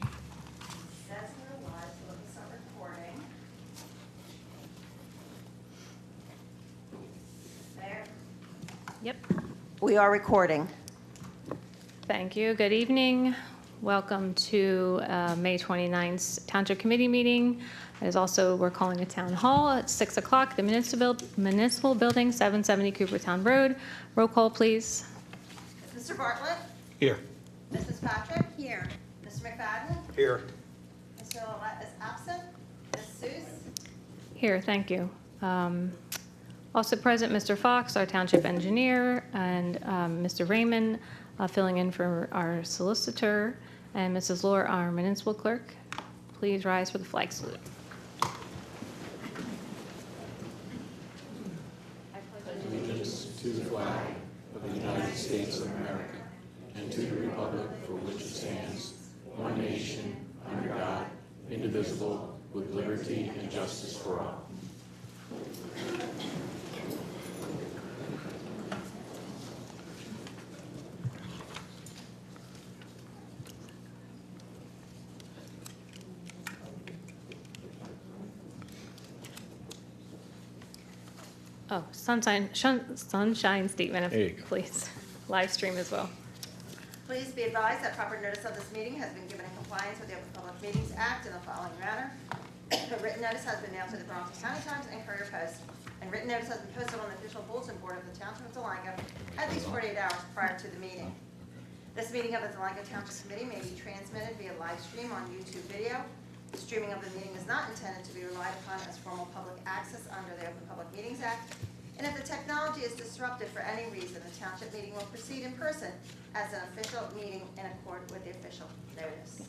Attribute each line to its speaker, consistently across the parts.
Speaker 1: ready.
Speaker 2: Says we're live, so let me start recording. There.
Speaker 1: Yep.
Speaker 2: We are recording.
Speaker 1: Thank you. Good evening. Welcome to May 29th Township Committee meeting. It is also, we're calling a town hall at 6 o'clock, the municipal building, 770 Coopertown Road. Roll call, please.
Speaker 2: Mr. Bartlett?
Speaker 3: Here.
Speaker 2: Mrs. Patrick? Here. Mr. McFadden?
Speaker 3: Here.
Speaker 2: Mr. Willett is absent. Ms. Seuss?
Speaker 1: Here, thank you. Also present, Mr. Fox, our township engineer, and Mr. Raymond, filling in for our solicitor, and Mrs. Lohr, our municipal clerk. Please rise for the flag salute.
Speaker 4: Allegiance to the flag of the United States of America and to the republic for which it stands, one nation, under God, indivisible, with liberty and justice for all.
Speaker 1: Oh, sunshine statement,
Speaker 3: There you go.
Speaker 1: please. Live stream as well.
Speaker 2: Please be advised that proper notice of this meeting has been given in compliance with the Open Public Meetings Act in the following manner. A written notice has been mailed to the Toronto County Times and Courier Post, and written notice has been posted on the official bulletin board of the Township of Delanco at least 48 hours prior to the meeting. This meeting of the Delanco Township Committee may be transmitted via live stream on YouTube video. The streaming of the meeting is not intended to be relied upon as formal public access under the Open Public Meetings Act. And if the technology is disrupted for any reason, the township meeting will proceed in person as an official meeting in accord with the official notice.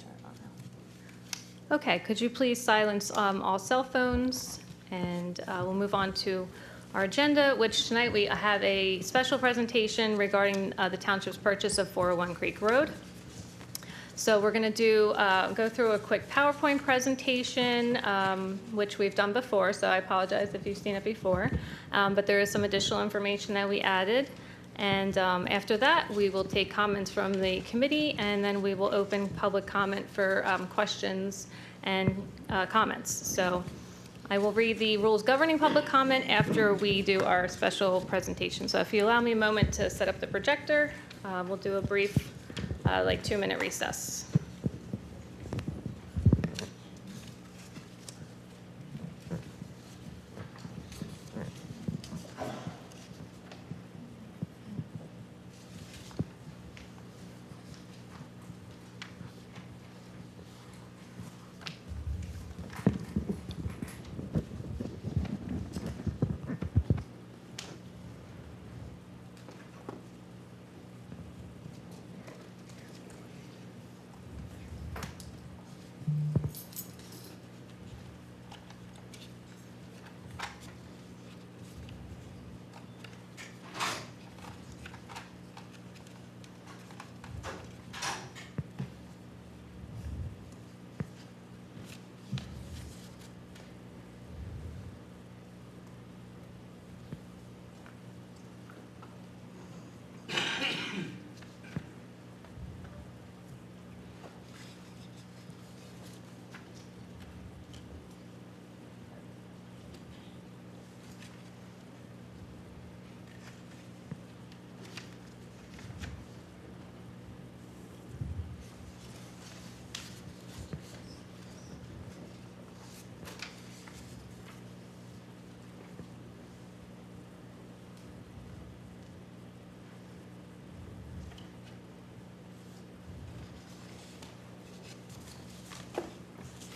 Speaker 1: Okay, could you please silence all cell phones? And we'll move on to our agenda, which tonight we have a special presentation regarding the township's purchase of 401 Creek Road. So we're going to go through a quick PowerPoint presentation, which we've done before, so I apologize if you've seen it before. But there is some additional information that we added. And after that, we will take comments from the committee, and then we will open public comment for questions and comments. So I will read the rules governing public comment after we do our special presentation. So if you allow me a moment to set up the projector, we'll do a brief 2-minute recess.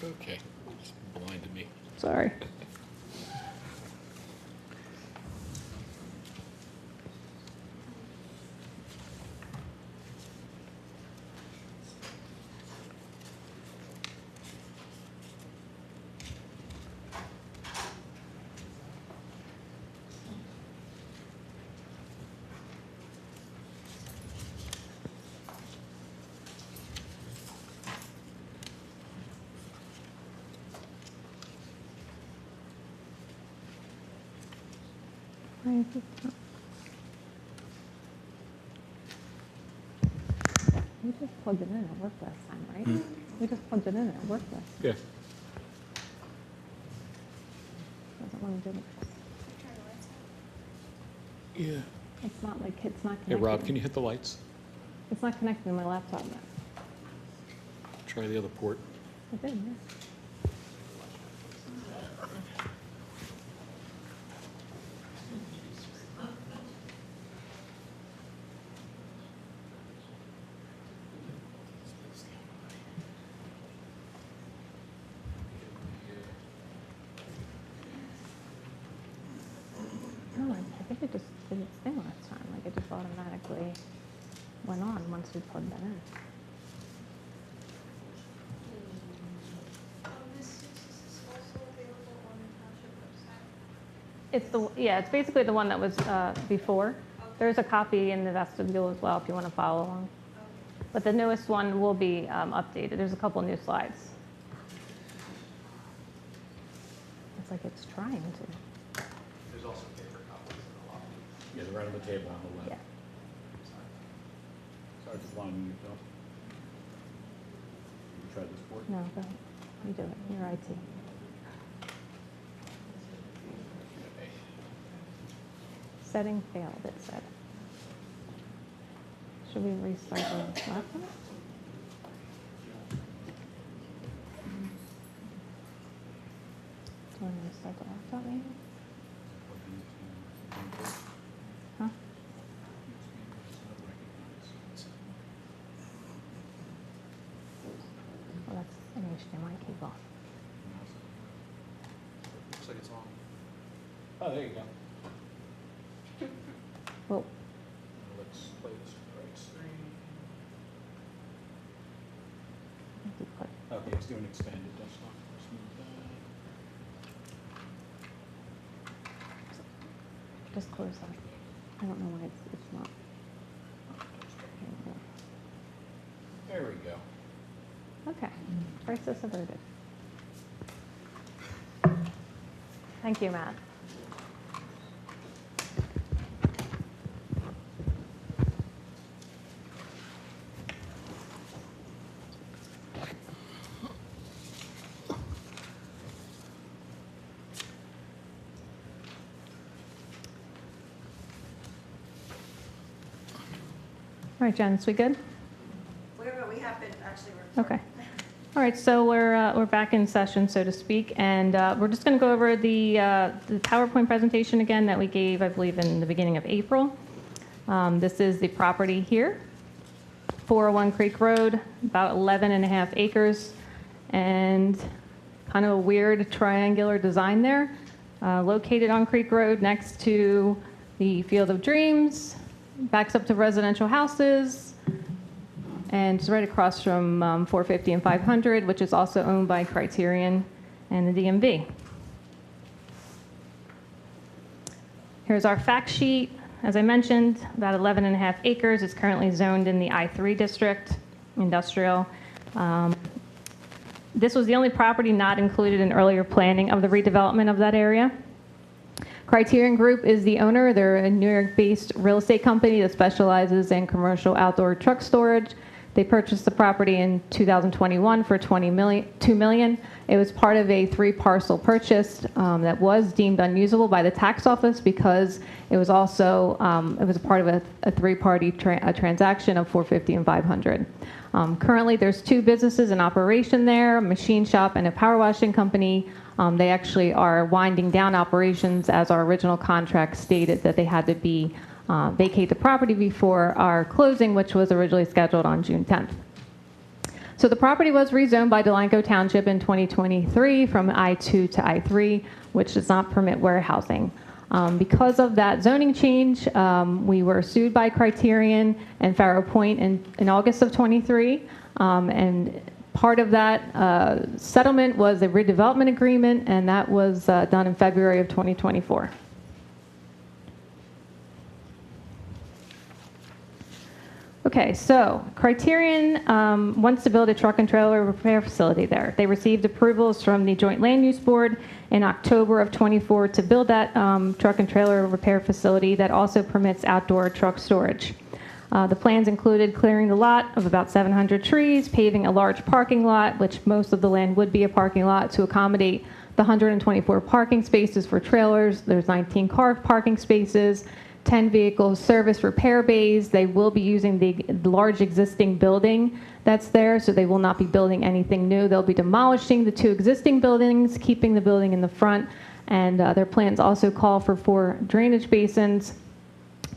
Speaker 3: Okay. It's blinded me.
Speaker 1: Sorry. Why is this not? We just plugged it in. It worked last time, right?
Speaker 5: We just plugged it in, it worked.
Speaker 3: Yeah.
Speaker 5: Doesn't want to do it.
Speaker 3: Yeah.
Speaker 5: It's not like, it's not
Speaker 3: Hey,
Speaker 5: connected.
Speaker 3: Rob, can you hit the lights?
Speaker 5: It's not connected to my laptop yet.
Speaker 3: Try the other port.
Speaker 5: I did, yeah. No, I think it just did its thing last time. Like it just automatically went on once we plugged that in. It's the, yeah, it's basically the one that was before. There's a copy in the vestibule as well if you want to follow along. But the newest one will be updated. There's a couple new slides. It's like it's trying to.
Speaker 6: There's also paper copies in the lobby.
Speaker 3: Yeah, they're right on the table on the
Speaker 5: Yeah.
Speaker 3: left. Sorry for blinding you, Bill. You try this port?
Speaker 5: No, go ahead. You do it. You're IT. Setting failed, it said. Should we restart the laptop? Do you want to restart the laptop maybe? Huh? Well, that's an HDMI cable.
Speaker 6: Looks like it's on.
Speaker 3: Oh, there you go.
Speaker 5: Well,
Speaker 3: Let's play this right screen.
Speaker 5: if you put,
Speaker 3: Okay, it's doing expanded desktop. Let's move that.
Speaker 5: just close that. I don't know why it's not.
Speaker 3: There we go.
Speaker 5: Okay, crisis averted. Thank you, Matt. All right, Jen, so we good?
Speaker 2: We have been actually.
Speaker 5: Okay. All right, so we're back in session, so to speak, and we're just going to go over the PowerPoint presentation again that we gave, I believe, in the beginning of April. This is the property here, 401 Creek Road, about 11.5 acres, and kind of a weird triangular design there, located on Creek Road next to the Field of Dreams, backs up to residential houses, and it's right across from 450 and 500, which is also owned by Criterion and the DMV. Here's our fact sheet. As I mentioned, about 11.5 acres. It's currently zoned in the I3 district, industrial. This was the only property not included in earlier planning of the redevelopment of that area. Criterion Group is the owner. They're a New York-based real estate company that specializes in commercial outdoor truck storage. They purchased the property in 2021 for $2 million. It was part of a 3-parcel purchase that was deemed unusable by the tax office because it was also it was a part of a 3-party transaction of 450 and 500. Currently, there's 2 businesses in operation there: a machine shop and a power washing company. They actually are winding down operations, as our original contract stated that they had to be vacate the property before our closing, which was originally scheduled on June 10th. So the property was rezoned by Delanco Township in 2023 from I2 to I3, which does not permit warehousing. Because of that zoning change, we were sued by Criterion and Farrow Point in August of 23, and part of that settlement was a redevelopment agreement, and that was done in February of 2024. Okay, so Criterion wants to build a truck and trailer repair facility there. They received approvals from the Joint Land Use Board in October of 24 to build that truck and trailer repair facility that also permits outdoor truck storage. The plans included clearing the lot of about 700 trees, paving a large parking lot, which most of the land would be a parking lot, to accommodate the 124 parking spaces for trailers. There's 19 car parking spaces, 10 vehicle service repair bays. They will be using the large existing building that's there, so they will not be building anything new. They'll be demolishing the 2 existing buildings, keeping the building in the front, and their plans also call for 4 drainage basins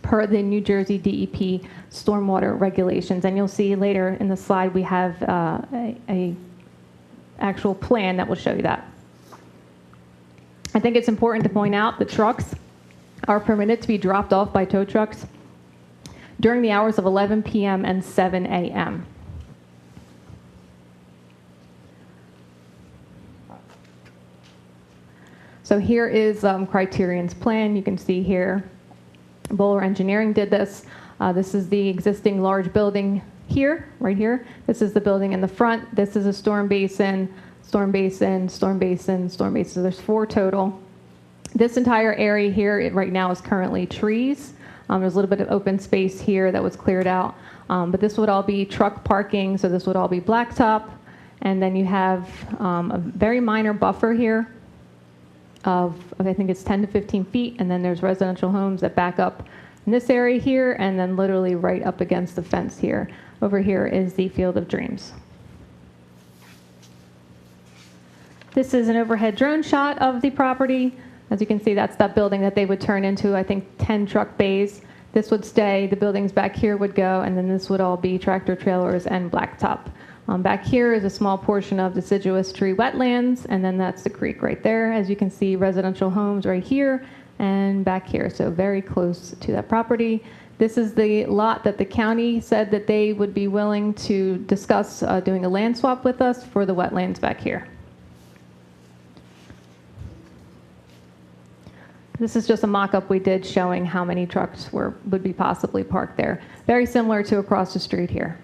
Speaker 5: per the New Jersey DEP stormwater regulations. And you'll see later in the slide we have a actual plan that will show you that. I think it's important to point out the trucks are permitted to be dropped off by tow trucks during the hours of 11 p.m. and 7 a.m. So here is Criterion's plan. You can see here, Bowler Engineering did this. This is the existing large building here, right here. This is the building in the front. This is a storm basin, storm basin, storm basin, storm basin. So there's 4 total. This entire area here right now is currently trees. There's a little bit of open space here that was cleared out. But this would all be truck parking, so this would all be blacktop. And then you have a very minor buffer here of I think it's 10 to 15 feet, and then there's residential homes that back up in this area here, and then literally right up against the fence here. Over here is the Field of Dreams. This is an overhead drone shot of the property. As you can see, that's that building that they would turn into, I think, 10 truck bays. This would stay, the buildings back here would go, and then this would all be tractor trailers and blacktop. Back here is a small portion of deciduous tree wetlands, and then that's the creek right there. As you can see, residential homes right here and back here, so very close to that property. This is the lot that the county said that they would be willing to discuss doing a land swap with us for the wetlands back here. This is just a mock-up we did showing how many trucks would be possibly parked there. Very similar to across the street here.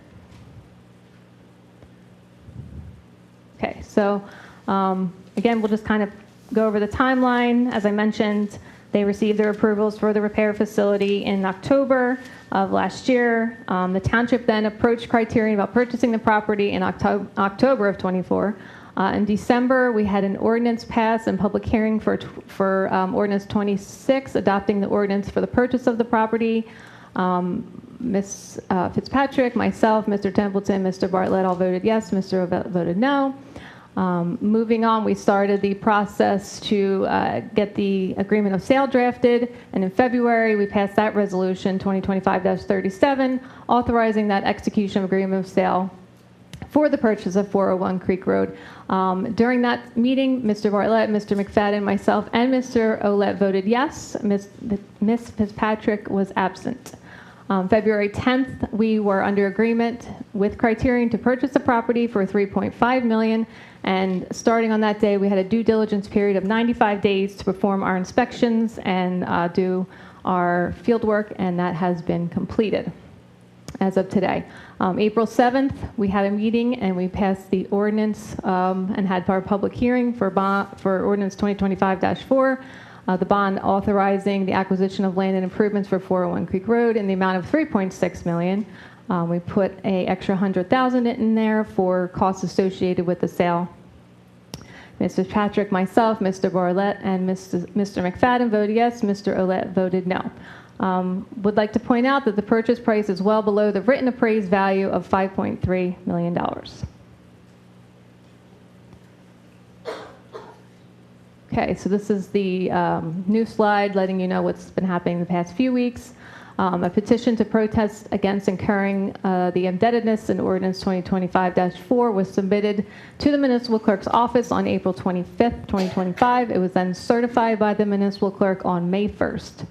Speaker 5: Okay, so again, we'll just kind of go over the timeline. As I mentioned, they received their approvals for the repair facility in October of last year. The township then approached Criterion about purchasing the property in October of 24. In December, we had an ordinance pass and public hearing for ordinance 26, adopting the ordinance for the purchase of the property. Ms. Fitzpatrick, myself, Mr. Templeton, Mr. Bartlett all voted yes, Mr. Ovett voted no. Moving on, we started the process to get the agreement of sale drafted, and in February, we passed that resolution 2025-37, authorizing that execution of agreement of sale for the purchase of 401 Creek Road. During that meeting, Mr. Bartlett, Mr. McFadden, myself, and Mr. Ouellette voted yes. Ms. Fitzpatrick was absent. February 10th, we were under agreement with Criterion to purchase the property for $3.5 million, and starting on that day, we had a due diligence period of 95 days to perform our inspections and do our field work, and that has been completed as of today. April 7th, we had a meeting and we passed the ordinance and had our public hearing for ordinance 2025-4. The bond authorizing the acquisition of land and improvements for 401 Creek Road in the amount of $3.6 million. We put an extra $100,000 in there for costs associated with the sale. Mr. Patrick, myself, Mr. Bartlett, and Mr. McFadden voted yes. Mr. Ouellette voted no. Would like to point out that the purchase price is well below the written appraised value of $5.3 million. Okay, so this is the new slide letting you know what's been happening the past few weeks. A petition to protest against incurring the indebtedness in Ordinance 2025-4 was submitted to the Municipal Clerk's office on April 25th, 2025. It was then certified by the Municipal Clerk on May 1st.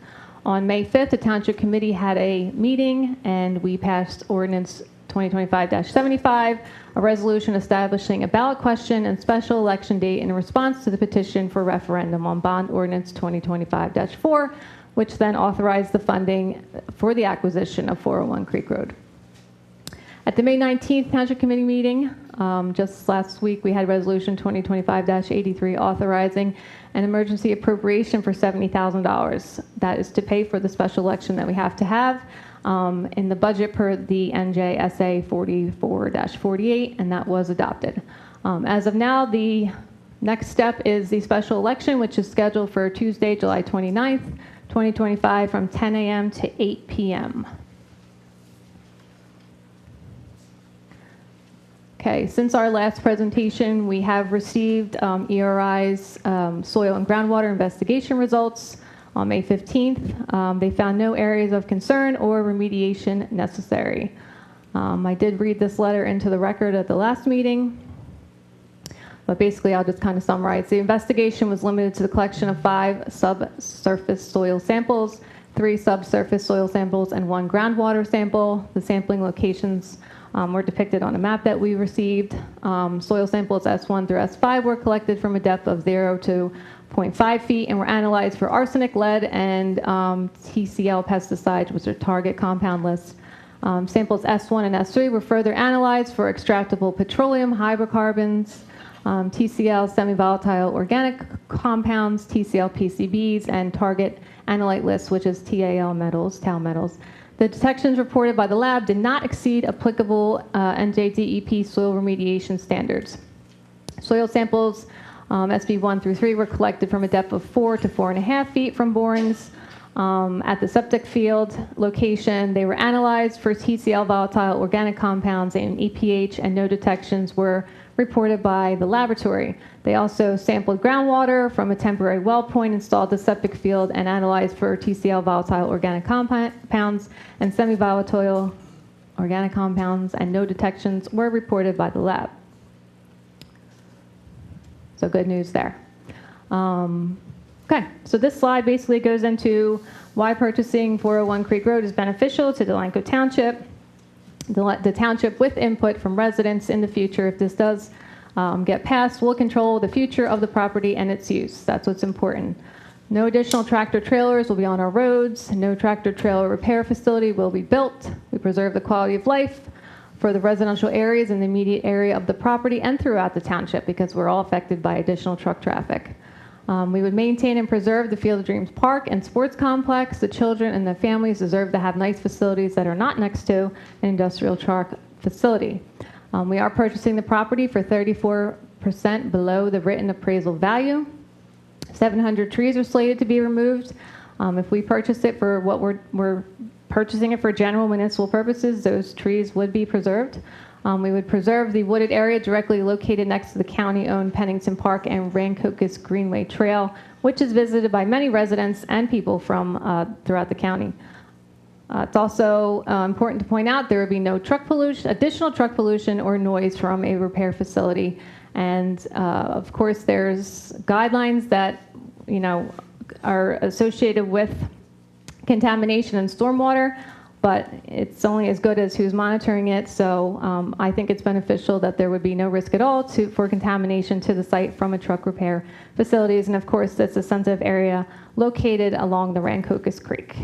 Speaker 5: On May 5th, the Township Committee had a meeting and we passed Ordinance 2025-75, a resolution establishing a ballot question and special election date in response to the petition for referendum on Bond Ordinance 2025-4, which then authorized the funding for the acquisition of 401 Creek Road. At the May 19th Township Committee meeting, just last week, we had Resolution 2025-83 authorizing an emergency appropriation for $70,000. That is to pay for the special election that we have to have. in the budget per the NJSA 44-48, and that was adopted. As of now, the next step is the special election, which is scheduled for Tuesday, July 29th, 2025, from 10 a.m. to 8 p.m. Okay, since our last presentation, we have received ERI's soil and groundwater investigation results on May 15th. They found no areas of concern or remediation necessary. I did read this letter into the record at the last meeting, but basically I'll just kind of summarize. The investigation was limited to the collection of 5 subsurface soil samples, 3 subsurface soil samples, and 1 groundwater sample. The sampling locations were depicted on a map that we received. Soil samples S1 through S5 were collected from a depth of 0 to 0.5 feet and were analyzed for arsenic, lead, and TCL pesticides, which are target compound lists. Samples S1 and S3 were further analyzed for extractable petroleum, hydrocarbons, TCL semi-volatile organic compounds, TCL PCBs, and target analyte lists, which is TAL metals, TAL metals. The detections reported by the lab did not exceed applicable NJDEP soil remediation standards. Soil samples SB1 through 3 were collected from a depth of 4 to 4.5 feet from borings. At the septic field location, they were analyzed for TCL volatile organic compounds and EPH, and no detections were reported by the laboratory. They also sampled groundwater from a temporary well point installed at the septic field and analyzed for TCL volatile organic compounds and semi-volatile organic compounds, and no detections were reported by the lab. So good news there. Okay, so this slide basically goes into why purchasing 401 Creek Road is beneficial to Delanco Township, the township with input from residents in the future. If this does get passed, will control the future of the property and its use. That's what's important. No additional tractor trailers will be on our roads. No tractor trailer repair facility will be built. We preserve the quality of life for the residential areas in the immediate area of the property and throughout the township, because we're all affected by additional truck traffic. We would maintain and preserve the Field of Dreams Park and Sports Complex. The children and the families deserve to have nice facilities that are not next to an industrial truck facility. We are purchasing the property for 34% below the written appraisal value. 700 trees are slated to be removed. If we purchase it for what we're purchasing it for general municipal purposes, those trees would be preserved. We would preserve the wooded area directly located next to the county-owned Pennington Park and Rancocas Greenway Trail, which is visited by many residents and people from throughout the county. It's also important to point out there would be no truck pollution, additional truck pollution or noise from a repair facility. And of course, there's guidelines that are associated with contamination and stormwater, but it's only as good as who's monitoring it. So I think it's beneficial that there would be no risk at all for contamination to the site from a truck repair facilities. And of course, that's a sensitive area located along the Rancocas Creek.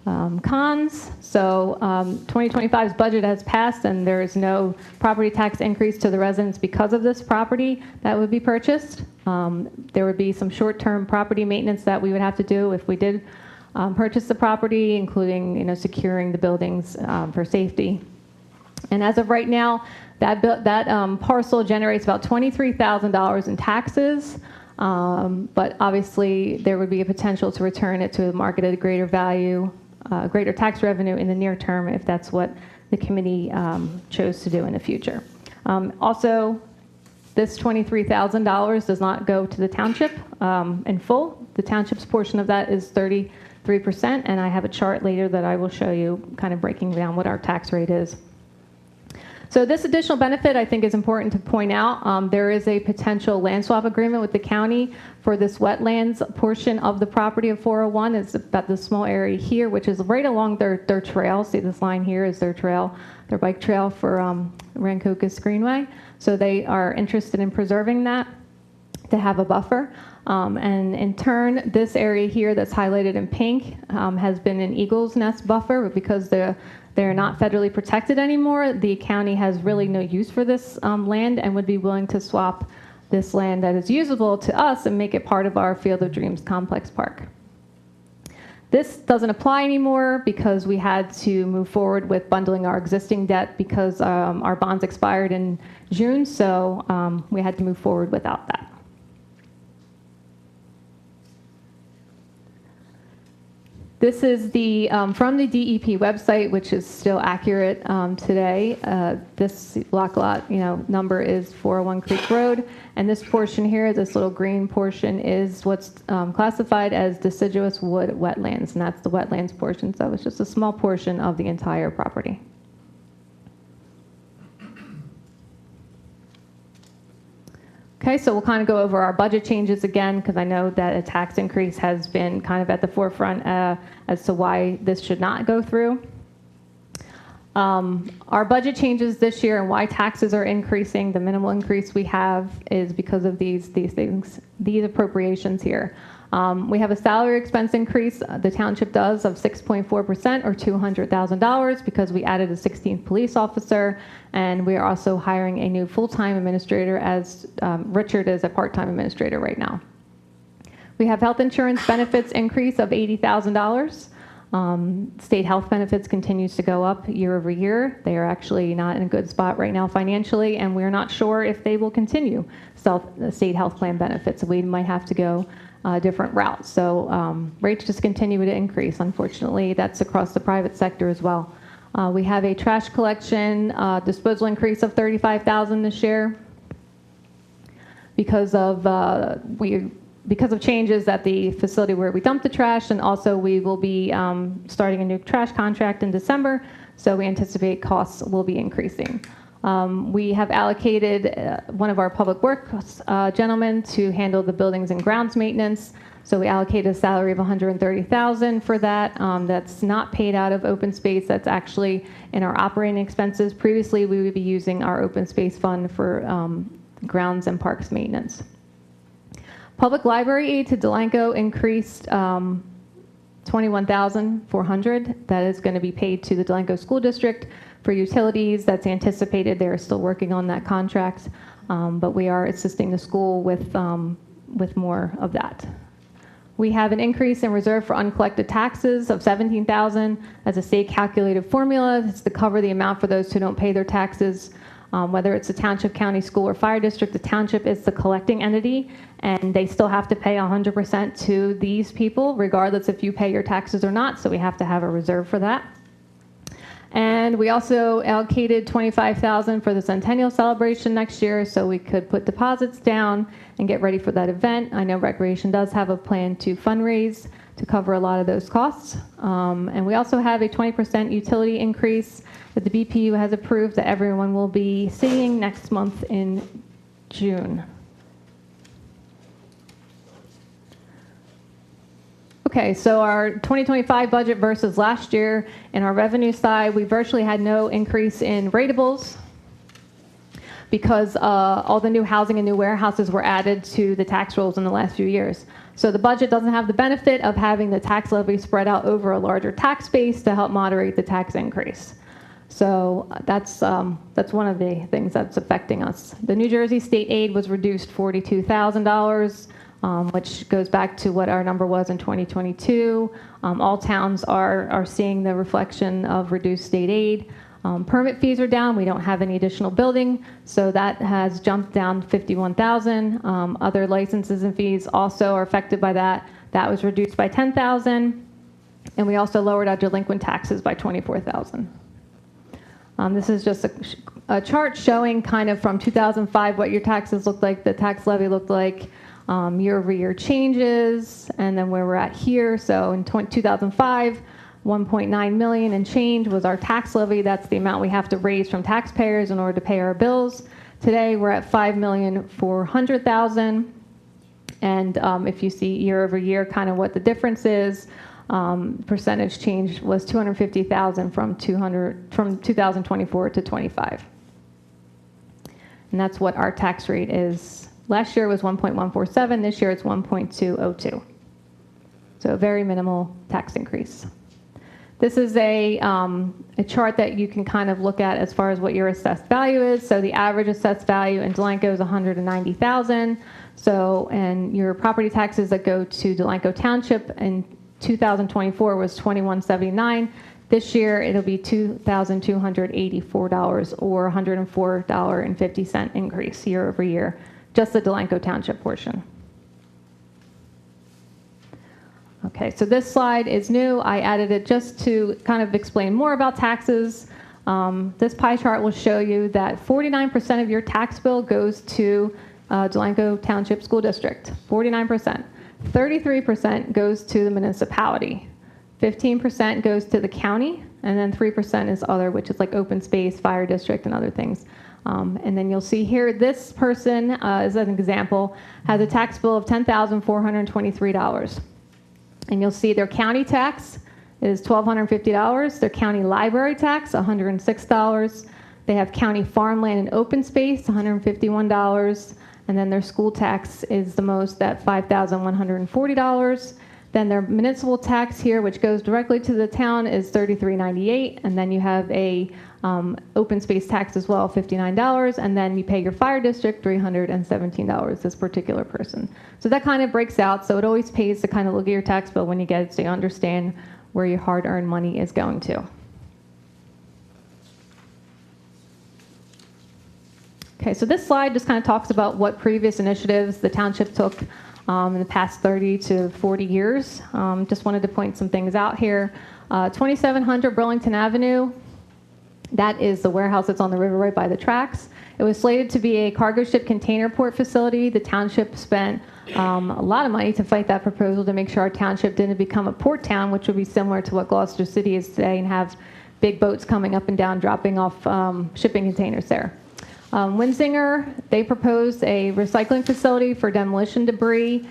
Speaker 5: Cons, so 2025's budget has passed and there is no property tax increase to the residents because of this property that would be purchased. There would be some short-term property maintenance that we would have to do if we did purchase the property, including securing the buildings for safety. And as of right now, that parcel generates about $23,000 in taxes. But obviously, there would be a potential to return it to the market at a greater value, greater tax revenue in the near term if that's what the committee chose to do in the future. Also, this $23,000 does not go to the township in full. The township's portion of that is 33%, and I have a chart later that I will show you kind of breaking down what our tax rate is. So this additional benefit, I think, is important to point out. There is a potential land swap agreement with the county for this wetlands portion of the property of 401. It's about this small area here, which is right along their trail. See, this line here is their trail, their bike trail for Rancocas Greenway. So they are interested in preserving that to have a buffer. And in turn, this area here that's highlighted in pink has been an eagle's nest buffer, but because they're not federally protected anymore, the county has really no use for this land and would be willing to swap this land that is usable to us and make it part of our Field of Dreams Complex Park. This doesn't apply anymore because we had to move forward with bundling our existing debt because our bonds expired in June, so we had to move forward without that. This is the from the DEP website, which is still accurate today. This block lot, number is 401 Creek Road, and this portion here, this little green portion, is what's classified as deciduous wood wetlands, and that's the wetlands portion. So it's just a small portion of the entire property. Okay, so we'll kind of go over our budget changes again, because I know that a tax increase has been kind of at the forefront as to why this should not go through. Our budget changes this year and why taxes are increasing, the minimal increase we have is because of these things, these appropriations here. We have a salary expense increase, the township does, of 6.4% or $200,000 because we added a 16th police officer, and we are also hiring a new full-time administrator as Richard is a part-time administrator right now. We have health insurance benefits increase of $80,000. State health benefits continues to go up year over year. They are actually not in a good spot right now financially, and we're not sure if they will continue state health plan benefits. We might have to go different routes. So rates just continue to increase. Unfortunately, that's across the private sector as well. We have a trash collection disposal increase of $35,000 this year because of changes at the facility where we dump the trash, and also we will be starting a new trash contract in December, so we anticipate costs will be increasing. We have allocated one of our public works gentlemen to handle the buildings and grounds maintenance, so we allocated a salary of $130,000 for that. That's not paid out of open space, that's actually in our operating expenses. Previously, we would be using our open space fund for grounds and parks maintenance. Public library aid to Delanco increased $21,400. That is going to be paid to the Delanco School District for utilities. That's anticipated. They're still working on that contract, but we are assisting the school with more of that. We have an increase in reserve for uncollected taxes of $17,000 as a state calculated formula. It's to cover the amount for those who don't pay their taxes. Whether it's a township, county, school, or fire district, the township is the collecting entity, and they still have to pay 100% to these people, regardless if you pay your taxes or not, so we have to have a reserve for that. And we also allocated $25,000 for the centennial celebration next year, so we could put deposits down and get ready for that event. I know Recreation does have a plan to fundraise to cover a lot of those costs. And we also have a 20% utility increase that the BPU has approved that everyone will be seeing next month in June. Okay, so our 2025 budget versus last year, in our revenue side, we virtually had no increase in ratables because all the new housing and new warehouses were added to the tax rolls in the last few years. So the budget doesn't have the benefit of having the tax levy spread out over a larger tax base to help moderate the tax increase. So that's one of the things that's affecting us. The New Jersey state aid was reduced $42,000. Which goes back to what our number was in 2022. All towns are seeing the reflection of reduced state aid. Permit fees are down. We don't have any additional building, so that has jumped down $51,000. Other licenses and fees also are affected by that. That was reduced by $10,000, and we also lowered our delinquent taxes by $24,000. This is just a chart showing kind of from 2005 what your taxes looked like, the tax levy looked like, year-over-year changes, and then where we're at here. So in 2005, 1.9 million and change was our tax levy. That's the amount we have to raise from taxpayers in order to pay our bills. Today, we're at 5,400,000. And if you see year-over-year kind of what the difference is, percentage change was 250,000 from 2024 to 25. And that's what our tax rate is. Last year was 1.147. This year it's 1.202. So a very minimal tax increase. This is a chart that you can kind of look at as far as what your assessed value is. So the average assessed value in Delanco is 190,000. So, and your property taxes that go to Delanco Township in 2024 was $21.79. This year, it'll be $2,284 or $104.50 increase year over year, just the Delanco Township portion. Okay, so this slide is new. I added it just to kind of explain more about taxes. This pie chart will show you that 49% of your tax bill goes to Delanco Township School District, 49%. 33% goes to the municipality. 15% goes to the county, and then 3% is other, which is like open space, fire district, and other things. And then you'll see here, this person, as an example, has a tax bill of $10,423. And you'll see their county tax is $1,250. Their county library tax, $106. They have county farmland and open space, $151. And then their school tax is the most at $5,140. Then their municipal tax here, which goes directly to the town, is $33.98. And then you have a open space tax as well, $59. And then you pay your fire district $317, this particular person. So that kind of breaks out. So it always pays to kind of look at your tax bill when you get it so you understand where your hard-earned money is going to. Okay, so this slide just kind of talks about what previous initiatives the township took in the past 30 to 40 years. Just wanted to point some things out here. 2700 Burlington Avenue, that is the warehouse that's on the river right by the tracks. It was slated to be a cargo ship container port facility. The township spent a lot of money to fight that proposal to make sure our township didn't become a port town, which would be similar to what Gloucester City is today and have big boats coming up and down dropping off shipping containers there. Winsinger, they proposed a recycling facility for demolition debris,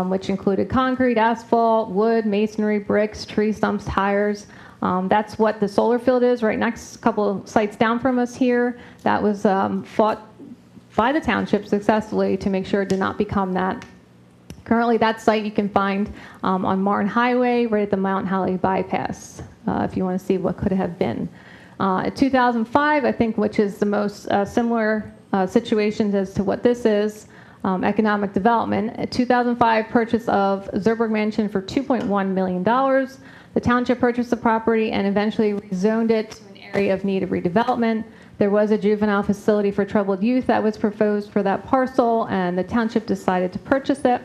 Speaker 5: which included concrete, asphalt, wood, masonry, bricks, tree stumps, tires. That's what the solar field is right next, couple of sites down from us here. That was fought by the township successfully to make sure it did not become that. Currently, that site you can find on Martin Highway, right at the Mount Holly bypass, if you want to see what could have been. 2005, I think, which is the most similar situations as to what this is, economic development. A 2005 purchase of Zerberg Mansion for $2.1 million. The township purchased the property and eventually rezoned it to an area of need of redevelopment. There was a juvenile facility for troubled youth that was proposed for that parcel, and the township decided to purchase it.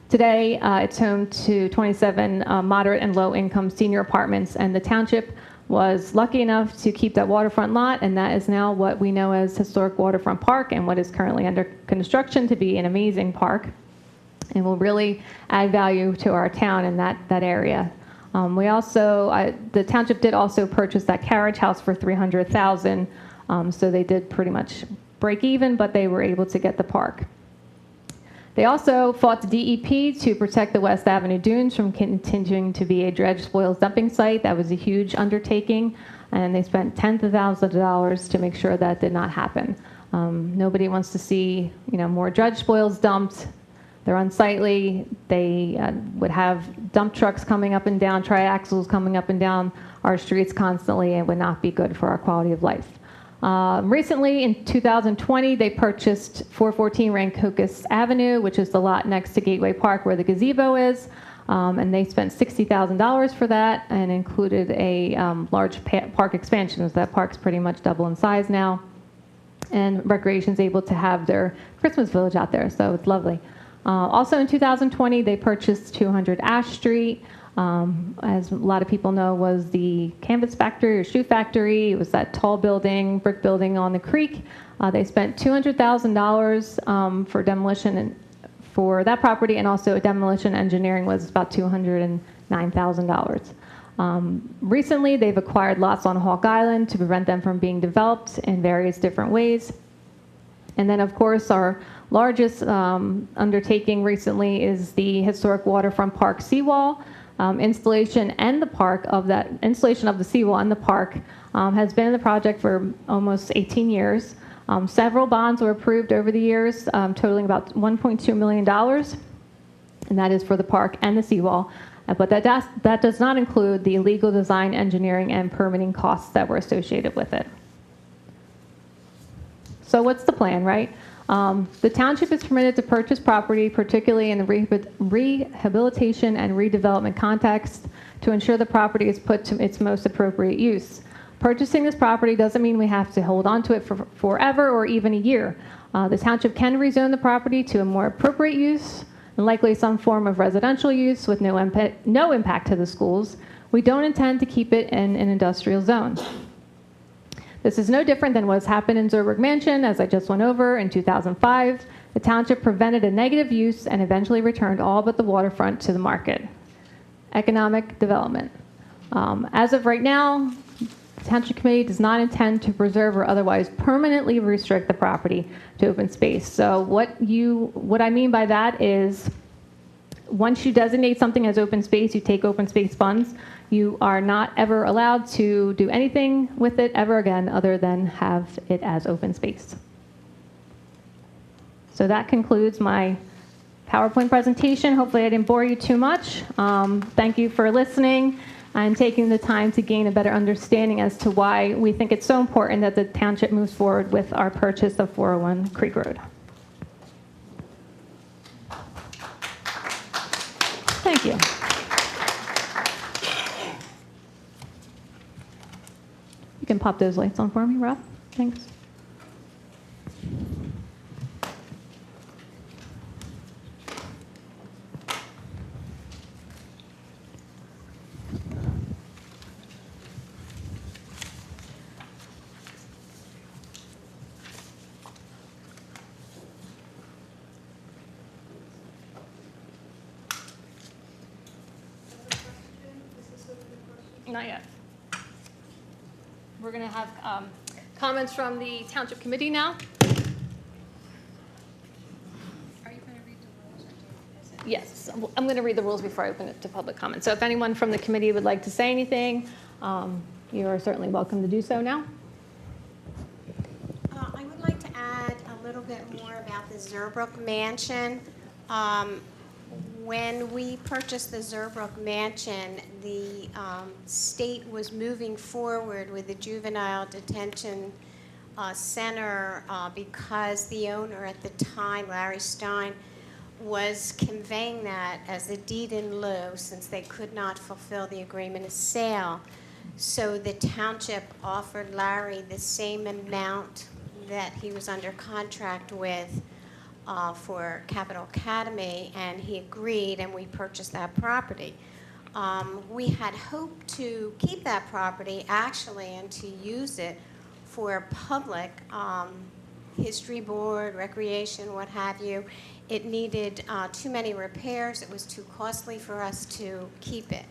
Speaker 5: Today, it's home to 27 moderate and low-income senior apartments, and the township was lucky enough to keep that waterfront lot, and that is now what we know as Historic Waterfront Park and what is currently under construction to be an amazing park and will really add value to our town in that area. We also, the township did also purchase that carriage house for $300,000, so they did pretty much break even, but they were able to get the park. They also fought the DEP to protect the West Avenue Dunes from continuing to be a dredge spoils dumping site. That was a huge undertaking, and they spent tens of thousands of dollars to make sure that did not happen. Nobody wants to see, more dredge spoils dumped. They're unsightly. They would have dump trucks coming up and down, triaxles coming up and down our streets constantly, and would not be good for our quality of life. Recently, in 2020, they purchased 414 Rancocas Avenue, which is the lot next to Gateway Park where the gazebo is, and they spent $60,000 for that and included a large park expansion, as that park's pretty much double in size now, and Recreation's able to have their Christmas village out there, so it's lovely. Also in 2020, they purchased 200 Ash Street. As a lot of people know, was the canvas factory or shoe factory. It was that tall building, brick building on the creek. They spent $200,000 for demolition and for that property, and also demolition engineering was about $209,000. Recently, they've acquired lots on Hawk Island to prevent them from being developed in various different ways. And then, of course, our largest undertaking recently is the Historic Waterfront Park seawall. Installation and the park of that installation of the seawall and the park has been in the project for almost 18 years. Several bonds were approved over the years, totaling about $1.2 million, and that is for the park and the seawall. But that does not include the legal design, engineering, and permitting costs that were associated with it. So what's the plan, right? The township is permitted to purchase property, particularly in the rehabilitation and redevelopment context, to ensure the property is put to its most appropriate use. Purchasing this property doesn't mean we have to hold on to it for forever or even a year. The township can rezone the property to a more appropriate use, and likely some form of residential use with no impact to the schools. We don't intend to keep it in an industrial zone. This is no different than what's happened in Zurbrück Mansion, as I just went over in 2005. The township prevented a negative use and eventually returned all but the waterfront to the market. Economic development. As of right now, the Township Committee does not intend to preserve or otherwise permanently restrict the property to open space. So what I mean by that is, once you designate something as open space, you take open space funds. You are not ever allowed to do anything with it ever again other than have it as open space. So that concludes my PowerPoint presentation. Hopefully I didn't bore you too much. Thank you for listening and taking the time to gain a better understanding as to why we think it's so important that the township moves forward with our purchase of 401 Creek Road. Thank you. You can pop those lights on for me, Rob. Thanks. Not yet. We're going to have comments from the Township Committee now.
Speaker 7: Are you going to read the rules, or is it?
Speaker 5: Yes, I'm going to read the rules before I open it to public comment. So if anyone from the committee would like to say anything, you are certainly welcome to do so now.
Speaker 7: I would like to add a little bit more about the Zurbrück Mansion. When we purchased the Zurbrück Mansion, the state was moving forward with the juvenile detention center because the owner at the time, Larry Stein, was conveying that as a deed in lieu since they could not fulfill the agreement of sale. So the township offered Larry the same amount that he was under contract with for Capital Academy, and he agreed, and we purchased that property. We had hoped to keep that property actually and to use it for public history board, recreation, what have you. It needed too many repairs. It was too costly for us to keep it.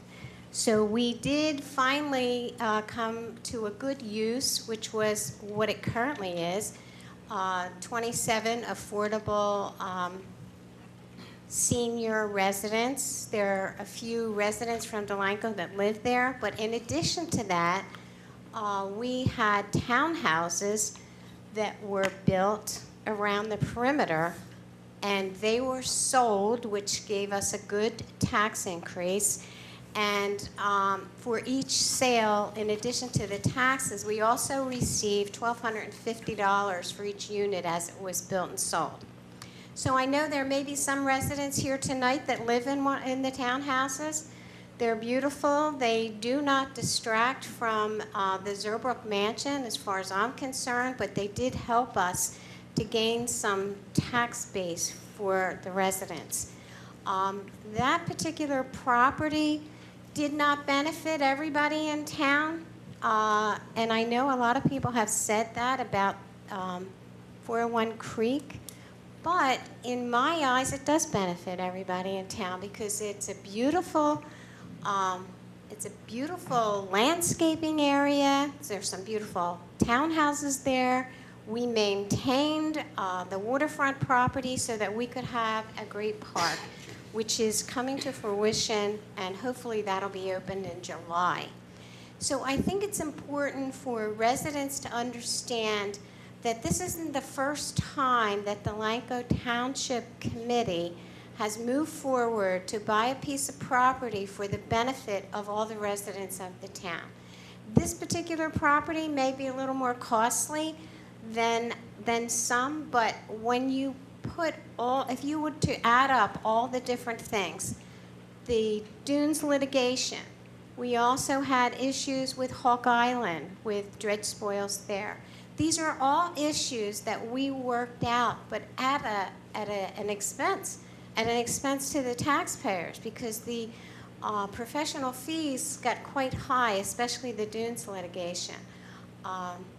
Speaker 7: So we did finally come to a good use, which was what it currently is. 27 affordable senior residents. There are a few residents from Delanco that live there, but in addition to that, we had townhouses that were built around the perimeter, and they were sold, which gave us a good tax increase. And for each sale, in addition to the taxes, we also received $1,250 for each unit as it was built and sold. So I know there may be some residents here tonight that live in the townhouses. They're beautiful. They do not distract from the Zurbrück Mansion as far as I'm concerned, but they did help us to gain some tax base for the residents. That particular property did not benefit everybody in town, and I know a lot of people have said that about 401 Creek, but in my eyes it does benefit everybody in town because it's a beautiful landscaping area. There's some beautiful townhouses there. We maintained the waterfront property so that we could have a great park, which is coming to fruition, and hopefully that'll be opened in July. So I think it's important for residents to understand that this isn't the first time that the Delanco Township Committee has moved forward to buy a piece of property for the benefit of all the residents of the town. This particular property may be a little more costly than some, but when you put all, if you were to add up all the different things, the dunes litigation, we also had issues with Hawk Island, with dredge spoils there. These are all issues that we worked out, but at an expense to the taxpayers, because the professional fees got quite high, especially the dunes litigation.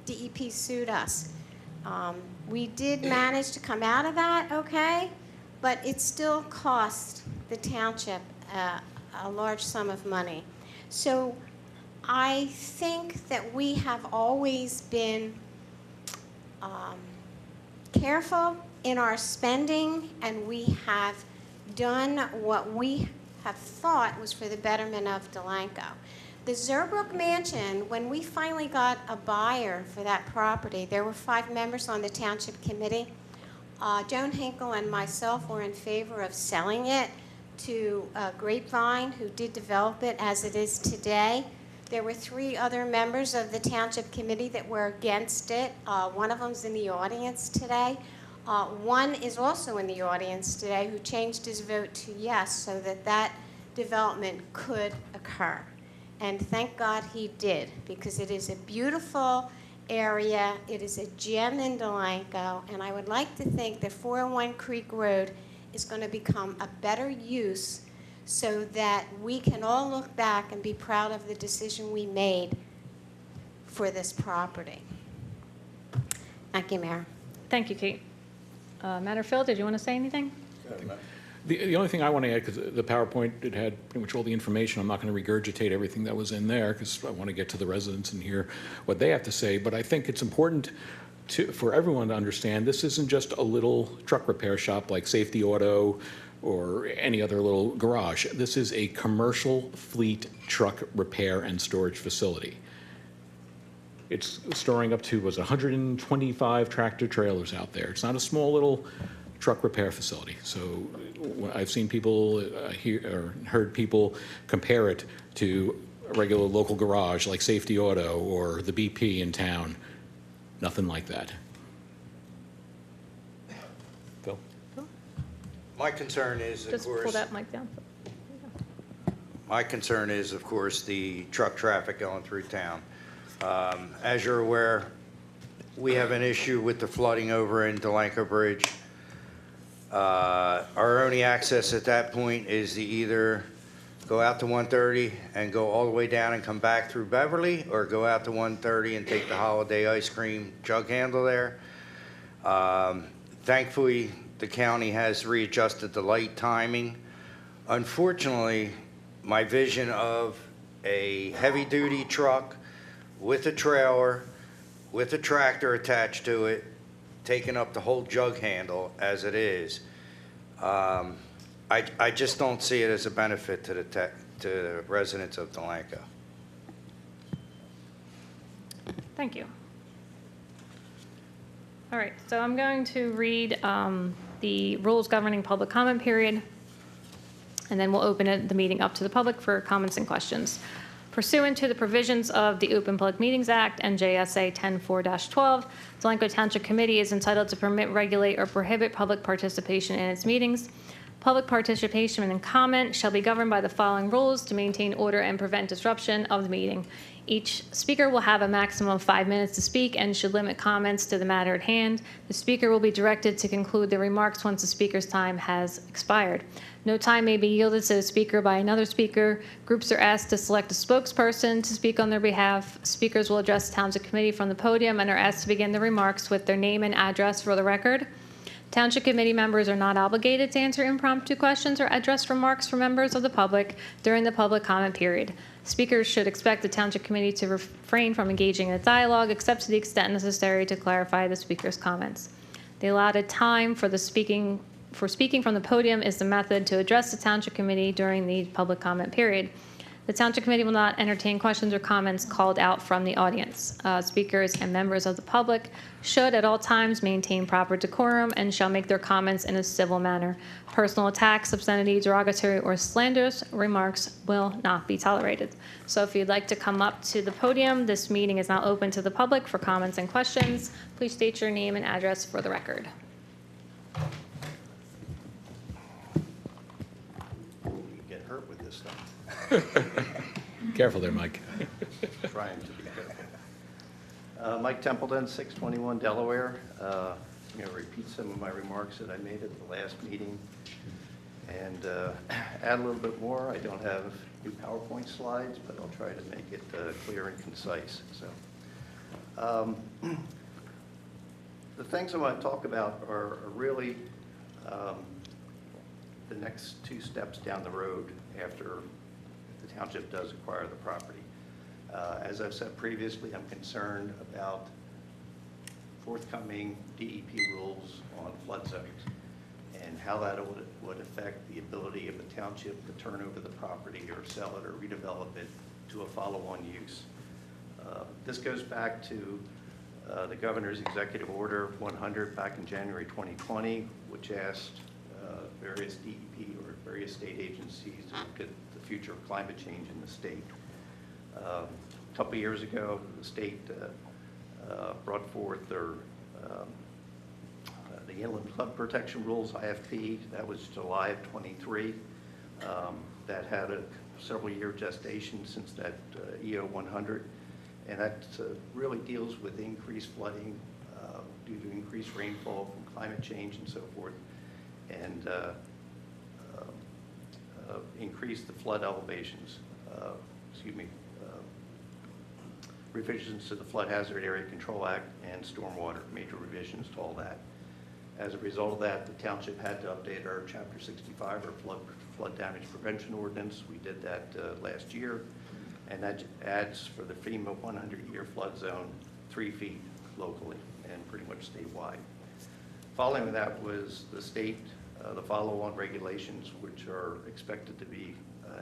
Speaker 7: DEP sued us. We did manage to come out of that okay, but it still cost the township a large sum of money. So I think that we have always been careful in our spending, and we have done what we have thought was for the betterment of Delanco. The Zerbrook Mansion, when we finally got a buyer for that property, there were 5 members on the Township Committee. Joan Hinkle and myself were in favor of selling it to Grapevine, who did develop it as it is today. There were 3 other members of the Township Committee that were against it. One of them's in the audience today. One is also in the audience today who changed his vote to yes so that that development could occur. And thank God he did, because it is a beautiful area. It is a gem in Delanco, and I would like to think that 401 Creek Road is going to become a better use so that we can all look back and be proud of the decision we made for this property. Thank you, Mayor.
Speaker 1: Thank you, Kate. Matter Phil, did you want to say anything?
Speaker 3: The only thing I want to add, because the PowerPoint, it had pretty much all the information. I'm not going to regurgitate everything that was in there because I want to get to the residents and hear what they have to say. But I think it's important for everyone to understand this isn't just a little truck repair shop like Safety Auto or any other little garage. This is a commercial fleet truck repair and storage facility. It's storing up to 125 tractor trailers out there. It's not a small little truck repair facility. So I've seen people heard people compare it to a regular local garage like Safety Auto or the BP in town. Nothing like that. Phil?
Speaker 8: My concern is, of
Speaker 1: Just pull
Speaker 8: course,
Speaker 1: that mic down.
Speaker 8: my concern is, of course, the truck traffic going through town. As you're aware, we have an issue with the flooding over in Delanco Bridge. Our only access at that point is to either go out to 130 and go all the way down and come back through Beverly, or go out to 130 and take the Holiday Ice Cream jug handle there. Thankfully, the county has readjusted the light timing. Unfortunately, my vision of a heavy-duty truck with a trailer, with a tractor attached to it, taking up the whole jug handle as it is, I just don't see it as a benefit to the residents of Delanco.
Speaker 1: Thank you. All right, so I'm going to read the rules governing public comment period, and then we'll open the meeting up to the public for comments and questions. Pursuant to the provisions of the Open Public Meetings Act, NJSA 10-4-12, Delanco Township Committee is entitled to permit, regulate, or prohibit public participation in its meetings. Public participation and comment shall be governed by the following rules to maintain order and prevent disruption of the meeting. Each speaker will have a maximum of 5 minutes to speak and should limit comments to the matter at hand. The speaker will be directed to conclude their remarks once the speaker's time has expired. No time may be yielded to the speaker by another speaker. Groups are asked to select a spokesperson to speak on their behalf. Speakers will address the Township Committee from the podium and are asked to begin their remarks with their name and address for the record. Township Committee members are not obligated to answer impromptu questions or address remarks from members of the public during the public comment period. Speakers should expect the Township Committee to refrain from engaging in a dialogue except to the extent necessary to clarify the speaker's comments. The allotted time for speaking from the podium is the method to address the Township Committee during the public comment period. The Township Committee will not entertain questions or comments called out from the audience. Speakers and members of the public should at all times maintain proper decorum and shall make their comments in a civil manner. Personal attacks, obscenity, derogatory, or slanderous remarks will not be tolerated. So if you'd like to come up to the podium, this meeting is now open to the public for comments and questions. Please state your name and address for the record.
Speaker 9: Get hurt with this stuff.
Speaker 3: Careful there, Mike.
Speaker 9: Trying to be careful. Mike Templeton, 621 Delaware. I'm going to repeat some of my remarks that I made at the last meeting and add a little bit more. I don't have new PowerPoint slides, but I'll try to make it clear and concise. So, the things I want to talk about are really the next two steps down the road after the township does acquire the property. As I've said previously, I'm concerned about forthcoming DEP rules on flood zones and how that would affect the ability of the township to turn over the property or sell it or redevelop it to a follow-on use. This goes back to the governor's executive order 100 back in January 2020, which asked various DEP or various state agencies to look at the future of climate change in the state. A couple of years ago, the state brought forth their the Inland Flood Protection Rules, IFP. That was July of 23. That had a several-year gestation since that EO 100, and that really deals with increased flooding due to increased rainfall from climate change and so forth, and increase the flood elevations, revisions to the Flood Hazard Area Control Act and Stormwater, major revisions to all that. As a result of that, the township had to update our Chapter 65, our flood damage prevention ordinance. We did that last year, and that adds for the FEMA 100-year flood zone 3 feet locally and pretty much statewide. Following that was the state, the follow-on regulations, which are expected to be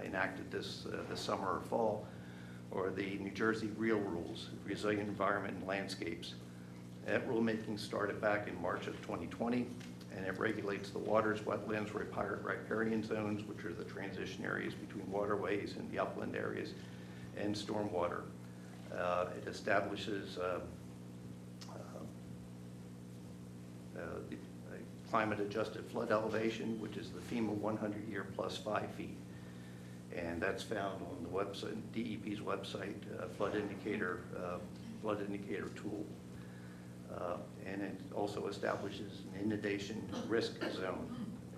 Speaker 9: enacted this summer or fall, or the New Jersey REAL rules, Resilient Environment and Landscapes. That rulemaking started back in March of 2020, and it regulates the waters, wetlands, riparian zones, which are the transition areas between waterways and the upland areas, and stormwater. It establishes climate-adjusted flood elevation, which is the FEMA 100-year plus 5 feet. And that's found on the website, DEP's website, flood indicator tool. And it also establishes an inundation risk zone,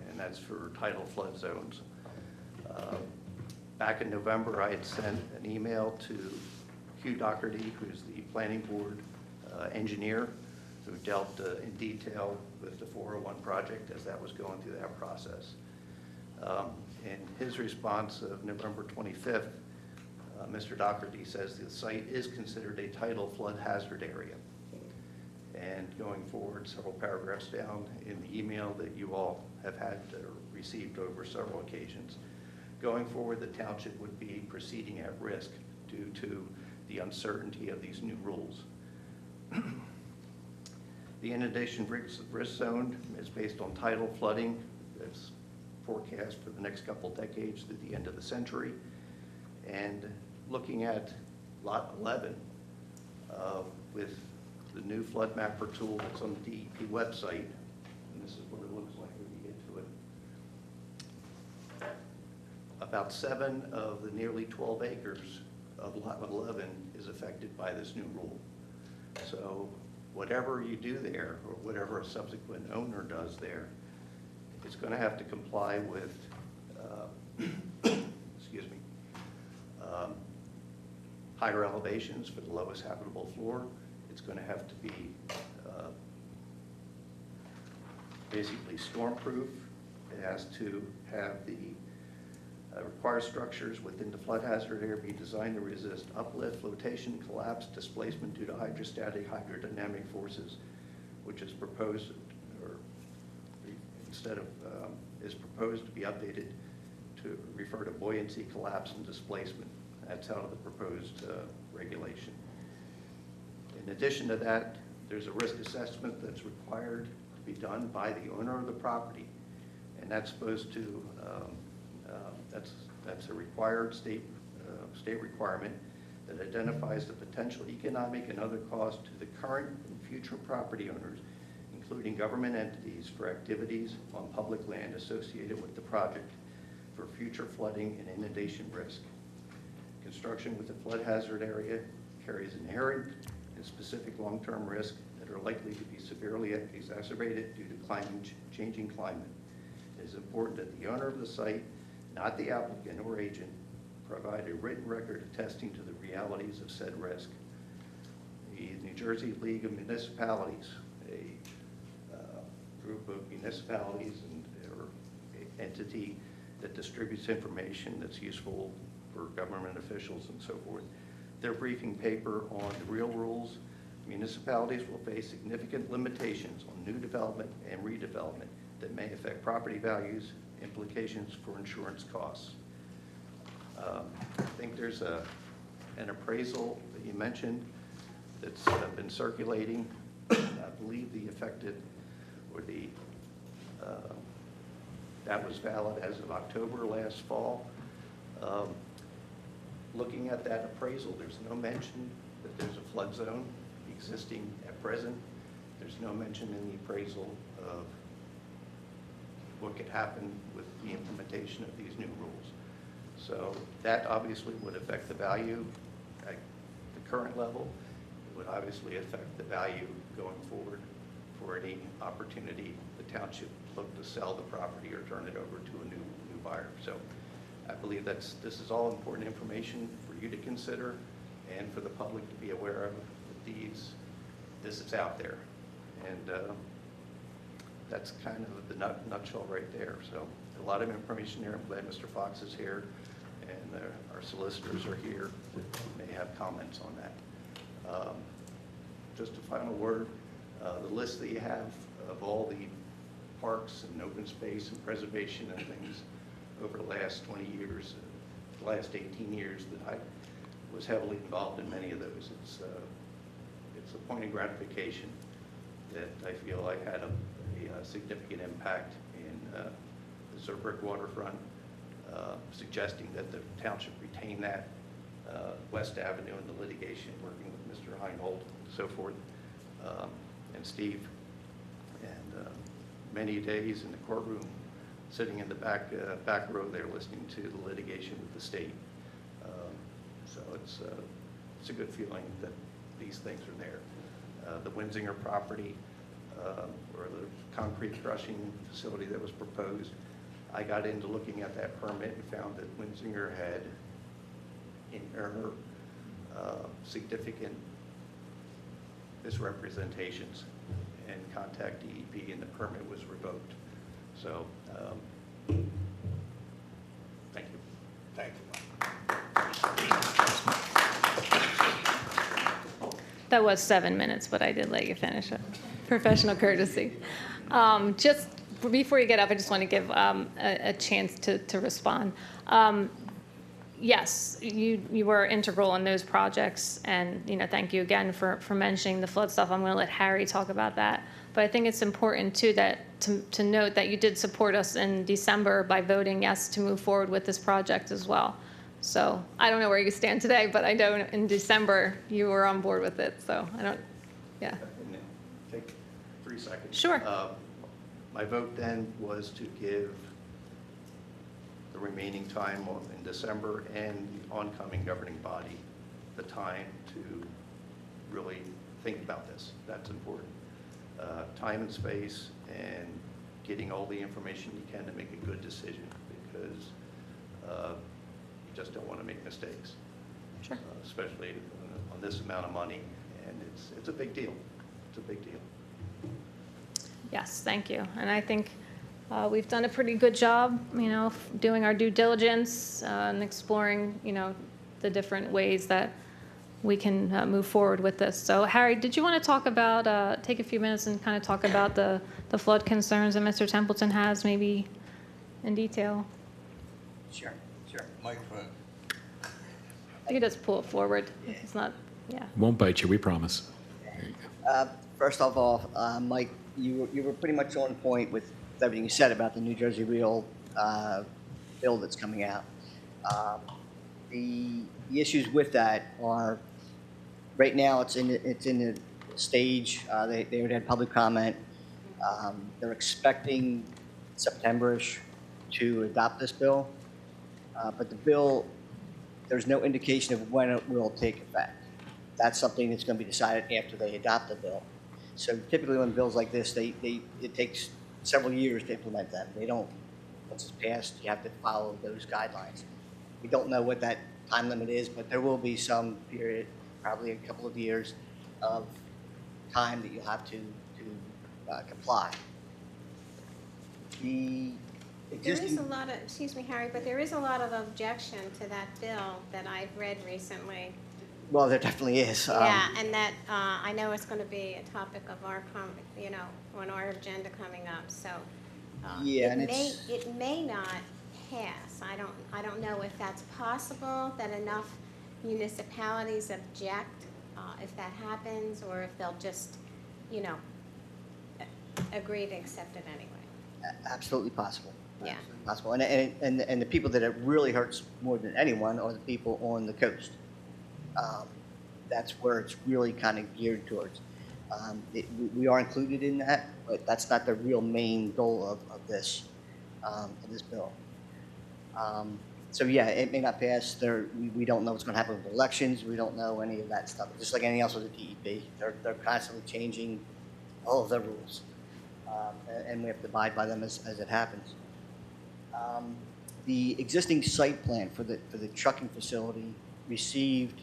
Speaker 9: and that's for tidal flood zones. Back in November, I had sent an email to Hugh Doherty, who's the planning board engineer, who dealt in detail with the 401 project as that was going through that process. In his response of November 25th, Mr. Doherty says the site is considered a tidal flood hazard area. And going forward, several paragraphs down in the email that you all have had received over several occasions, going forward, the township would be proceeding at risk due to the uncertainty of these new rules. The inundation risk zone is based on tidal flooding that's forecast for the next couple decades through the end of the century. And looking at Lot 11 with the new flood mapper tool that's on the DEP website, and this is what it looks like when you get to it. About 7 of the nearly 12 acres of Lot 11 is affected by this new rule. So whatever you do there, or whatever a subsequent owner does there, it's going to have to comply with, higher elevations for the lowest habitable floor. It's going to have to be basically storm-proof. It has to have the required structures within the flood hazard area be designed to resist uplift, flotation, collapse, displacement due to hydrostatic, hydrodynamic forces, which is proposed, or instead of, is proposed to be updated to to refer to buoyancy, collapse, and displacement. That's out of the proposed regulation. In addition to that, there's a risk assessment that's required to be done by the owner of the property, and that's supposed to, that's a required state requirement that identifies the potential economic and other costs to the current and future property owners, including government entities, for activities on public land associated with the project for future flooding and inundation risk. Construction with the flood hazard area carries inherent and specific long-term risk that are likely to be severely exacerbated due to changing climate. It is important that the owner of the site, not the applicant or agent, provide a written record attesting to the realities of said risk. The New Jersey League of Municipalities, a group of municipalities or entity that distributes information that's useful for government officials and so forth. Their briefing paper on the real rules, municipalities will face significant limitations on new development and redevelopment that may affect property values, implications for insurance costs. I think there's an appraisal that you mentioned that's been circulating. I believe the affected, or the that was valid as of October last fall. Looking at that appraisal, there's no mention that there's a flood zone existing at present. There's no mention in the appraisal of what could happen with the implementation of these new rules. So that obviously would affect the value at the current level. It would obviously affect the value going forward for any opportunity the township look to sell the property or turn it over to a new buyer. So I believe this is all important information for you to consider and for the public to be aware of that this is out there. And that's kind of the nutshell right there. So a lot of information there. I'm glad Mr. Fox is here and our solicitors are here that may have comments on that. Just a final word, the list that you have of all the parks and open space and preservation and things over the last 20 years, the last 18 years that I was heavily involved in many of those. It's a point of gratification that I feel I had a significant impact in the Zurbrick waterfront, suggesting that the township retain that, West Avenue and the litigation, working with Mr. Heinhold and so forth, and Steve, and many days in the courtroom, sitting in the back row there listening to the litigation with the state. So it's a good feeling that these things are there. The Winsinger property, or the concrete crushing facility that was proposed, I got into looking at that permit and found that Winsinger had in error significant misrepresentations and contact DEP, and the permit was revoked. So, thank you.
Speaker 8: Thank you.
Speaker 1: That was 7 minutes, but I did let you finish it. Professional courtesy. Just before you get up, I just want to give a chance to respond. Yes, you were integral in those projects, and thank you again for mentioning the flood stuff. I'm going to let Harry talk about that. But I think it's important too to note that you did support us in December by voting yes to move forward with this project as well. So I don't know where you stand today, but I know in December you were on board with it. So I don't, yeah.
Speaker 9: Take 3 seconds.
Speaker 1: Sure.
Speaker 9: My vote then was to give the remaining time in December and the oncoming governing body the time to really think about this. That's important. Time and space and getting all the information you can to make a good decision, because you just don't want to make mistakes.
Speaker 1: Sure.
Speaker 9: Especially on this amount of money, and it's a big deal. It's a big deal.
Speaker 1: Yes, thank you. And I think we've done a pretty good job, doing our due diligence and exploring, the different ways that we can move forward with this. So, Harry, did you want to talk about, take a few minutes and kind of talk about the flood concerns that Mr. Templeton has, maybe in detail?
Speaker 10: Sure, sure. Microphone.
Speaker 1: You can just pull it forward. It's not, yeah.
Speaker 3: Won't bite you, we promise. There you go.
Speaker 10: First of all, Mike, you were pretty much on point with everything you said about the New Jersey Real bill that's coming out. The issues with that are, right now it's in the stage. They already had public comment. They're expecting September-ish to adopt this bill, but the bill, there's no indication of when it will take effect. That's something that's going to be decided after they adopt the bill. So typically when bills like this, it takes several years to implement them. They don't, once it's passed, you have to follow those guidelines. We don't know what that time limit is, but there will be some period, probably a couple of years of time that you'll have to comply.
Speaker 7: There is a lot of, excuse me, Harry, but there is a lot of objection to that bill that I've read recently.
Speaker 10: Well, there definitely is.
Speaker 7: Yeah, and that, I know it's going to be a topic of our, on our agenda coming up, so.
Speaker 10: Yeah, and
Speaker 7: It may not pass. I don't know if that's possible, that enough municipalities object, if that happens, or if they'll just, agree to accept it anyway.
Speaker 10: Absolutely possible.
Speaker 7: Yeah.
Speaker 10: Absolutely possible. And the people that it really hurts more than anyone are the people on the coast. That's where it's really kind of geared towards. We are included in that, but that's not the real main goal of this bill. So yeah, it may not pass. We don't know what's going to happen with elections. We don't know any of that stuff. Just like anything else with the DEP, they're constantly changing all of their rules, and we have to abide by them as it happens. The existing site plan for the trucking facility received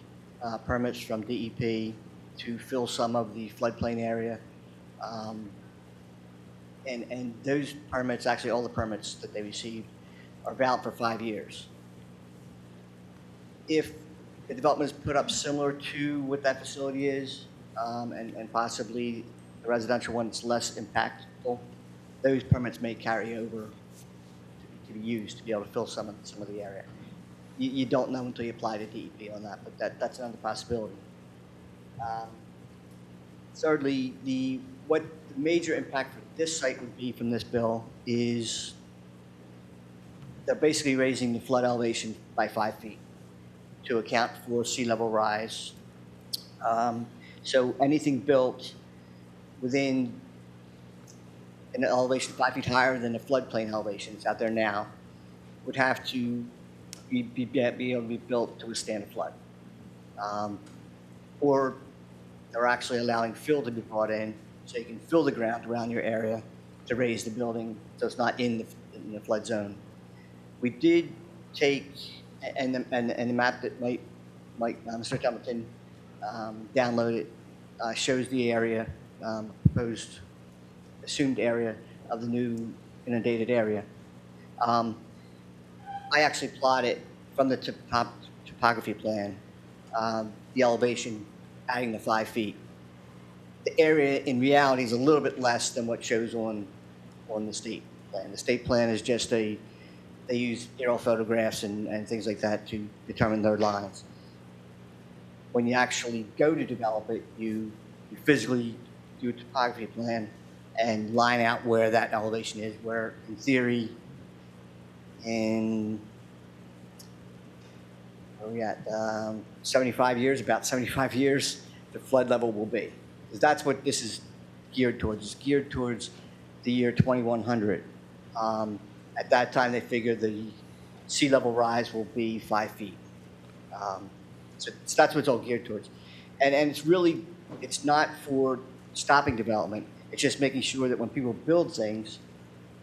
Speaker 10: permits from DEP to fill some of the floodplain area. And those permits, actually all the permits that they received, are valid for 5 years. If the development is put up similar to what that facility is, and possibly the residential one that's less impactful, those permits may carry over to be used to be able to fill some of the area. You don't know until you apply to DEP on that, but that's another possibility. Thirdly, what the major impact for this site would be from this bill is they're basically raising the flood elevation by 5 feet to account for sea level rise. So anything built within an elevation 5 feet higher than the floodplain elevations out there now would have to be able to be built to withstand a flood. Or they're actually allowing fill to be brought in so you can fill the ground around your area to raise the building so it's not in the flood zone. We did take, and the map that Mr. Templeton downloaded shows the area, proposed assumed area of the new inundated area. I actually plotted from the topography plan the elevation adding the 5 feet. The area in reality is a little bit less than what shows on the state plan. The state plan is just they use aerial photographs and things like that to determine their lines. When you actually go to develop it, you physically do a topography plan and line out where that elevation is, where in theory, in where we at 75 years, about 75 years, the flood level will be. Because that's what this is geared towards. It's geared towards the year 2100. At that time, they figure the sea level rise will be 5 feet. So that's what it's all geared towards. And it's not for stopping development. It's just making sure that when people build things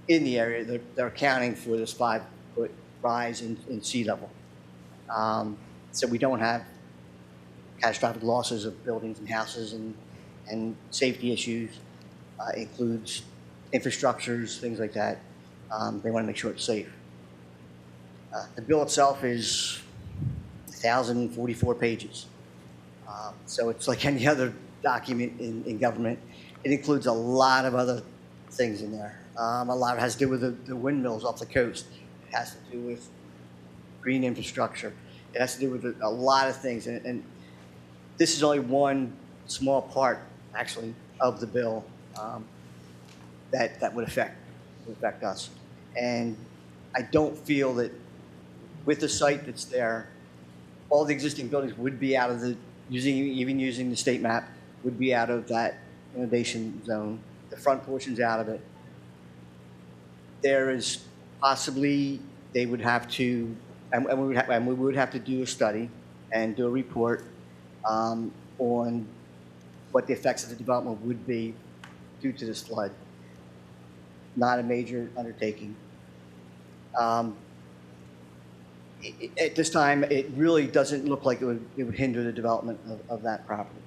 Speaker 10: in the area, they're accounting for this 5-foot rise in sea level. So we don't have catastrophic losses of buildings and houses, and safety issues. Includes infrastructures, things like that. They want to make sure it's safe. The bill itself is 1,044 pages. So it's like any other document in government. It includes a lot of other things in there. A lot of it has to do with the windmills off the coast. It has to do with green infrastructure. It has to do with a lot of things, and this is only one small part, actually, of the bill that would affect us. And I don't feel that with the site that's there, all the existing buildings would be out of even using the state map, would be out of that inundation zone. The front portion's out of it. There is possibly, they would have to, and we would have to do a study and do a report on what the effects of the development would be due to this flood. Not a major undertaking. At this time, it really doesn't look like it would hinder the development of that property.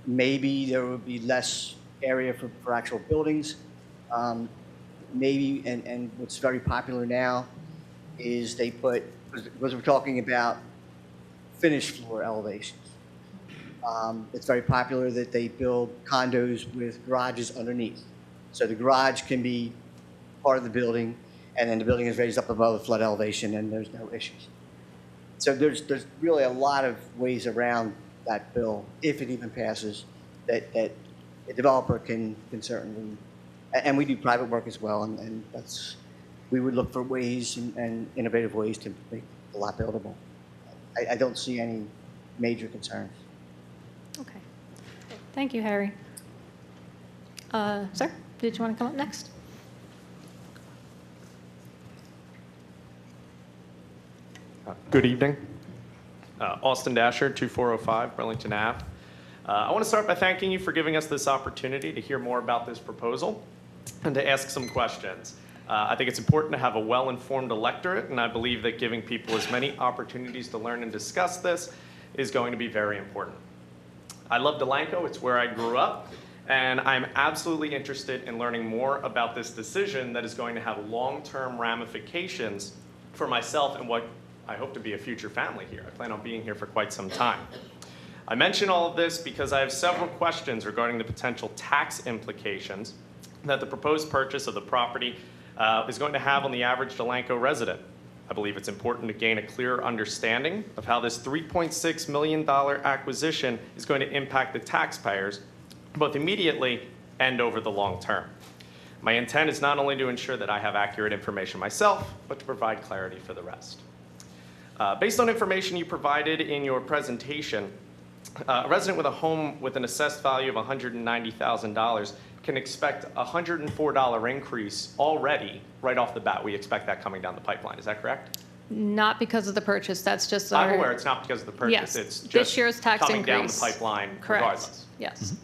Speaker 10: Maybe there would be less area for actual buildings. Maybe, and what's very popular now is they put, because we're talking about finished floor elevations. It's very popular that they build condos with garages underneath. So the garage can be part of the building, and then the building is raised up above the flood elevation, and there's no issues. So there's really a lot of ways around that bill, if it even passes, that a developer can certainly, and we do private work as well, and we would look for ways and innovative ways to make the lot buildable. I don't see any major concerns.
Speaker 1: Okay. Thank you, Harry. Sir, did you want to come up next?
Speaker 11: Good evening. Austin Dasher, 2405 Burlington Ave. I want to start by thanking you for giving us this opportunity to hear more about this proposal and to ask some questions. I think it's important to have a well-informed electorate, and I believe that giving people as many opportunities to learn and discuss this is going to be very important. I love Delanco, it's where I grew up, and I'm absolutely interested in learning more about this decision that is going to have long-term ramifications for myself and what I hope to be a future family here. I plan on being here for quite some time. I mention all of this because I have several questions regarding the potential tax implications that the proposed purchase of the property is going to have on the average Delanco resident. I believe it's important to gain a clear understanding of how this $3.6 million acquisition is going to impact the taxpayers, both immediately and over the long term. My intent is not only to ensure that I have accurate information myself, but to provide clarity for the rest. Based on information you provided in your presentation, a resident with a home with an assessed value of $190,000 can expect a $104 increase already right off the bat. We expect that coming down the pipeline. Is that correct?
Speaker 1: Not because of the purchase. That's just
Speaker 11: I'm aware it's not because of the purchase.
Speaker 1: Yes.
Speaker 11: It's just
Speaker 1: This year's tax
Speaker 11: coming down the
Speaker 1: increase.
Speaker 11: pipeline
Speaker 1: Correct.
Speaker 11: regardless.
Speaker 1: Yes.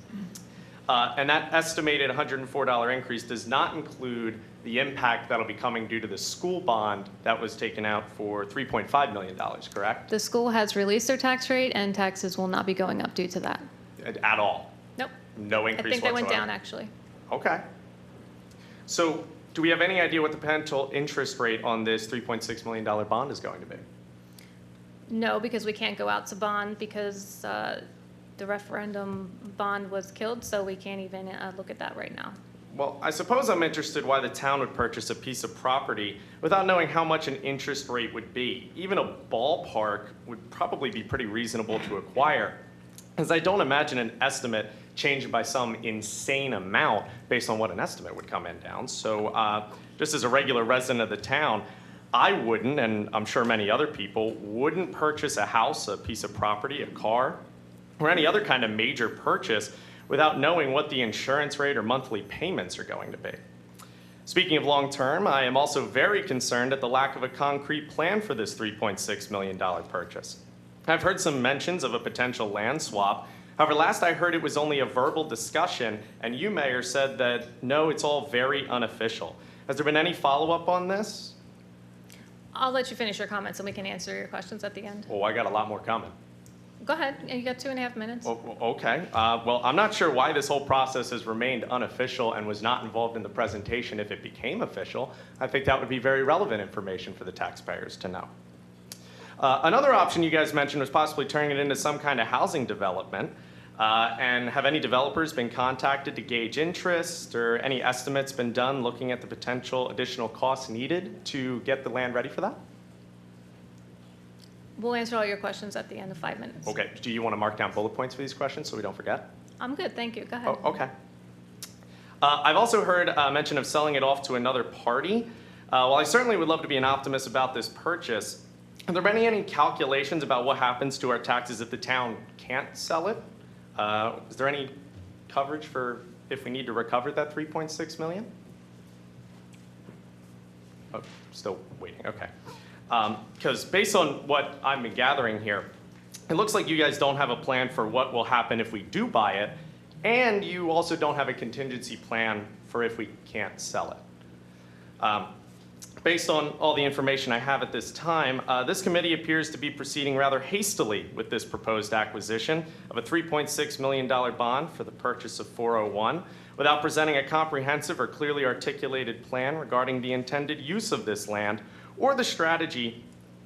Speaker 11: And that estimated $104 increase does not include the impact that'll be coming due to the school bond that was taken out for $3.5 million, correct?
Speaker 1: The school has released their tax rate, and taxes will not be going up due to that.
Speaker 11: At all?
Speaker 1: Nope.
Speaker 11: No
Speaker 1: I
Speaker 11: increase
Speaker 1: think they went
Speaker 11: whatsoever?
Speaker 1: down, actually.
Speaker 11: Okay. So do we have any idea what the potential interest rate on this $3.6 million bond is going to be?
Speaker 1: No, because we can't go out to bond because the referendum bond was killed, so we can't even look at that right now.
Speaker 11: Well, I suppose I'm interested why the town would purchase a piece of property without knowing how much an interest rate would be. Even a ballpark would probably be pretty reasonable to acquire, as I don't imagine an estimate changed by some insane amount based on what an estimate would come in down. So just as a regular resident of the town, I wouldn't, and I'm sure many other people, wouldn't purchase a house, a piece of property, a car, or any other kind of major purchase without knowing what the insurance rate or monthly payments are going to be. Speaking of long term, I am also very concerned at the lack of a concrete plan for this $3.6 million purchase. I've heard some mentions of a potential land swap. However, last I heard it was only a verbal discussion, and you, Mayor, said that no, it's all very unofficial. Has there been any follow-up on this?
Speaker 1: I'll let you finish your comments, and we can answer your questions at the end.
Speaker 11: Oh, I got a lot more coming.
Speaker 1: Go ahead. You got 2.5 minutes.
Speaker 11: Okay. Well, I'm not sure why this whole process has remained unofficial and was not involved in the presentation if it became official. I think that would be very relevant information for the taxpayers to know. Another option you guys mentioned was possibly turning it into some kind of housing development. And have any developers been contacted to gauge interest, or any estimates been done looking at the potential additional costs needed to get the land ready for that?
Speaker 1: We'll answer all your questions at the end of 5 minutes.
Speaker 11: Okay, do you want to mark down bullet points for these questions so we don't forget?
Speaker 1: I'm good, thank you. Go ahead.
Speaker 11: Oh, okay. I've also heard mention of selling it off to another party. While I certainly would love to be an optimist about this purchase, have there been any calculations about what happens to our taxes if the town can't sell it? Is there any coverage for if we need to recover that $3.6 million? Oh, still waiting, okay. Because based on what I've been gathering here, it looks like you guys don't have a plan for what will happen if we do buy it, and you also don't have a contingency plan for if we can't sell it. Based on all the information I have at this time, this committee appears to be proceeding rather hastily with this proposed acquisition of a $3.6 million bond for the purchase of 401 without presenting a comprehensive or clearly articulated plan regarding the intended use of this land or the strategy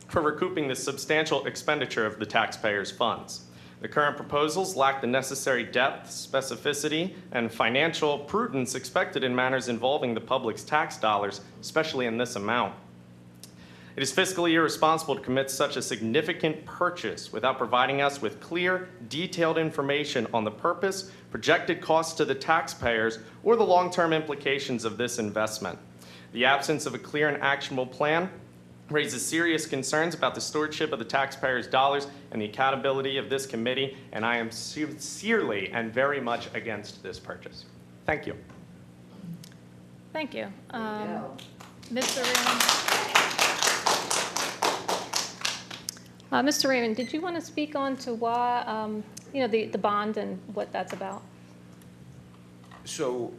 Speaker 11: for recouping the substantial expenditure of the taxpayers' funds. The current proposals lack the necessary depth, specificity, and financial prudence expected in matters involving the public's tax dollars, especially in this amount. It is fiscally irresponsible to commit such a significant purchase without providing us with clear, detailed information on the purpose, projected costs to the taxpayers, or the long-term implications of this investment. The absence of a clear and actionable plan raises serious concerns about the stewardship of the taxpayers' dollars and the accountability of this committee, and I am sincerely and very much against this purchase. Thank you.
Speaker 1: Thank you. Mr. Raymond? Mr. Raymond, did you want to speak on to why, the bond and what that's about?
Speaker 12: So,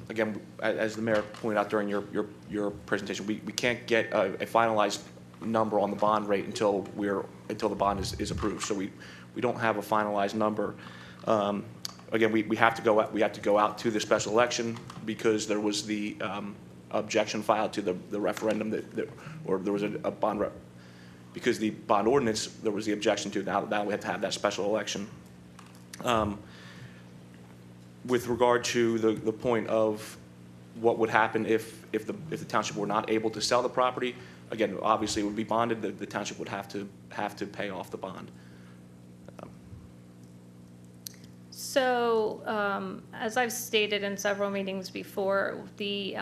Speaker 12: again, as the mayor pointed out during your presentation, we can't get a finalized number on the bond rate until the bond is approved. So we don't have a finalized number. Again, we have to go out to the special election because there was the objection filed to the referendum or there was a bond because the bond ordinance there was the objection to. Now we have to have that special election. With regard to the point of what would happen if the township were not able to sell the property, again, obviously it would be bonded. The township would have to pay off the bond.
Speaker 1: So, as I've stated in several meetings before, the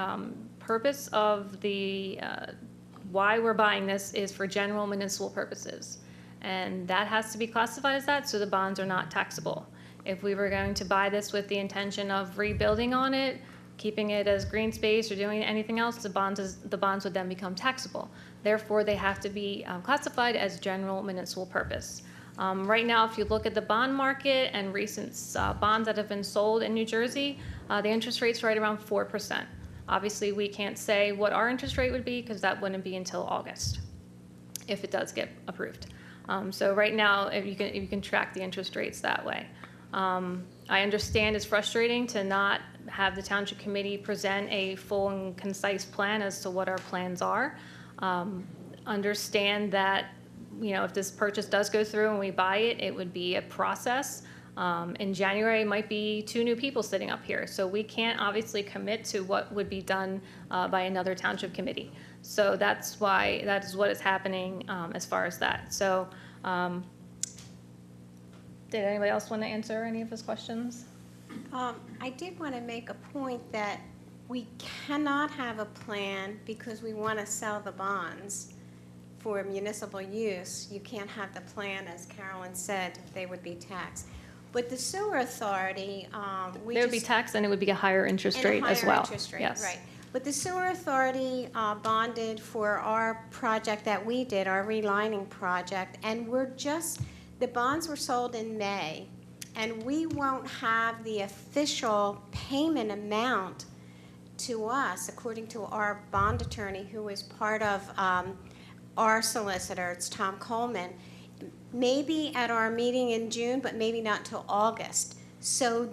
Speaker 1: purpose of the why we're buying this is for general municipal purposes, and that has to be classified as that, so the bonds are not taxable. If we were going to buy this with the intention of rebuilding on it, keeping it as green space or doing anything else, the bonds would then become taxable. Therefore, they have to be classified as general municipal purpose. Right now, if you look at the bond market and recent bonds that have been sold in New Jersey, the interest rate's right around 4%. Obviously, we can't say what our interest rate would be because that wouldn't be until August, if it does get approved. So right now, if you can track the interest rates that way. I understand it's frustrating to not have the Township Committee present a full and concise plan as to what our plans are. Understand that, if this purchase does go through and we buy it, it would be a process. In January, it might be 2 new people sitting up here. So we can't obviously commit to what would be done by another Township Committee. So that's why that is what is happening as far as that. So did anybody else want to answer any of his questions?
Speaker 7: I did want to make a point that we cannot have a plan because we want to sell the bonds for municipal use. You can't have the plan, as Carolyn said, they would be taxed. But the sewer authority,
Speaker 1: They would be taxed and it would be a higher interest rate as well.
Speaker 7: Interest rate,
Speaker 1: yes.
Speaker 7: right. But the sewer authority bonded for our project that we did, our relining project, and the bonds were sold in May, and we won't have the official payment amount to us, according to our bond attorney, who is part of our solicitor, it's Tom Coleman, maybe at our meeting in June, but maybe not till August. So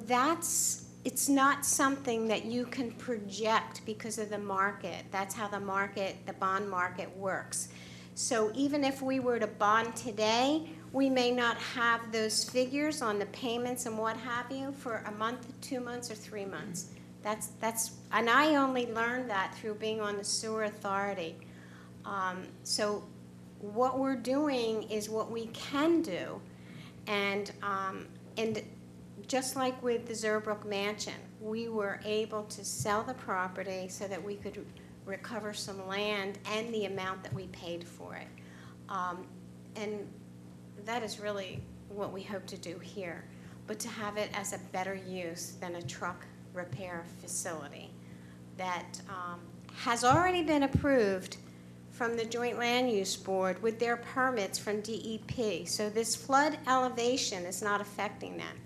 Speaker 7: it's not something that you can project because of the market. That's how the bond market works. So even if we were to bond today, we may not have those figures on the payments and what have you for a month, 2 months, or 3 months. And I only learned that through being on the sewer authority. So what we're doing is what we can do. And just like with the Zerbrook Mansion, we were able to sell the property so that we could recover some land and the amount that we paid for it. And that is really what we hope to do here, but to have it as a better use than a truck repair facility that has already been approved from the Joint Land Use Board with their permits from DEP. So this flood elevation is not affecting them.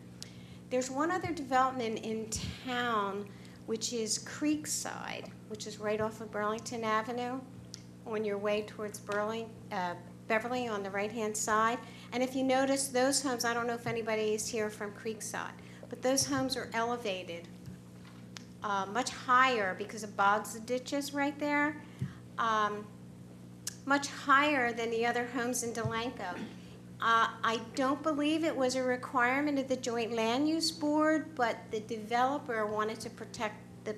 Speaker 7: There's one other development in town, which is Creekside, which is right off of Burlington Avenue on your way towards Beverly on the right-hand side. And if you notice, those homes, I don't know if anybody is here from Creekside, but those homes are elevated much higher because of bogs and ditches right there, much higher than the other homes in Delanco. I don't believe it was a requirement of the Joint Land Use Board, but the developer wanted to protect the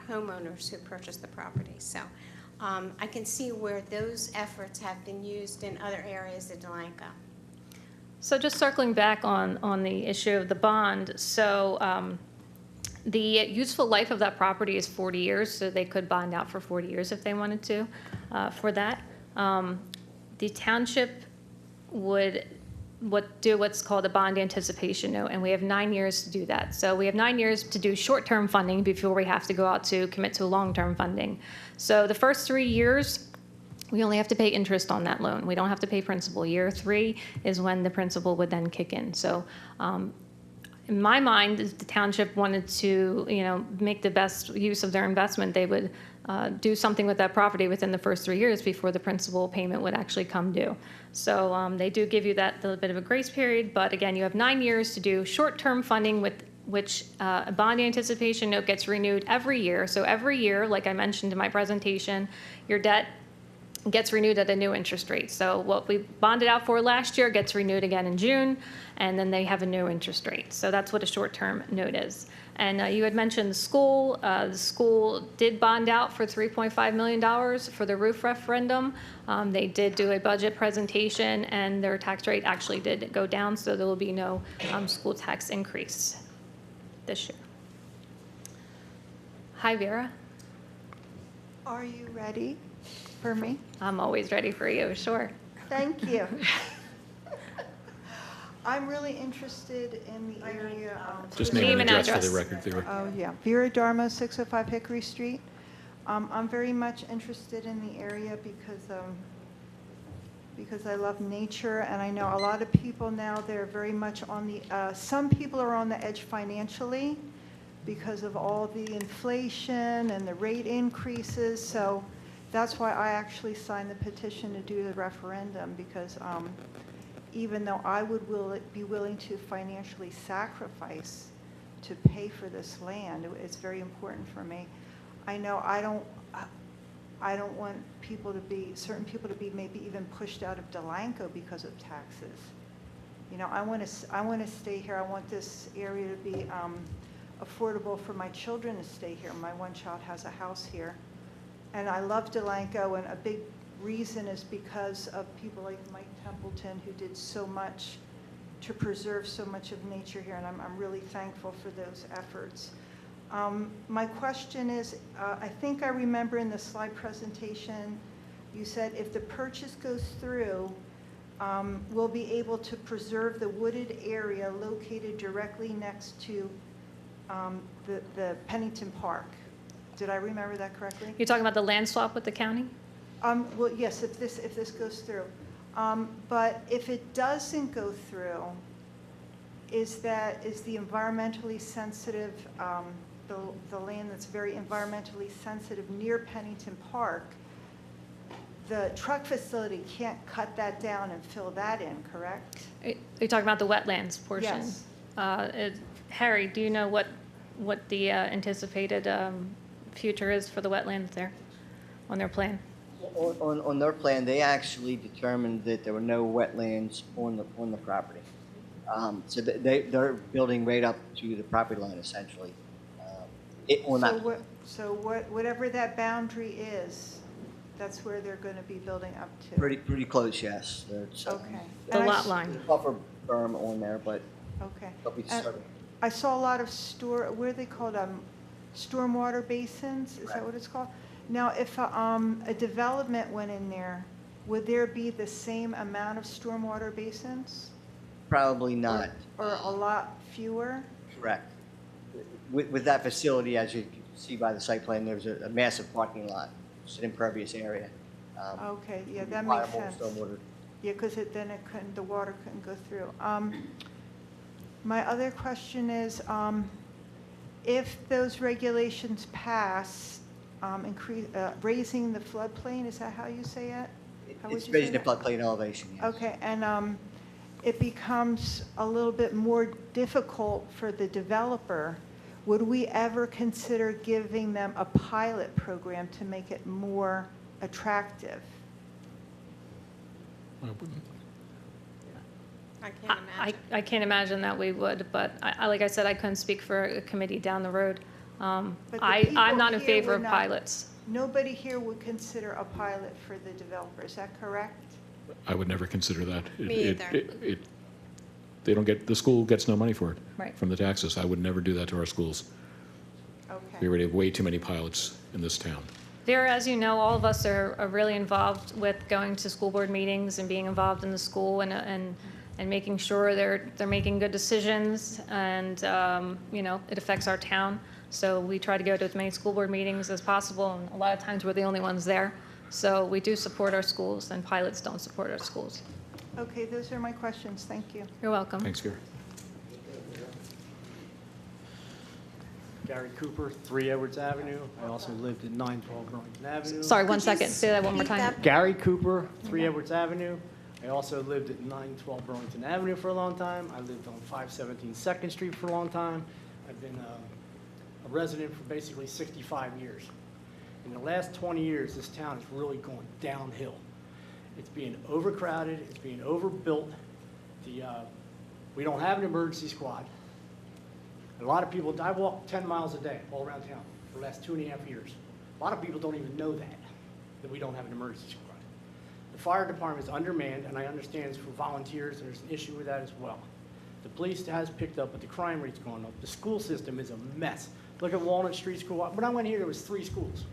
Speaker 7: homeowners who purchased the property. So I can see where those efforts have been used in other areas of Delanco.
Speaker 1: So just circling back on the issue of the bond, so the useful life of that property is 40 years, so they could bond out for 40 years if they wanted to for that. The township would do what's called a bond anticipation note, and we have 9 years to do that. So we have 9 years to do short-term funding before we have to go out to commit to long-term funding. So the first 3 years, we only have to pay interest on that loan. We don't have to pay principal. Year 3 is when the principal would then kick in. So in my mind, if the township wanted to, make the best use of their investment, they would do something with that property within the first 3 years before the principal payment would actually come due. So they do give you that little bit of a grace period, but again, you have 9 years to do short-term funding with which a bond anticipation note gets renewed every year. So every year, like I mentioned in my presentation, your debt gets renewed at a new interest rate. So what we bonded out for last year gets renewed again in June, and then they have a new interest rate. So that's what a short-term note is. And you had mentioned the school. The school did bond out for $3.5 million for the roof referendum. They did do a budget presentation, and their tax rate actually did go down, so there will be no school tax increase this year. Hi, Vera.
Speaker 13: Are you ready for me?
Speaker 1: I'm always ready for you, sure.
Speaker 13: Thank you. I'm really interested in the area.
Speaker 3: Just name and address for the record, Vera.
Speaker 13: Oh, yeah. Vera Darmo, 605 Hickory Street. I'm very much interested in the area because I love nature, and I know a lot of people now, they're very much on the, some people are on the edge financially because of all the inflation and the rate increases. So that's why I actually signed the petition to do the referendum, because even though I would be willing to financially sacrifice to pay for this land, it's very important for me. I know I don't want certain people to be maybe even pushed out of Delanco because of taxes. I want to stay here. I want this area to be affordable for my children to stay here. My one child has a house here. And I love Delanco, and a big reason is because of people like Mike Templeton, who did so much to preserve so much of nature here, and I'm really thankful for those efforts. My question is, I think I remember in the slide presentation, you said if the purchase goes through, we'll be able to preserve the wooded area located directly next to the Pennington Park. Did I remember that correctly?
Speaker 1: You're talking about the land swap with the county?
Speaker 13: Well, yes, if this goes through. But if it doesn't go through, is the environmentally sensitive, the land that's very environmentally sensitive near Pennington Park, the truck facility can't cut that down and fill that in, correct?
Speaker 1: You're talking about the wetlands portion?
Speaker 13: Yes.
Speaker 1: Harry, do you know what the anticipated future is for the wetlands there on their plan?
Speaker 10: On their plan, they actually determined that there were no wetlands on the property. So they're building right up to the property line, essentially.
Speaker 13: So whatever that boundary is, That's where they're going to be building up to?
Speaker 10: Pretty close, yes. There's,
Speaker 13: Okay.
Speaker 1: The
Speaker 13: And I
Speaker 1: lot
Speaker 13: s-
Speaker 1: line.
Speaker 10: there's a buffer berm on there, but
Speaker 13: Okay.
Speaker 10: they'll be
Speaker 13: And
Speaker 10: serving.
Speaker 13: I saw a lot of what are they called, stormwater basins, is that
Speaker 10: Correct.
Speaker 13: what it's called? Now, if a development went in there, would there be the same amount of stormwater basins?
Speaker 10: Probably not.
Speaker 13: Or a lot fewer?
Speaker 10: Correct. With that facility, as you can see by the site plan, there's a massive parking lot. It's an impervious area.
Speaker 13: Okay, yeah, that
Speaker 10: require
Speaker 13: makes
Speaker 10: more
Speaker 13: sense.
Speaker 10: stormwater.
Speaker 13: Yeah, because the water couldn't go through. My other question is, if those regulations pass, raising the floodplain, is that how you say it? How would
Speaker 10: It's
Speaker 13: you say
Speaker 10: raising the
Speaker 13: that?
Speaker 10: floodplain elevation, yes.
Speaker 13: Okay, and it becomes a little bit more difficult for the developer. Would we ever consider giving them a pilot program to make it more attractive?
Speaker 7: I can't imagine.
Speaker 1: I can't imagine that we would, but like I said, I couldn't speak for a committee down the road.
Speaker 13: But the
Speaker 1: I'm
Speaker 13: people
Speaker 1: not in
Speaker 13: here
Speaker 1: favor
Speaker 13: would
Speaker 1: of
Speaker 13: not-
Speaker 1: pilots.
Speaker 13: Nobody here would consider a pilot for the developer, is that correct?
Speaker 3: I would never consider that.
Speaker 7: Me either.
Speaker 3: They don't get, the school gets no money for it.
Speaker 1: Right.
Speaker 3: From the taxes. I would never do that to our schools. We
Speaker 13: Okay.
Speaker 3: already have way too many pilots in this town.
Speaker 1: There, as you know, all of us are really involved with going to school board meetings and being involved in the school and making sure they're making good decisions and, it affects our town. So we try to go to as many school board meetings as possible, and a lot of times we're the only ones there. So we do support our schools, and pilots don't support our schools.
Speaker 13: Okay, those are my questions, thank you.
Speaker 1: You're welcome.
Speaker 3: Thanks, Gary.
Speaker 6: Gary Cooper, 3 Edwards Avenue. I also lived at 912 Burlington Avenue.
Speaker 1: Sorry, one
Speaker 7: Could you
Speaker 1: second. Say that one more
Speaker 7: speak
Speaker 1: time.
Speaker 7: up?
Speaker 6: Gary Cooper, 3 Edwards Avenue. I also lived at 912 Burlington Avenue for a long time. I lived on 517 Second Street for a long time. I've been a resident for basically 65 years. In the last 20 years, this town is really going downhill. It's being overcrowded, it's being overbuilt. We don't have an emergency squad. A lot of people, I walk 10 miles a day all around town for the last 2.5 years. A lot of people don't even know that we don't have an emergency squad. The fire department is undermanned, and I understand it's for volunteers, and there's an issue with that as well. The police has picked up, but the crime rate's going up. The school system is a mess. Look at Walnut Street School. When I went here, there was 3 schools.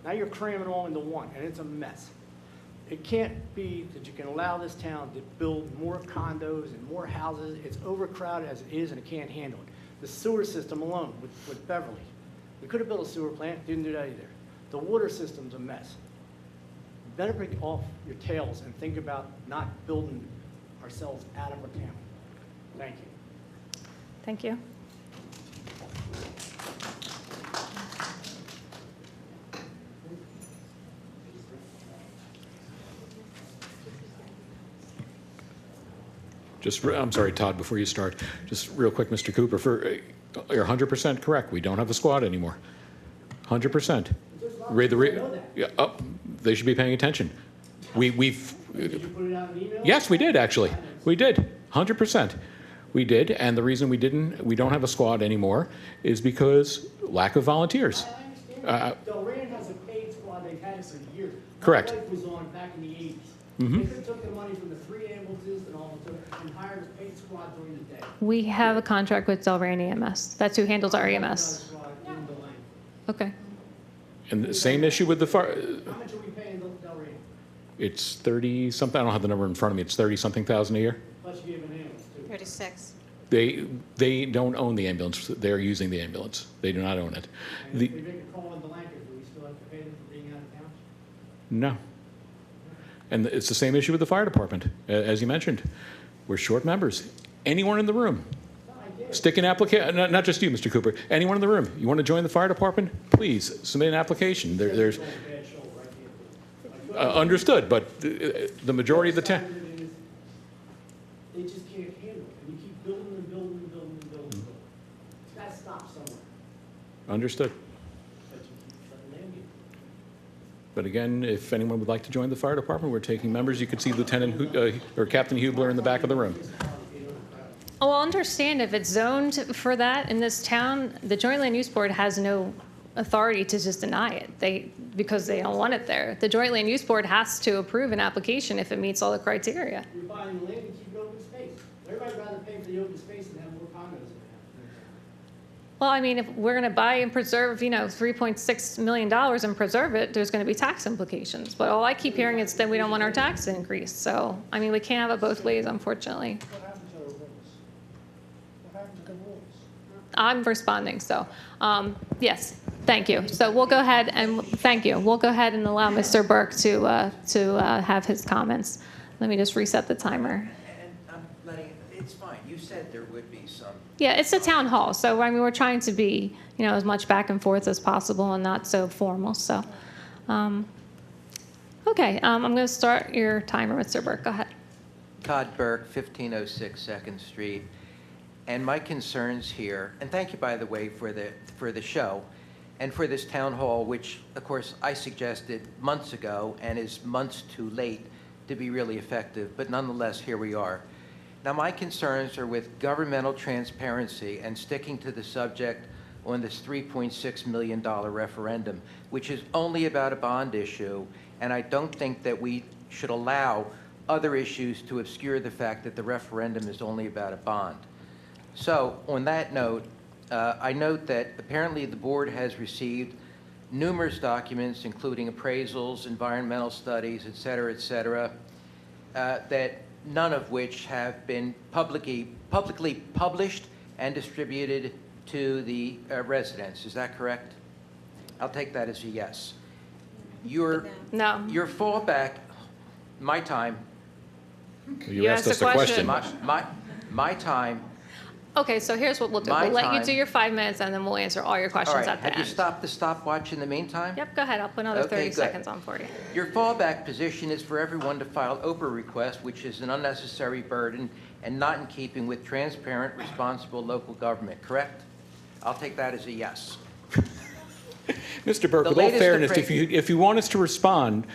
Speaker 6: Now you're cramming all into one, and it's a mess. It can't be that you can allow this town to build more condos and more houses. It's overcrowded as it is, and it can't handle it. The sewer system alone with Beverly. We could have built a sewer plant, didn't do that either. The water system's a mess. You better break off your tails and think about not building ourselves out of our town. Thank you.
Speaker 1: Thank you.
Speaker 3: I'm sorry, Todd, before you start, just real quick, Mr. Cooper, you're 100% correct. We don't have a squad anymore. 100%. They should be paying attention. We've.
Speaker 6: Did you put it out in an email?
Speaker 3: Yes, we did, actually. We did, 100%. We did, and the reason we don't have a squad anymore is because lack of volunteers.
Speaker 6: I understand. Delran has a paid squad, they've had it for years.
Speaker 3: Correct.
Speaker 6: My wife was on back in the 80s.
Speaker 3: Mhm.
Speaker 6: They could have took the money from the 3 ambulances and all and hired a paid squad during the day.
Speaker 1: We have a contract with Delran EMS. That's who handles our EMS.
Speaker 6: Squad in Delanco.
Speaker 1: Okay.
Speaker 3: And the same issue with the fire.
Speaker 6: How much are we paying Delran?
Speaker 3: It's 30-something, I don't have the number in front of me, it's 30-something thousand a year.
Speaker 6: Plus you gave an ambulance too.
Speaker 7: 36.
Speaker 3: They don't own the ambulance, they're using the ambulance. They do not own it.
Speaker 6: And
Speaker 3: The-
Speaker 6: if we make a call in Delanco, do we still have to pay them for being out of town?
Speaker 3: No. And it's the same issue with the fire department, as you mentioned. We're short members. Anyone in the room, stick an application, not just you, Mr. Cooper, anyone in the room, you want to join the fire department, please submit an application. There's, understood, but the majority of the town.
Speaker 6: They just can't handle it. And you keep building and building and building and building and building. It's got to stop somewhere.
Speaker 3: Understood.
Speaker 6: But you keep shutting ambulance.
Speaker 3: But again, if anyone would like to join the fire department, we're taking members. You can see or Captain Hubler in the back of the room.
Speaker 1: Oh, I'll understand if it's zoned for that in this town. The Joint Land Use Board has no authority to just deny it, because they don't want it there. The Joint Land Use Board has to approve an application if it meets all the criteria.
Speaker 6: You're buying land to keep open space. Everybody'd rather pay for the open space than have more condos.
Speaker 1: Well, I mean, if we're going to buy and preserve, $3.6 million and preserve it, there's going to be tax implications. But all I keep hearing is that we don't want our tax to increase. So, I mean, we can't have it both ways, unfortunately.
Speaker 6: What happened to the rules? What happened to the rules?
Speaker 1: I'm responding, so, yes, thank you. So we'll go ahead and, thank you. We'll go ahead and allow Mr. Burke to have his comments. Let me just reset the timer.
Speaker 14: And I'm letting, it's fine. You said there would be some.
Speaker 1: Yeah, it's a town hall, so, I mean, we're trying to be, as much back and forth as possible and not so formal, so. Okay, I'm going to start your timer, Mr. Burke. Go ahead.
Speaker 14: Todd Burke, 1506 Second Street. And my concerns here, and thank you, by the way, for the show and for this town hall, which, of course, I suggested months ago and is months too late to be really effective, but nonetheless, here we are. Now, my concerns are with governmental transparency and sticking to the subject on this $3.6 million referendum, which is only about a bond issue, and I don't think that we should allow other issues to obscure the fact that the referendum is only about a bond. So, on that note, I note that apparently the board has received numerous documents, including appraisals, environmental studies, et cetera, that none of which have been publicly published and distributed to the residents. Is that correct? I'll take that as a yes. Your fallback, my time.
Speaker 3: You asked us a question.
Speaker 14: My time.
Speaker 1: Okay, so here's what we'll do. We'll let you do your 5 minutes, and then we'll answer all your questions at the end.
Speaker 14: Have you stopped the stopwatch in the meantime?
Speaker 1: Yep, go ahead. I'll put another 30 seconds on for you.
Speaker 14: Your fallback position is for everyone to file OPMA requests, which is an unnecessary burden and not in keeping with transparent, responsible local government, correct? I'll take that as a yes.
Speaker 3: Mr. Burke, with all fairness, if you want us to respond,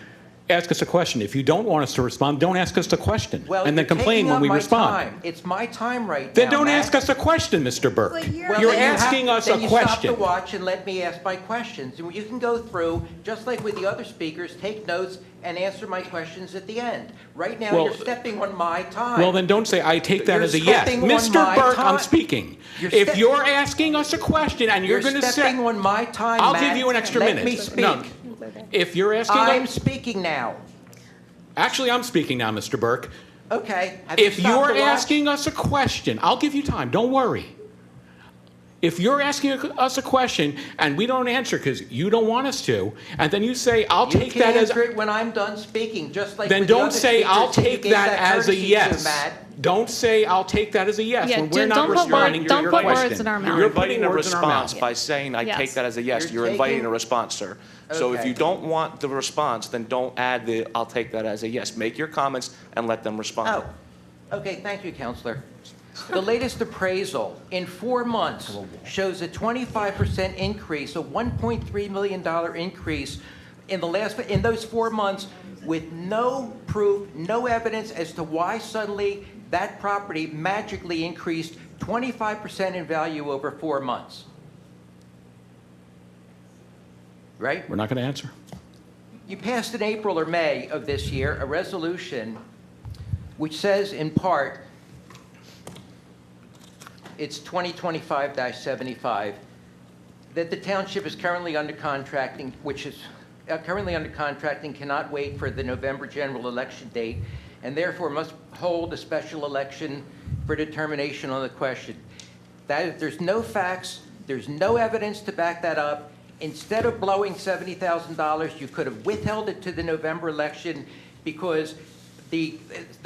Speaker 3: ask us a question. If you don't want us to respond, don't ask us a question, and then complain when we respond.
Speaker 14: It's my time right now.
Speaker 3: Then don't ask us a question, Mr. Burke. You're asking us a question.
Speaker 14: Then you stop the watch and let me ask my questions. And you can go through, just like with the other speakers, take notes and answer my questions at the end. Right now, you're stepping on my time.
Speaker 3: Well, then don't say, I take that as a yes. Mr. Burke, I'm speaking. If you're asking us a question and you're going to say...
Speaker 14: You're stepping on my time,
Speaker 3: I'll give you an extra minute.
Speaker 14: Let me speak.
Speaker 3: No. If you're asking...
Speaker 14: I'm speaking now.
Speaker 3: Actually, I'm speaking now, Mr. Burke.
Speaker 14: Okay.
Speaker 3: If you're asking us a question, I'll give you time. Don't worry. If you're asking us a question and we don't answer because you don't want us to, and then you say, I'll take that as...
Speaker 14: You can answer it when I'm done speaking, just like...
Speaker 3: Then don't say, I'll take that as a yes. Don't say, I'll take that as a yes, when we're not responding to your question.
Speaker 1: Don't put words in our mouth.
Speaker 12: You're inviting a response by saying, I take that as a yes. You're inviting a response, sir. So if you don't want the response, then don't add the, I'll take that as a yes. Make your comments and let them respond.
Speaker 14: Oh, okay, thank you, Counselor. The latest appraisal in 4 months shows a 25% increase, a $1.3 million increase in those 4 months, with no proof, no evidence as to why suddenly that property magically increased 25% in value over 4 months. Right?
Speaker 3: We're not going to answer.
Speaker 14: You passed in April or May of this year a resolution which says in part, it's 2025-75, that the township is currently under contracting, cannot wait for the November general election date, and therefore must hold a special election for determination on the question. There's no facts, there's no evidence to back that up. Instead of blowing $70,000, you could have withheld it to the November election, because the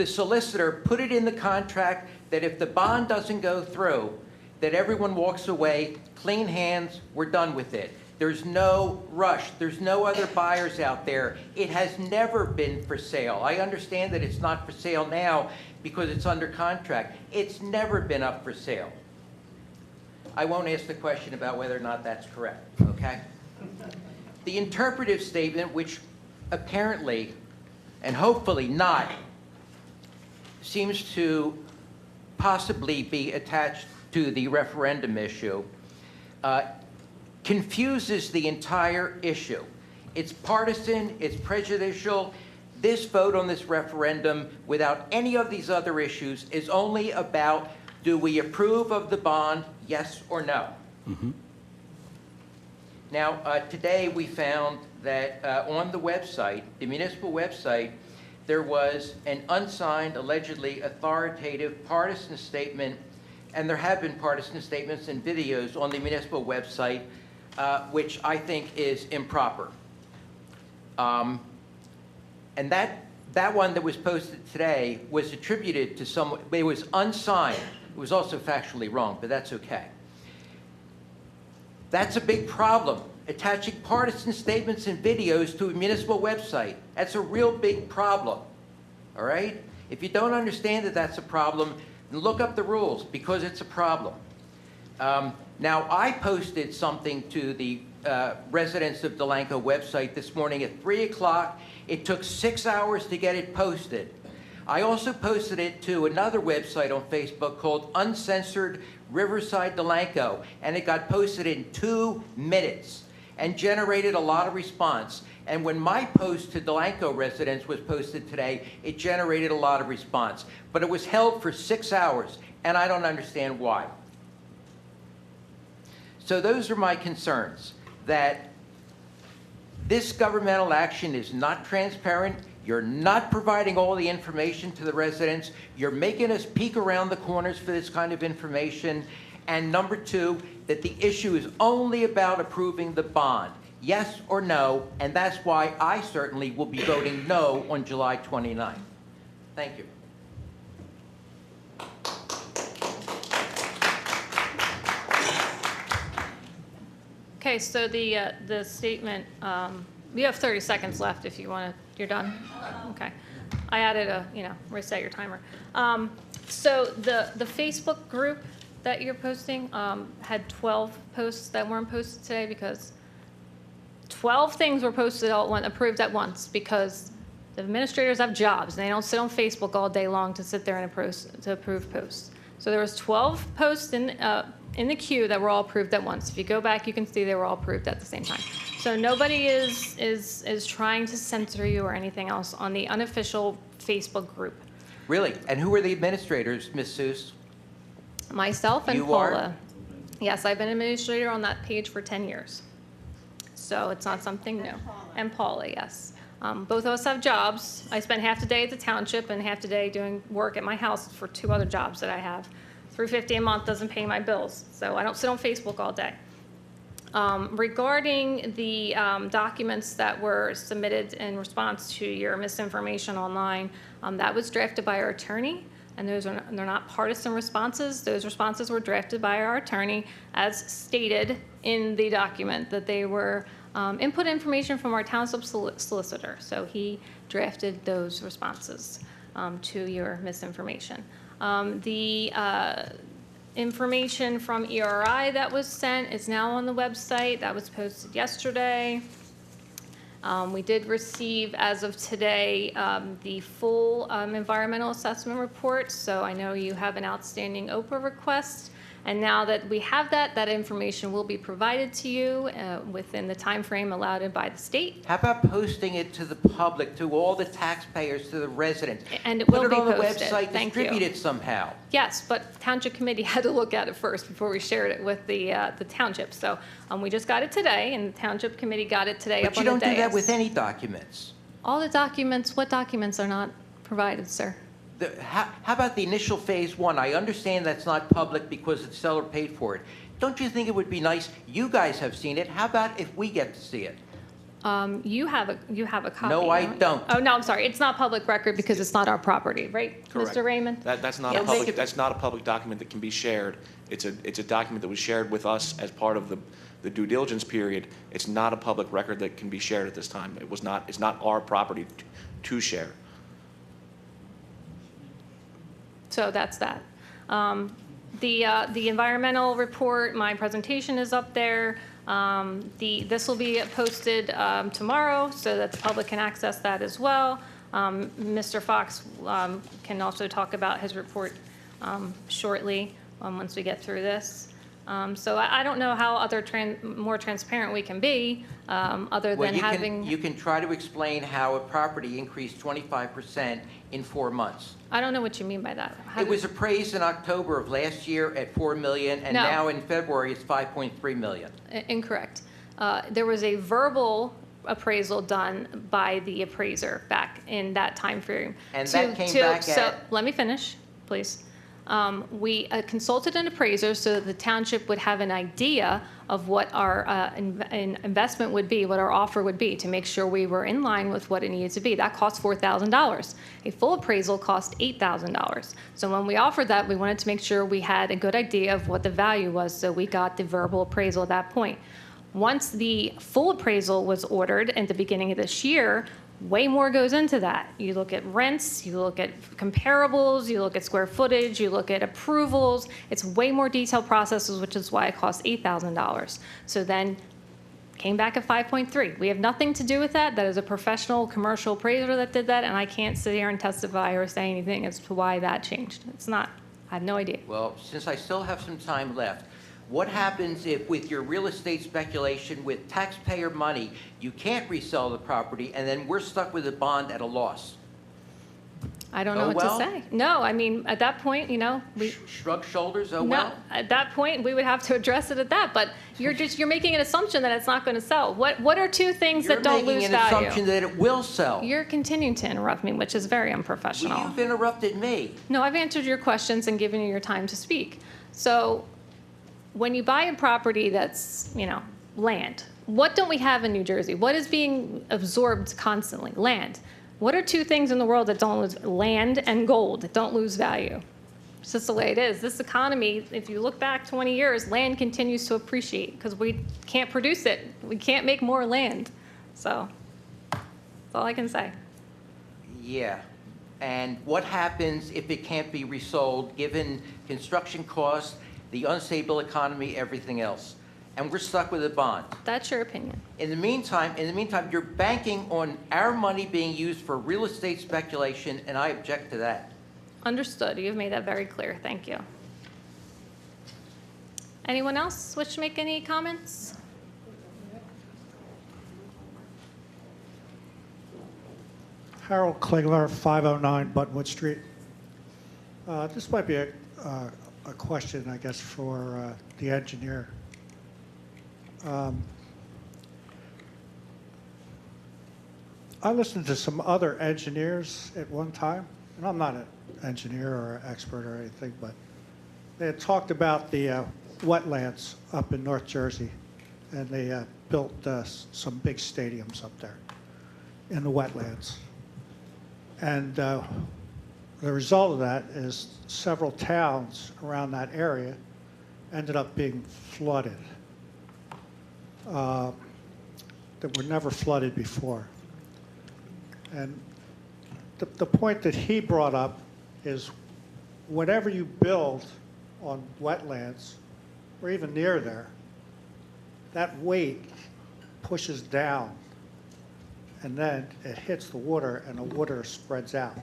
Speaker 14: solicitor put it in the contract that if the bond doesn't go through, that everyone walks away, clean hands, we're done with it. There's no rush. There's no other buyers out there. It has never been for sale. I understand that it's not for sale now because it's under contract. It's never been up for sale. I won't ask the question about whether or not that's correct, okay? The interpretive statement, which apparently and hopefully not seems to possibly be attached to the referendum issue, confuses the entire issue. It's partisan, it's prejudicial. This vote on this referendum, without any of these other issues, is only about, do we approve of the bond, yes or no? Now, today we found that on the website, the municipal website, there was an unsigned, allegedly authoritative partisan statement, and there have been partisan statements and videos on the municipal website, which I think is improper. And that one that was posted today was attributed to someone, it was unsigned. It was also factually wrong, but that's okay. That's a big problem, attaching partisan statements and videos to a municipal website. That's a real big problem, all right? If you don't understand that that's a problem, then look up the rules, because it's a problem. Now, I posted something to the residents of Delanco website this morning at 3 o'clock. It took 6 hours to get it posted. I also posted it to another website on Facebook called Uncensored Riverside Delanco, and it got posted in 2 minutes and generated a lot of response. And when my post to Delanco residents was posted today, it generated a lot of response. But it was held for 6 hours, and I don't understand why. So those are my concerns, that this governmental action is not transparent. You're not providing all the information to the residents. You're making us peek around the corners for this kind of information. And number 2, that the issue is only about approving the bond, yes or no, and that's why I certainly will be voting no on July 29th. Thank you.
Speaker 1: Okay, so the statement, you have 30 seconds left if you want to, you're done? Okay. I added a, reset your timer. So the Facebook group that you're posting had 12 posts that weren't posted today, because 12 things were posted approved at once, because the administrators have jobs and they don't sit on Facebook all day long to sit there and approve posts. So there was 12 posts in the queue that were all approved at once. If you go back, you can see they were all approved at the same time. So nobody is trying to censor you or anything else on the unofficial Facebook group.
Speaker 14: Really? And who are the administrators, Ms. Seuss?
Speaker 1: Myself and
Speaker 14: You
Speaker 1: Paula.
Speaker 14: are?
Speaker 1: Yes, I've been administrator on that page for 10 years. So it's not something new. And Paula, yes. Both of us have jobs. I spend half the day at the township and half the day doing work at my house for 2 other jobs that I have. $350 a month doesn't pay my bills, so I don't sit on Facebook all day. Regarding the documents that were submitted in response to your misinformation online, that was drafted by our attorney, and they're not partisan responses. Those responses were drafted by our attorney, as stated in the document, that they were input information from our township solicitor. So he drafted those responses to your misinformation. The information from ERI that was sent is now on the website. That was posted yesterday. We did receive, as of today, the full environmental assessment report. So I know you have an outstanding OPA request. And now that we have that, that information will be provided to you within the time frame allowed by the state.
Speaker 14: How about posting it to the public, to all the taxpayers, to the residents?
Speaker 1: And it will be posted.
Speaker 14: Put it on the website,
Speaker 1: Thank you.
Speaker 14: distribute it somehow.
Speaker 1: Yes, but Township Committee had to look at it first before we shared it with the township. So we just got it today, and the Township Committee got it today
Speaker 14: But
Speaker 1: up
Speaker 14: you
Speaker 1: on the
Speaker 14: don't do that
Speaker 1: dais.
Speaker 14: with any documents.
Speaker 1: All the documents, what documents are not provided, sir?
Speaker 14: How about the initial phase 1? I understand that's not public because the seller paid for it. Don't you think it would be nice? You guys have seen it. How about if we get to see it?
Speaker 1: You have a copy.
Speaker 14: No, I don't.
Speaker 1: Oh, no, I'm sorry. It's not public record because it's not our property, right,
Speaker 12: Correct.
Speaker 1: Mr. Raymond?
Speaker 12: That's not
Speaker 1: Yes.
Speaker 12: that's not a public document that can be shared. It's a document that was shared with us as part of the due diligence period. It's not a public record that can be shared at this time. It's not our property to share.
Speaker 1: So that's that. The environmental report, my presentation is up there. This will be posted tomorrow so that the public can access that as well. Mr. Fox can also talk about his report shortly once we get through this. So I don't know how more transparent we can be, other
Speaker 14: Well,
Speaker 1: than having.
Speaker 14: you can try to explain how a property increased 25% in 4 months.
Speaker 1: I don't know what you mean by that.
Speaker 14: It was appraised in October of last year at $4 million, and
Speaker 1: No.
Speaker 14: now in February, it's $5.3 million.
Speaker 1: Incorrect. There was a verbal appraisal done by the appraiser back in that time frame.
Speaker 14: And that came back
Speaker 1: So
Speaker 14: at-
Speaker 1: let me finish, please. We consulted an appraiser so that the township would have an idea of what our investment would be, what our offer would be, to make sure we were in line with what it needed to be. That cost $4,000. A full appraisal cost $8,000. So when we offered that, we wanted to make sure we had a good idea of what the value was, so we got the verbal appraisal at that point. Once the full appraisal was ordered at the beginning of this year, way more goes into that. You look at rents, you look at comparables, you look at square footage, you look at approvals. It's way more detailed processes, which is why it costs $8,000. So then came back at 5.3. We have nothing to do with that. That is a professional commercial appraiser that did that, and I can't sit here and testify or say anything as to why that changed. It's not, I have no idea.
Speaker 14: Well, since I still have some time left, what happens if, with your real estate speculation with taxpayer money, you can't resell the property, and then we're stuck with a bond at a loss?
Speaker 1: I don't know
Speaker 14: Oh,
Speaker 1: what
Speaker 14: well?
Speaker 1: to say. No, I mean, at that point, we.
Speaker 14: Shrug shoulders, oh
Speaker 1: No,
Speaker 14: well?
Speaker 1: at that point, we would have to address it at that, but you're making an assumption that it's not going to sell. What are two things that don't lose
Speaker 14: You're making an assumption
Speaker 1: value?
Speaker 14: that it will sell.
Speaker 1: You're continuing to interrupt me, which is very unprofessional.
Speaker 14: Well, you've interrupted me.
Speaker 1: No, I've answered your questions and given you your time to speak. So when you buy a property that's, land, what don't we have in New Jersey? What is being absorbed constantly? Land. What are two things in the world that don't lose? Land and gold that don't lose value. It's just the way it is. This economy, if you look back 20 years, land continues to appreciate because we can't produce it. We can't make more land. So that's all I can say.
Speaker 14: Yeah. And what happens if it can't be resold, given construction costs, the unstable economy, everything else? And we're stuck with a bond.
Speaker 1: That's your opinion.
Speaker 14: In the meantime, you're banking on our money being used for real estate speculation, and I object to that.
Speaker 1: Understood. You've made that very clear. Thank you. Anyone else wish to make any comments?
Speaker 15: Harold Klingler, 509 Buttonwood Street. This might be a question, I guess, for the engineer. I listened to some other engineers at one time, and I'm not an engineer or an expert or anything, but they had talked about the wetlands up in North Jersey, and they built some big stadiums up there in the wetlands. And the result of that is several towns around that area ended up being flooded that were never flooded before. And the point that he brought up is whenever you build on wetlands, or even near there, that weight pushes down, and then it hits the water, and the water spreads out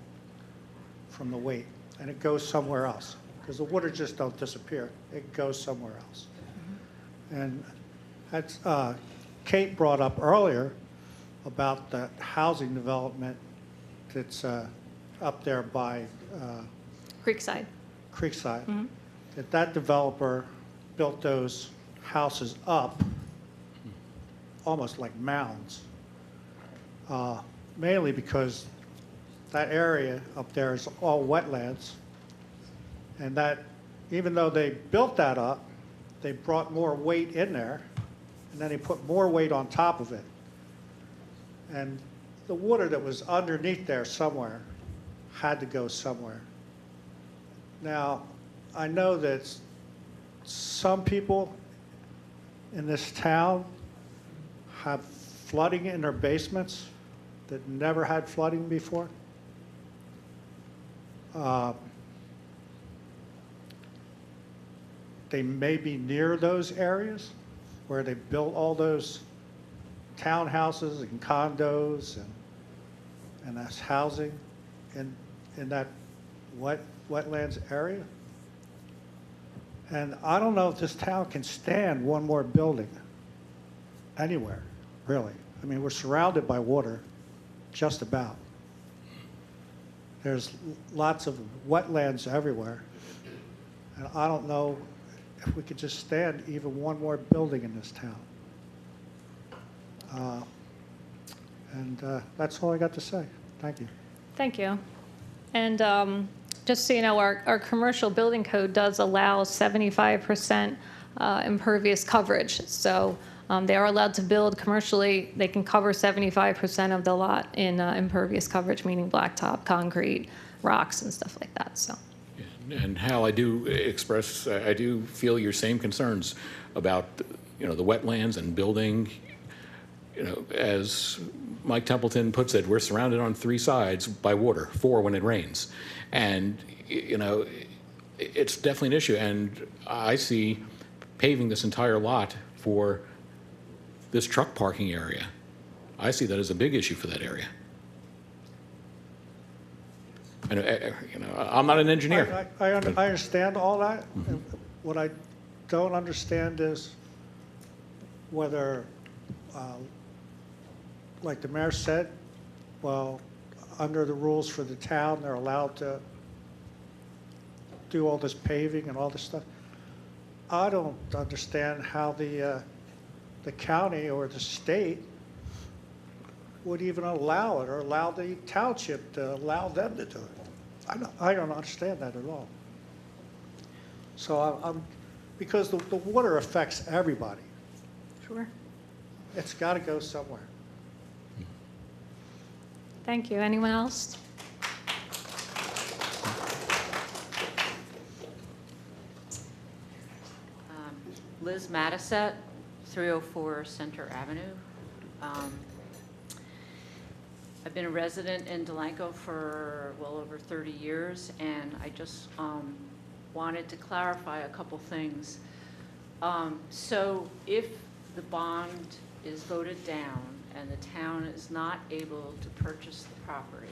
Speaker 15: from the weight, and it goes somewhere else, because the water just don't disappear. It goes somewhere else. And that's, Kate brought up earlier about the housing development that's up there by
Speaker 1: Creekside.
Speaker 15: Creekside. That developer built those houses up almost like mounds, mainly because that area up there is all wetlands, and that even though they built that up, they brought more weight in there, and then they put more weight on top of it. And the water that was underneath there somewhere had to go somewhere. Now, I know that some people in this town have flooding in their basements that never had flooding before. They may be near those areas where they built all those townhouses and condos and that's housing in that wetlands area. And I don't know if this town can stand one more building anywhere, really. I mean, we're surrounded by water, just about. There's lots of wetlands everywhere. And I don't know if we could just stand even one more building in this town. That's all I got to say. Thank you.
Speaker 1: Thank you. And just so you know, our commercial building code does allow 75% impervious coverage. So they are allowed to build commercially. They can cover 75% of the lot in impervious coverage, meaning blacktop, concrete, rocks, and stuff like that. So.
Speaker 3: And Hal, I do feel your same concerns about, the wetlands and building. As Mike Templeton puts it, we're surrounded on 3 sides by water, 4 when it rains. And, it's definitely an issue. And I see paving this entire lot for this truck parking area. I see that as a big issue for that area. And, I'm not an engineer.
Speaker 15: I understand all that. Mm-hmm. What I don't understand is whether, like the mayor said, well, under the rules for the town, they're allowed to do all this paving and all this stuff. I don't understand how the county or the state would even allow it, or allow the township to allow them to do it. I don't understand that at all. So because the water affects everybody.
Speaker 1: Sure.
Speaker 15: It's got to go somewhere.
Speaker 1: Thank you. Anyone else?
Speaker 16: Liz Mattisette, 304 Center Avenue. I've been a resident in Delanco for well over 30 years, and I just wanted to clarify a couple things. So if the bond is voted down and the town is not able to purchase the property,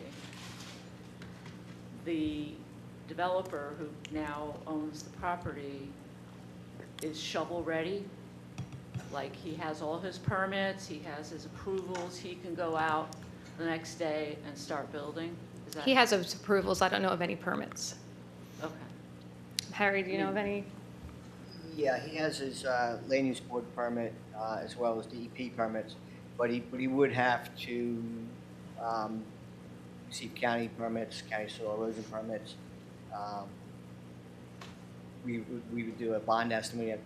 Speaker 16: the developer who now owns the property is shovel-ready? Like, he has all his permits, he has his approvals, he can go out the next day and start building? Is that?
Speaker 1: He has those approvals. I don't know of any permits.
Speaker 16: Okay.
Speaker 1: Harry, do you know of any?
Speaker 10: Yeah, he has his land use board permit as well as DEP permits, but he would have to receive county permits, county soil erosion permits. We would do a bond estimate,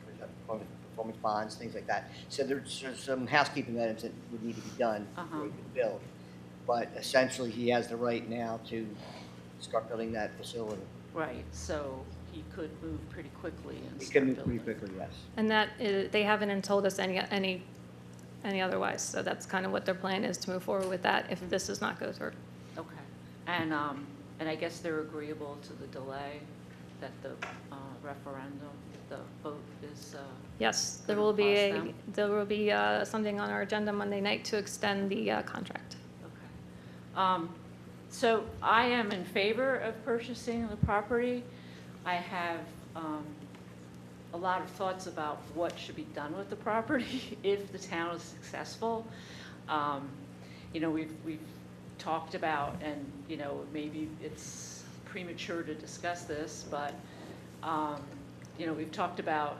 Speaker 10: performance bonds, things like that. So there's some housekeeping items that would need to be done before he could build. But essentially, he has the right now to start building that facility.
Speaker 16: Right, so he could move pretty quickly and
Speaker 10: He
Speaker 16: start
Speaker 10: can move
Speaker 16: building.
Speaker 10: pretty quickly, yes.
Speaker 1: And that is, they haven't told us any otherwise. So that's kind of what their plan is, to move forward with that if this does not go through.
Speaker 16: Okay, and I guess they're agreeable to the delay that the referendum, the vote is.
Speaker 1: Yes,
Speaker 16: there will be
Speaker 1: something on our agenda Monday night to extend the contract.
Speaker 16: So I am in favor of purchasing the property. I have a lot of thoughts about what should be done with the property if the town is successful. We've talked about, and maybe it's premature to discuss this, but we've talked about,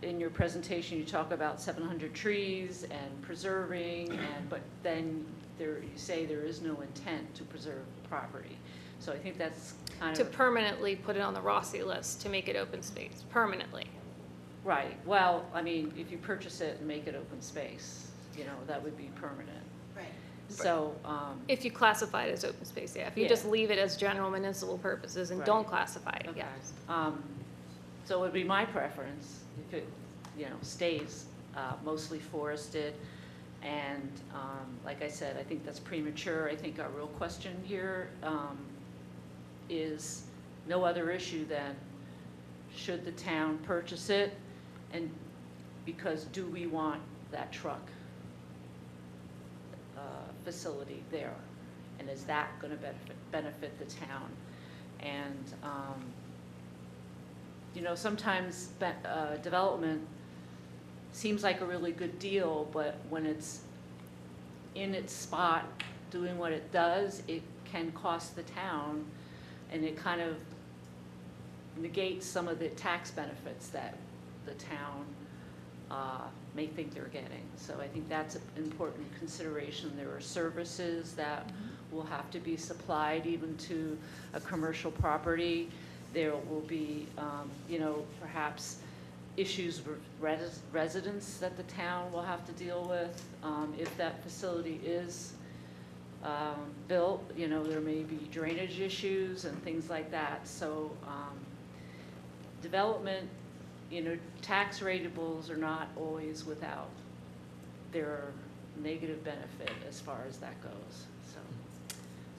Speaker 16: in your presentation, you talk about 700 trees and preserving, but then you say there is no intent to preserve the property. So I think that's kind
Speaker 1: To
Speaker 16: of...
Speaker 1: permanently put it on the Rossi list, to make it open space, permanently.
Speaker 16: Right. Well, I mean, if you purchase it and make it open space, that would be permanent.
Speaker 2: Right.
Speaker 16: So...
Speaker 1: If you classify it as open space, yeah. If you
Speaker 16: Yeah.
Speaker 1: just leave it as general municipal purposes and
Speaker 16: Right.
Speaker 1: don't classify it,
Speaker 16: Okay.
Speaker 1: yeah.
Speaker 16: So it would be my preference if it, stays mostly forested. And like I said, I think that's premature. I think our real question here is no other issue than, should the town purchase it? And because do we want that truck facility there? And is that going to benefit the town? And you know, sometimes development seems like a really good deal, but when it's in its spot doing what it does, it can cost the town, and it kind of negates some of the tax benefits that the town may think they're getting. So I think that's an important consideration. There are services that will have to be supplied even to a commercial property. There will be, you know, perhaps issues with residents that the town will have to deal with. If that facility is built, you know, there may be drainage issues and things like that. So development, you know, tax ratables are not always without their negative benefit as far as that goes.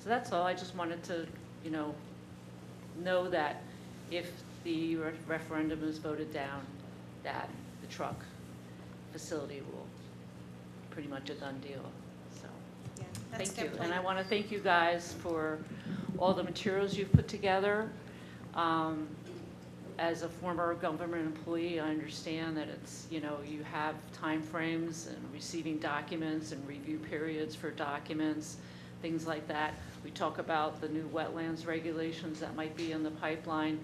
Speaker 16: So that's all. I just wanted to, you know that if the referendum is voted down, that the truck facility will pretty much a done deal. So thank you. And I want to thank you guys for all the materials you've put together. As a former government employee, I understand that it's, you know, you have timeframes and receiving documents and review periods for documents, things like that. We talk about the new wetlands regulations that might be in the pipeline.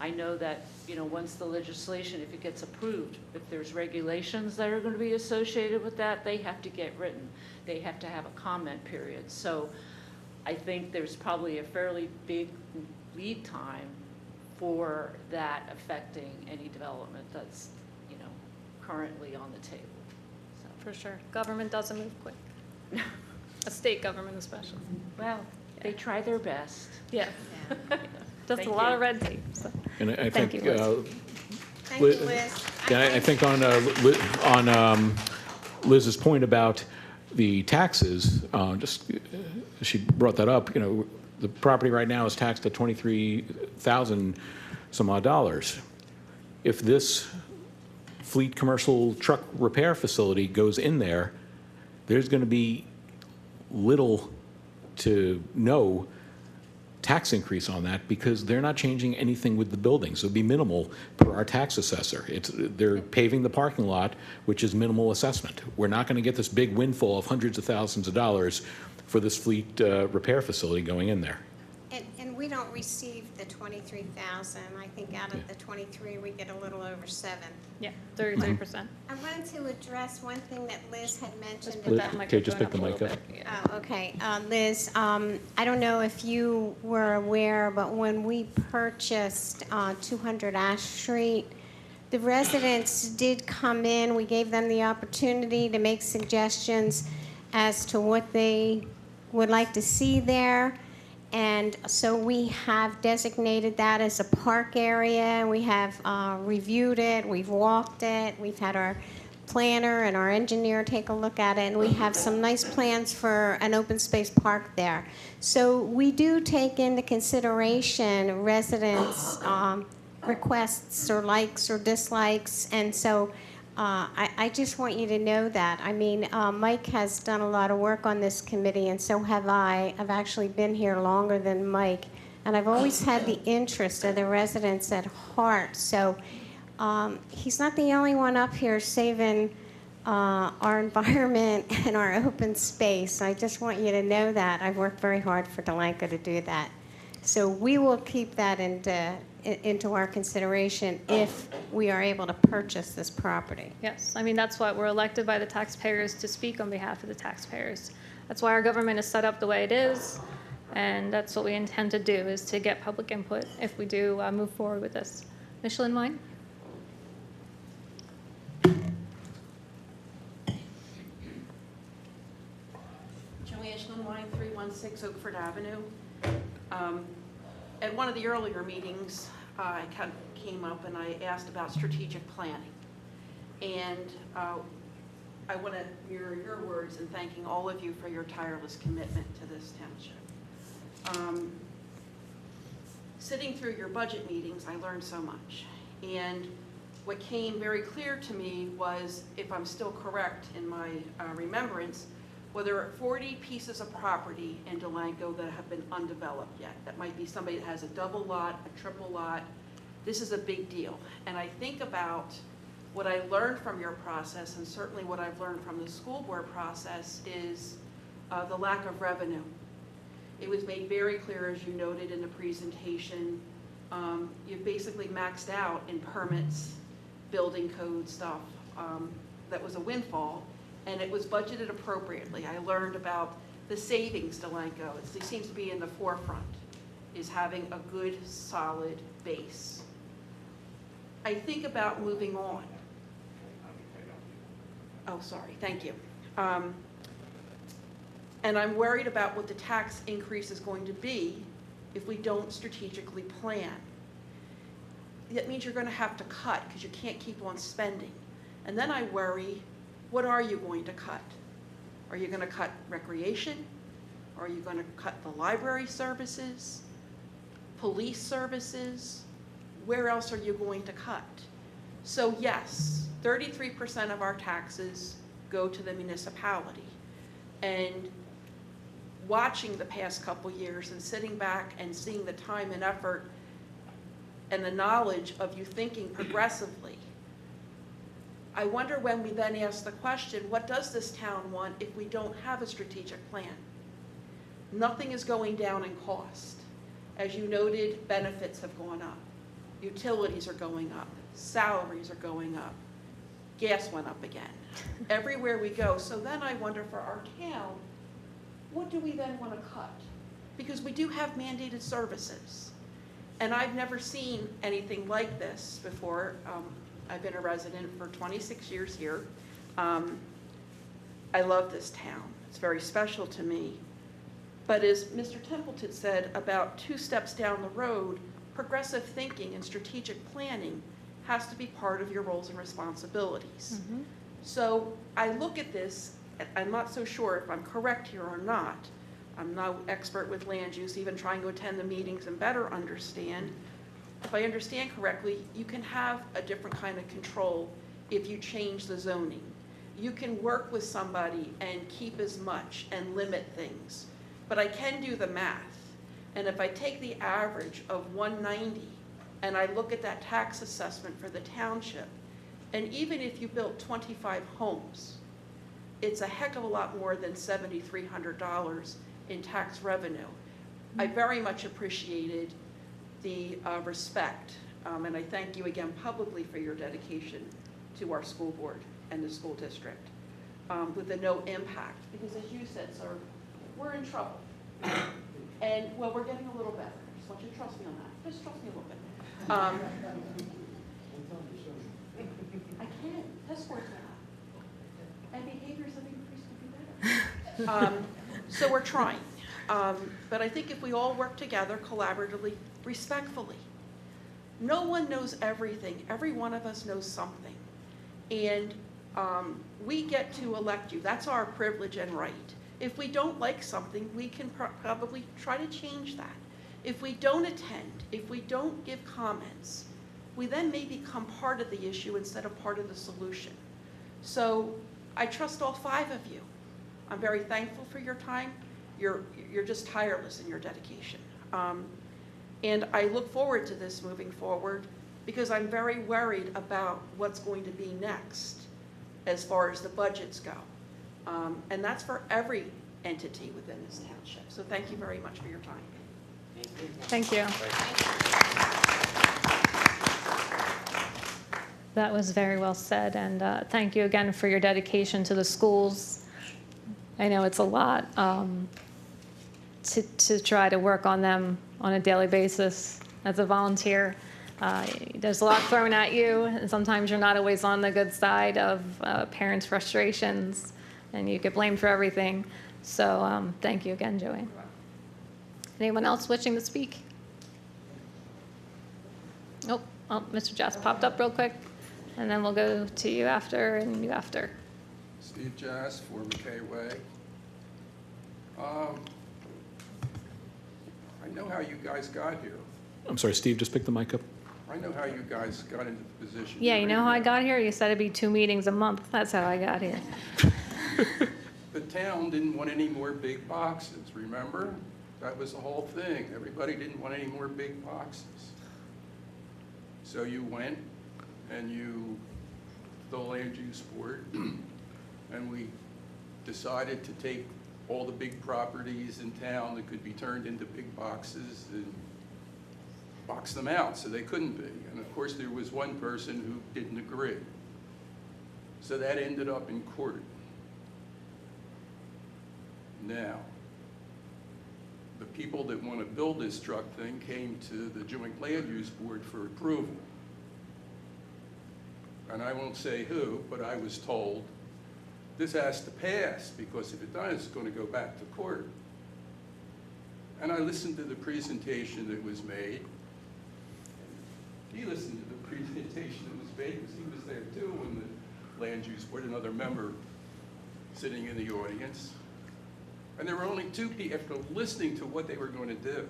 Speaker 16: I know that, you know, once the legislation, if it gets approved, if there's regulations that are going to be associated with that, they have to get written. They have to have a comment period. So I think there's probably a fairly big lead time for that affecting any development that's, you know, currently on the table. So.
Speaker 1: For sure. Government doesn't move quick. A state government especially.
Speaker 16: Well, they try their best.
Speaker 1: Yeah. Just a lot of red tape. So.
Speaker 3: And I
Speaker 1: Thank
Speaker 3: think,
Speaker 1: you, Liz.
Speaker 7: Thank you, Liz.
Speaker 3: yeah, I think on Liz's point about the taxes, just she brought that up. You know, the property right now is taxed at $23,000 some odd dollars. If this fleet commercial truck repair facility goes in there, there's going to be little to no tax increase on that because they're not changing anything with the buildings. It'll be minimal per our tax assessor. They're paving the parking lot, which is minimal assessment. We're not going to get this big windfall of hundreds of thousands of dollars for this fleet repair facility going in there.
Speaker 7: And we don't receive the 23,000. I think out of the 23, we get a little over 7.
Speaker 1: Yeah, 33%.
Speaker 7: I wanted to address one thing that Liz had mentioned.
Speaker 1: put that
Speaker 3: Okay, just pick the
Speaker 1: microphone
Speaker 3: mic
Speaker 1: up
Speaker 3: up.
Speaker 1: a little bit. Yeah.
Speaker 7: Oh, okay. Liz, I don't know if you were aware, but when we purchased 200 Ash Street, the residents did come in. We gave them the opportunity to make suggestions as to what they would like to see there. And so we have designated that as a park area. We have reviewed it, we've walked it, we've had our planner and our engineer take a look at it, and we have some nice plans for an open space park there. So we do take into consideration residents' requests or likes or dislikes, and so I just want you to know that. I mean, Mike has done a lot of work on this committee, and so have I. I've actually been here longer than Mike, and I've always had the interest of the residents at heart. So he's not the only one up here saving our environment and our open space. I just want you to know that. I've worked very hard for Delanco to do that. So we will keep that into our consideration if we are able to purchase this property.
Speaker 1: Yes, I mean, that's what we're elected by the taxpayers to speak on behalf of the taxpayers. That's why our government is set up the way it is, and that's what we intend to do, is to get public input if we do move forward with this. Michelin Wine?
Speaker 17: Joanne Wine, 316 Oakford Avenue. At one of the earlier meetings, I came up and I asked about strategic planning. And I want to mirror your words in thanking all of you for your tireless commitment to this township. Sitting through your budget meetings, I learned so much. And what came very clear to me was, if I'm still correct in my remembrance, well, there are 40 pieces of property in Delanco that have been undeveloped yet. That might be somebody that has a double lot, a triple lot, This is a big deal. And I think about what I learned from your process, and certainly what I've learned from the school board process, is the lack of revenue. It was made very clear, as you noted in the presentation, you've basically maxed out in permits, building code stuff. That was a windfall, and it was budgeted appropriately. I learned about the savings, Delanco. It seems to be in the forefront, is having a good, solid base. I think about moving on. Oh, sorry, thank you. And I'm worried about what the tax increase is going to be if we don't strategically plan. That means you're going to have to cut because you can't keep on spending. And then I worry, what are you going to cut? Are you going to cut recreation? Are you going to cut the library services, police services? Where else are you going to cut? So yes, 33% of our taxes go to the municipality. And watching the past couple years and sitting back and seeing the time and effort and the knowledge of you thinking progressively, I wonder when we then ask the question, what does this town want if we don't have a strategic plan? Nothing is going down in cost. As you noted, benefits have gone up. Utilities are going up. Salaries are going up. Gas went up again. Everywhere we go. So then I wonder for our town, what do we then want to cut? Because we do have mandated services. And I've never seen anything like this before. I've been a resident for 26 years here. I love this town. It's very special to me. But as Mr. Templeton said, about 2 steps down the road, progressive thinking and strategic planning has to be part of your roles and responsibilities.
Speaker 1: Mm-hmm.
Speaker 17: So I look at this, I'm not so sure if I'm correct here or not. I'm no expert with land use, even trying to attend the meetings and better understand. If I understand correctly, you can have a different kind of control if you change the zoning. You can work with somebody and keep as much and limit things. But I can do the math. And if I take the average of 190 and I look at that tax assessment for the township, and even if you built 25 homes, it's a heck of a lot more than $7,300 in tax revenue. I very much appreciated the respect, and I thank you again publicly for your dedication to our school board and the school district with the no impact, because as you said, sir, we're in trouble. And, well, we're getting a little better. I just want you to trust me on that. Just trust me a little bit. I can. Test scores went up. And behaviors have increased to be better. So we're trying. But I think if we all work together collaboratively, respectfully, no one knows everything. Every one of us knows something. And we get to elect you. That's our privilege and right. If we don't like something, we can probably try to change that. If we don't attend, if we don't give comments, we then may become part of the issue instead of part of the solution. So I trust all 5 of you. I'm very thankful for your time. You're just tireless in your dedication. And I look forward to this moving forward because I'm very worried about what's going to be next as far as the budgets go. And that's for every entity within this township. So thank you very much for your time.
Speaker 1: Thank you. That was very well said, and thank you again for your dedication to the schools. I know it's a lot to try to work on them on a daily basis as a volunteer. There's a lot thrown at you, and sometimes you're not always on the good side of parents' frustrations, and you get blamed for everything. So thank you again, Joanne. Anyone else wishing to speak? Oh, Mr. Jass popped up real quick, and then we'll go to you after and you after.
Speaker 18: Steve Jass, 4 McKay Way. I know how you guys got here.
Speaker 3: I'm sorry, Steve, just pick the mic up.
Speaker 18: I know how you guys got into the position.
Speaker 1: Yeah, you
Speaker 18: you're
Speaker 1: know
Speaker 18: in
Speaker 1: how I
Speaker 18: now.
Speaker 1: got here? You said it'd be 2 meetings a month. That's how I got here.
Speaker 18: The town didn't want any more big boxes, remember? That was the whole thing. Everybody didn't want any more big boxes. So you went and the land use board, and we decided to take all the big properties in town that could be turned into big boxes and box them out so they couldn't be. And of course, there was one person who didn't agree. So that ended up in court. Now, the people that want to build this truck thing came to the joint land use board for approval. And I won't say who, but I was told this has to pass, because if it does, it's going to go back to court. And I listened to the presentation that was made. He listened to the presentation that was made because he was there too when the land use board, another member sitting in the audience. And there were only two people, after listening to what they were going to do,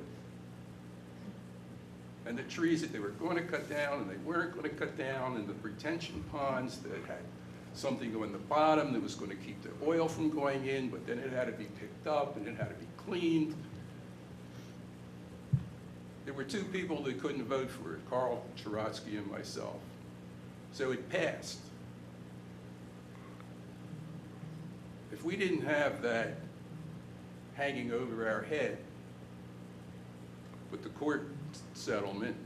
Speaker 18: and the trees that they were going to cut down and they weren't going to cut down, and the retention ponds that had something on the bottom that was going to keep the oil from going in, but then it had to be picked up and it had to be cleaned. There were two people that couldn't vote for it, Carl Chorotsky and myself. So it passed. If we didn't have that hanging over our head with the court settlement,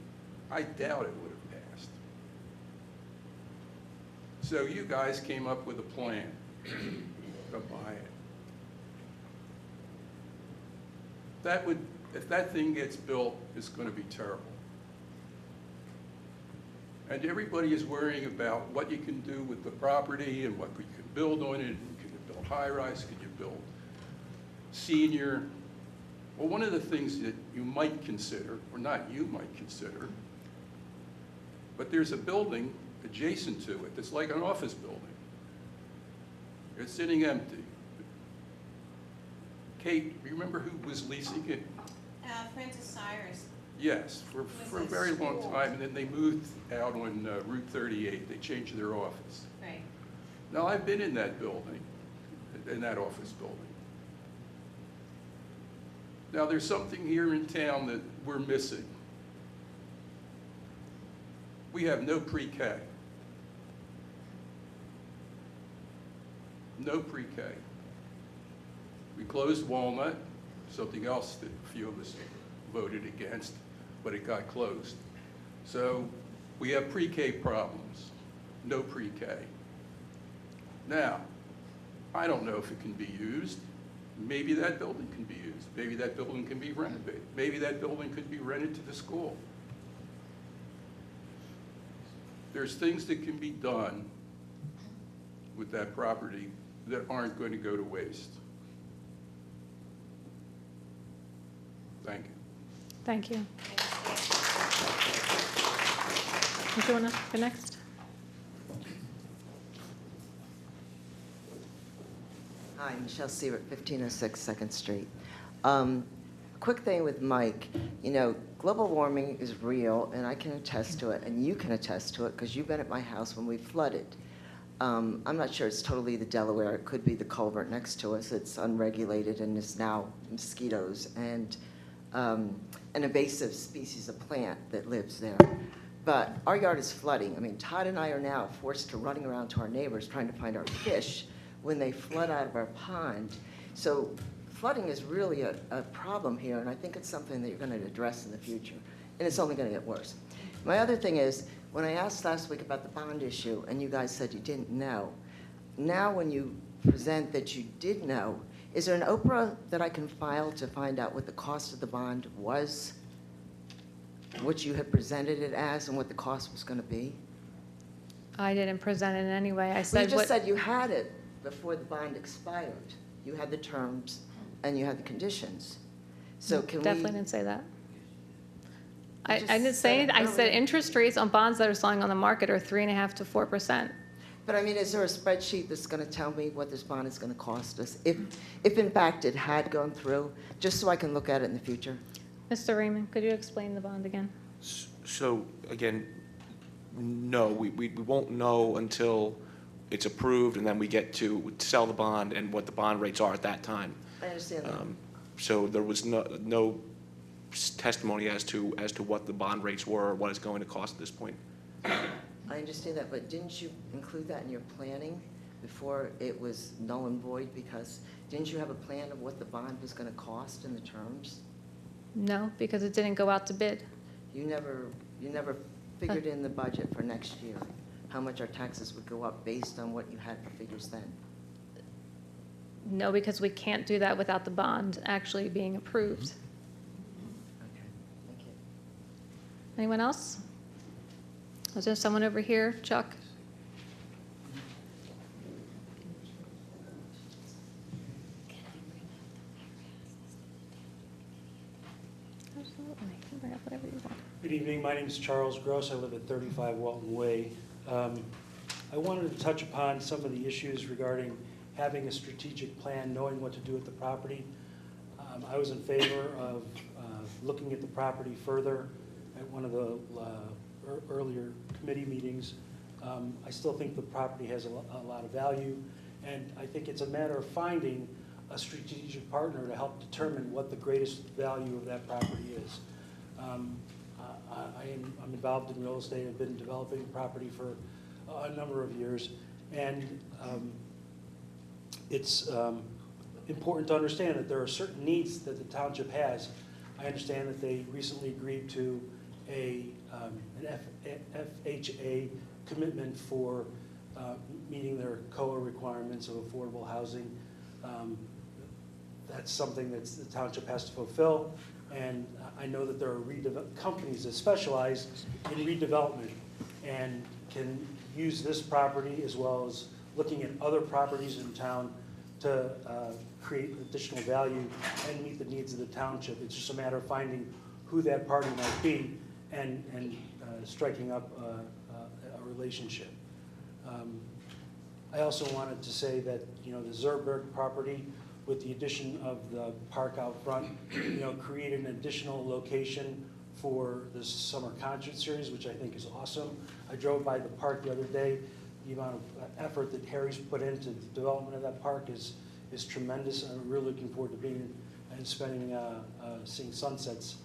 Speaker 18: I doubt it would have passed. So you guys came up with a plan to buy it. If that thing gets built, it's going to be terrible. And everybody is worrying about what you can do with the property and what you can build on it. Can you build high-rise? Can you build senior? Well, one of the things that you might consider, or not you might consider, but there's a building adjacent to it that's like an office building. It's sitting empty. Kate, you remember who was leasing it?
Speaker 7: Francis Cyrus.
Speaker 18: Yes, for a very long time, and then they moved out on Route 38. They changed their office.
Speaker 7: Right.
Speaker 18: Now, I've been in that building, in that office building. Now, there's something here in town that we're missing. We have no pre-K. No pre-K. We closed Walnut, something else that a few of us voted against, but it got closed. So we have pre-K problems, no pre-K. Now, I don't know if it can be used. Maybe that building can be used. Maybe that building can be renovated. Maybe that building could be rented to the school. There's things that can be done with that property that aren't going to go to waste. Thank you.
Speaker 1: Thank you. Do you want to go next?
Speaker 19: Hi, Michelle Sievert, 1506 2nd Street. Quick thing with Mike, you know, global warming is real, and I can attest to it, and you can attest to it, because you've been at my house when we flooded. I'm not sure it's totally the Delaware. It could be the culvert next to us. It's unregulated, and it's now mosquitoes and an invasive species of plant that lives there. But our yard is flooding. I mean, Todd and I are now forced to running around to our neighbors trying to find our fish when they flood out of our pond. So flooding is really a problem here, and I think it's something that you're going to address in the future, and it's only going to get worse. My other thing is, when I asked last week about the bond issue, and you guys said you didn't know, now when you present that you did know, is there an OPRA that I can file to find out what the cost of the bond was, what you had presented it as, and what the cost was going to be?
Speaker 1: I didn't present it in any way. I
Speaker 19: Well,
Speaker 1: said
Speaker 19: you just
Speaker 1: what.
Speaker 19: said you had it before the bond expired. You had the terms and you had the conditions. So can we?
Speaker 1: Definitely didn't say that. I
Speaker 19: just
Speaker 1: didn't say
Speaker 19: said
Speaker 1: it.
Speaker 19: it
Speaker 1: I said
Speaker 19: earlier.
Speaker 1: interest rates on bonds that are selling on the market are 3.5% to 4%.
Speaker 19: But I mean, is there a spreadsheet that's going to tell me what this bond is going to cost us? If in fact it had gone through, just so I can look at it in the future?
Speaker 1: Mr. Raymond, could you explain the bond again?
Speaker 12: So again, no, we won't know until it's approved, and then we get to sell the bond and what the bond rates are at that time.
Speaker 19: I understand that.
Speaker 12: So there was no testimony as to what the bond rates were or what it's going to cost at this point.
Speaker 19: I understand that, but didn't you include that in your planning before it was null and void? Because didn't you have a plan of what the bond was going to cost in the terms?
Speaker 1: No, because it didn't go out to bid.
Speaker 19: You never figured in the budget for next year how much our taxes would go up based on what you had for figures then?
Speaker 1: No, because we can't do that without the bond actually being approved.
Speaker 19: Okay, thank you.
Speaker 1: Anyone else? Was there someone over here? Chuck? Absolutely. You can bring up whatever you want.
Speaker 20: Good evening. My name is Charles Gross. I live at 35 Walton Way. I wanted to touch upon some of the issues regarding having a strategic plan, knowing what to do with the property. I was in favor of looking at the property further at one of the earlier committee meetings. I still think the property has a lot of value, and I think it's a matter of finding a strategic partner to help determine what the greatest value of that property is. I'm involved in real estate. I've been developing property for a number of years, and it's important to understand that there are certain needs that the township has. I understand that they recently agreed to an FHA commitment for meeting their COA requirements of affordable housing. That's something that the township has to fulfill, and I know that there are companies that specialize in redevelopment and can use this property as well as looking at other properties in town to create additional value and meet the needs of the township. It's just a matter of finding who that party might be and striking up a relationship. I also wanted to say that, the Zerberg property, with the addition of the park out front, created an additional location for the summer concert series, which I think is awesome. I drove by the park the other day. The amount of effort that Harry's put into the development of that park is tremendous. I'm really looking forward to being and spending, seeing sunsets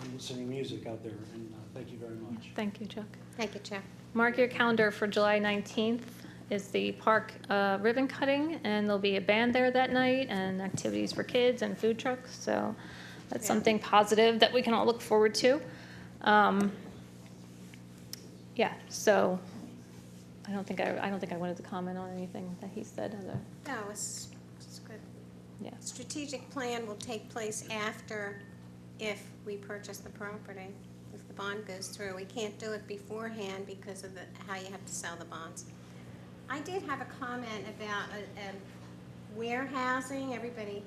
Speaker 20: and listening to music out there. And thank you very much.
Speaker 1: Thank you, Chuck.
Speaker 7: Thank you, Chair.
Speaker 1: Mark your calendar for July 19th is the park ribbon cutting, and there'll be a band there that night and activities for kids and food trucks. So that's something positive that we can all look forward to. Yeah, so I don't think I wanted to comment on anything that he said.
Speaker 7: No, it's good.
Speaker 1: Yeah.
Speaker 7: Strategic plan will take place after, if we purchase the property, if the bond goes through. We can't do it beforehand because of how you have to sell the bonds. I did have a comment about warehousing. Everybody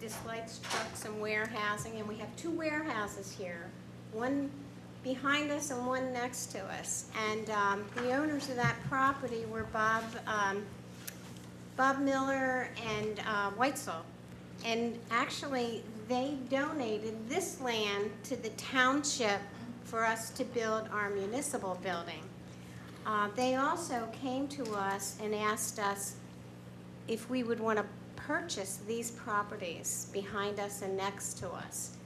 Speaker 7: dislikes trucks and warehousing, and we have two warehouses here, one behind us and one next to us. And the owners of that property were Bob Miller and Weitzel. And actually, they donated this land to the township for us to build our municipal building. They also came to us and asked us if we would want to purchase these properties behind us and next to us.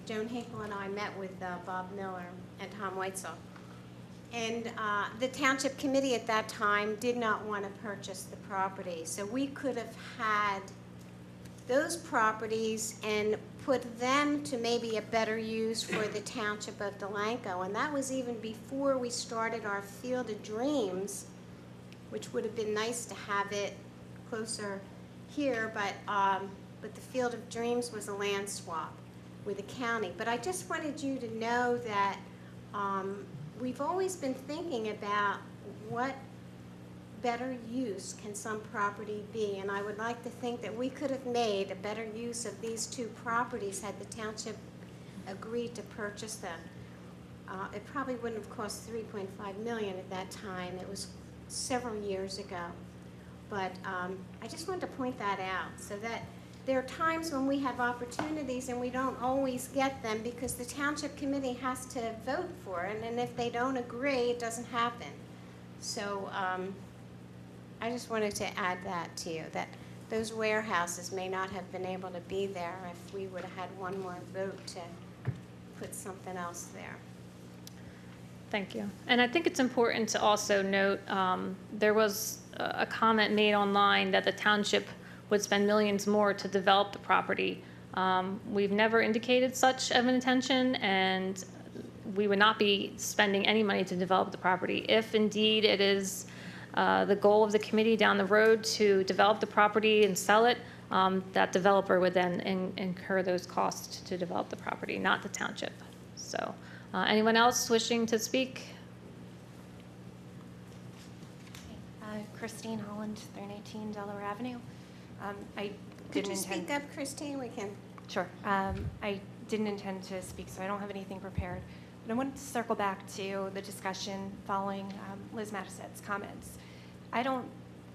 Speaker 7: Joan Hinkle and I met with Bob Miller and Tom Weitzel. And the Township Committee at that time did not want to purchase the property. So we could have had those properties and put them to maybe a better use for the Township of Delanco. And that was even before we started our Field of Dreams, which would have been nice to have it closer here, but the Field of Dreams was a land swap with the county. But I just wanted you to know that we've always been thinking about what better use can some property be, and I would like to think that we could have made a better use of these two properties had the township agreed to purchase them. It probably wouldn't have cost $3.5 million at that time. It was several years ago. But I just wanted to point that out, so that there are times when we have opportunities and we don't always get them because the Township Committee has to vote for it, and if they don't agree, it doesn't happen. So I just wanted to add that to you, that those warehouses may not have been able to be there if we would have had one more vote to put something else there.
Speaker 1: Thank you. And I think it's important to also note, there was a comment made online that the township would spend millions more to develop the property. We've never indicated such of an intention, and we would not be spending any money to develop the property. If indeed it is the goal of the committee down the road to develop the property and sell it, that developer would then incur those costs to develop the property, not the township. So, anyone else wishing to speak?
Speaker 21: Christine Holland, 319 Delaware Avenue. I
Speaker 7: Could
Speaker 21: didn't
Speaker 7: you
Speaker 21: intend.
Speaker 7: speak up, Christine? We can.
Speaker 21: Sure. I didn't intend to speak, so I don't have anything prepared. But I wanted to circle back to the discussion following Liz Mattison's comments. I don't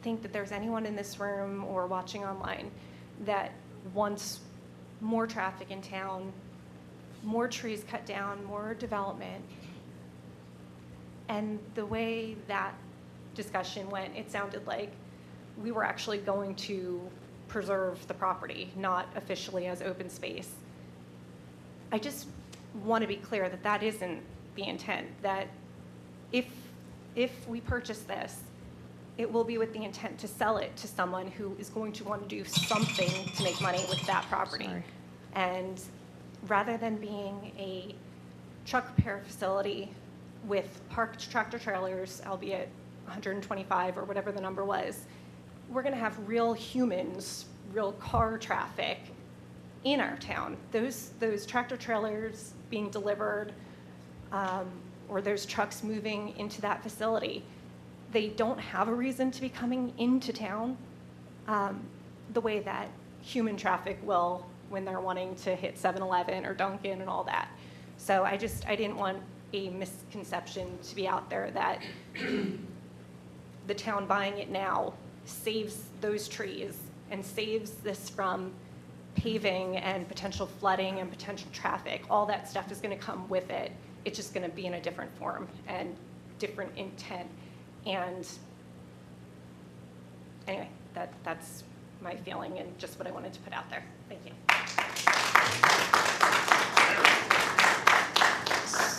Speaker 21: think that there's anyone in this room or watching online that wants more traffic in town, more trees cut down, more development. And the way that discussion went, it sounded like we were actually going to preserve the property, not officially as open space. I just want to be clear that that isn't the intent, that if we purchase this, it will be with the intent to sell it to someone who is going to want to do something to make money with that property.
Speaker 1: Sorry.
Speaker 21: And rather than being a truck repair facility with parked tractor trailers, albeit 125 or whatever the number was, we're going to have real humans, real car traffic in our town. Those tractor trailers being delivered or those trucks moving into that facility, they don't have a reason to be coming into town the way that human traffic will when they're wanting to hit 7-Eleven or Dunkin' and all that. So I didn't want a misconception to be out there that the town buying it now saves those trees and saves this from paving and potential flooding and potential traffic. All that stuff is going to come with it. It's just going to be in a different form and different intent. And anyway, that's my feeling and just what I wanted to put out there. Thank you.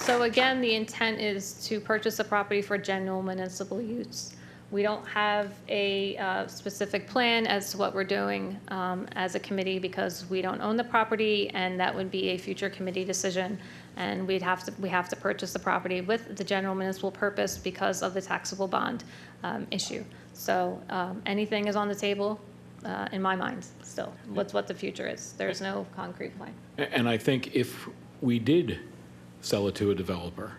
Speaker 1: So again, the intent is to purchase a property for general municipal use. We don't have a specific plan as to what we're doing as a committee because we don't own the property, and that would be a future committee decision. And we have to purchase the property with the general municipal purpose because of the taxable bond issue. So anything is on the table in my mind still. What's what the future is. There's no concrete plan.
Speaker 3: And I think if we did sell it to a developer,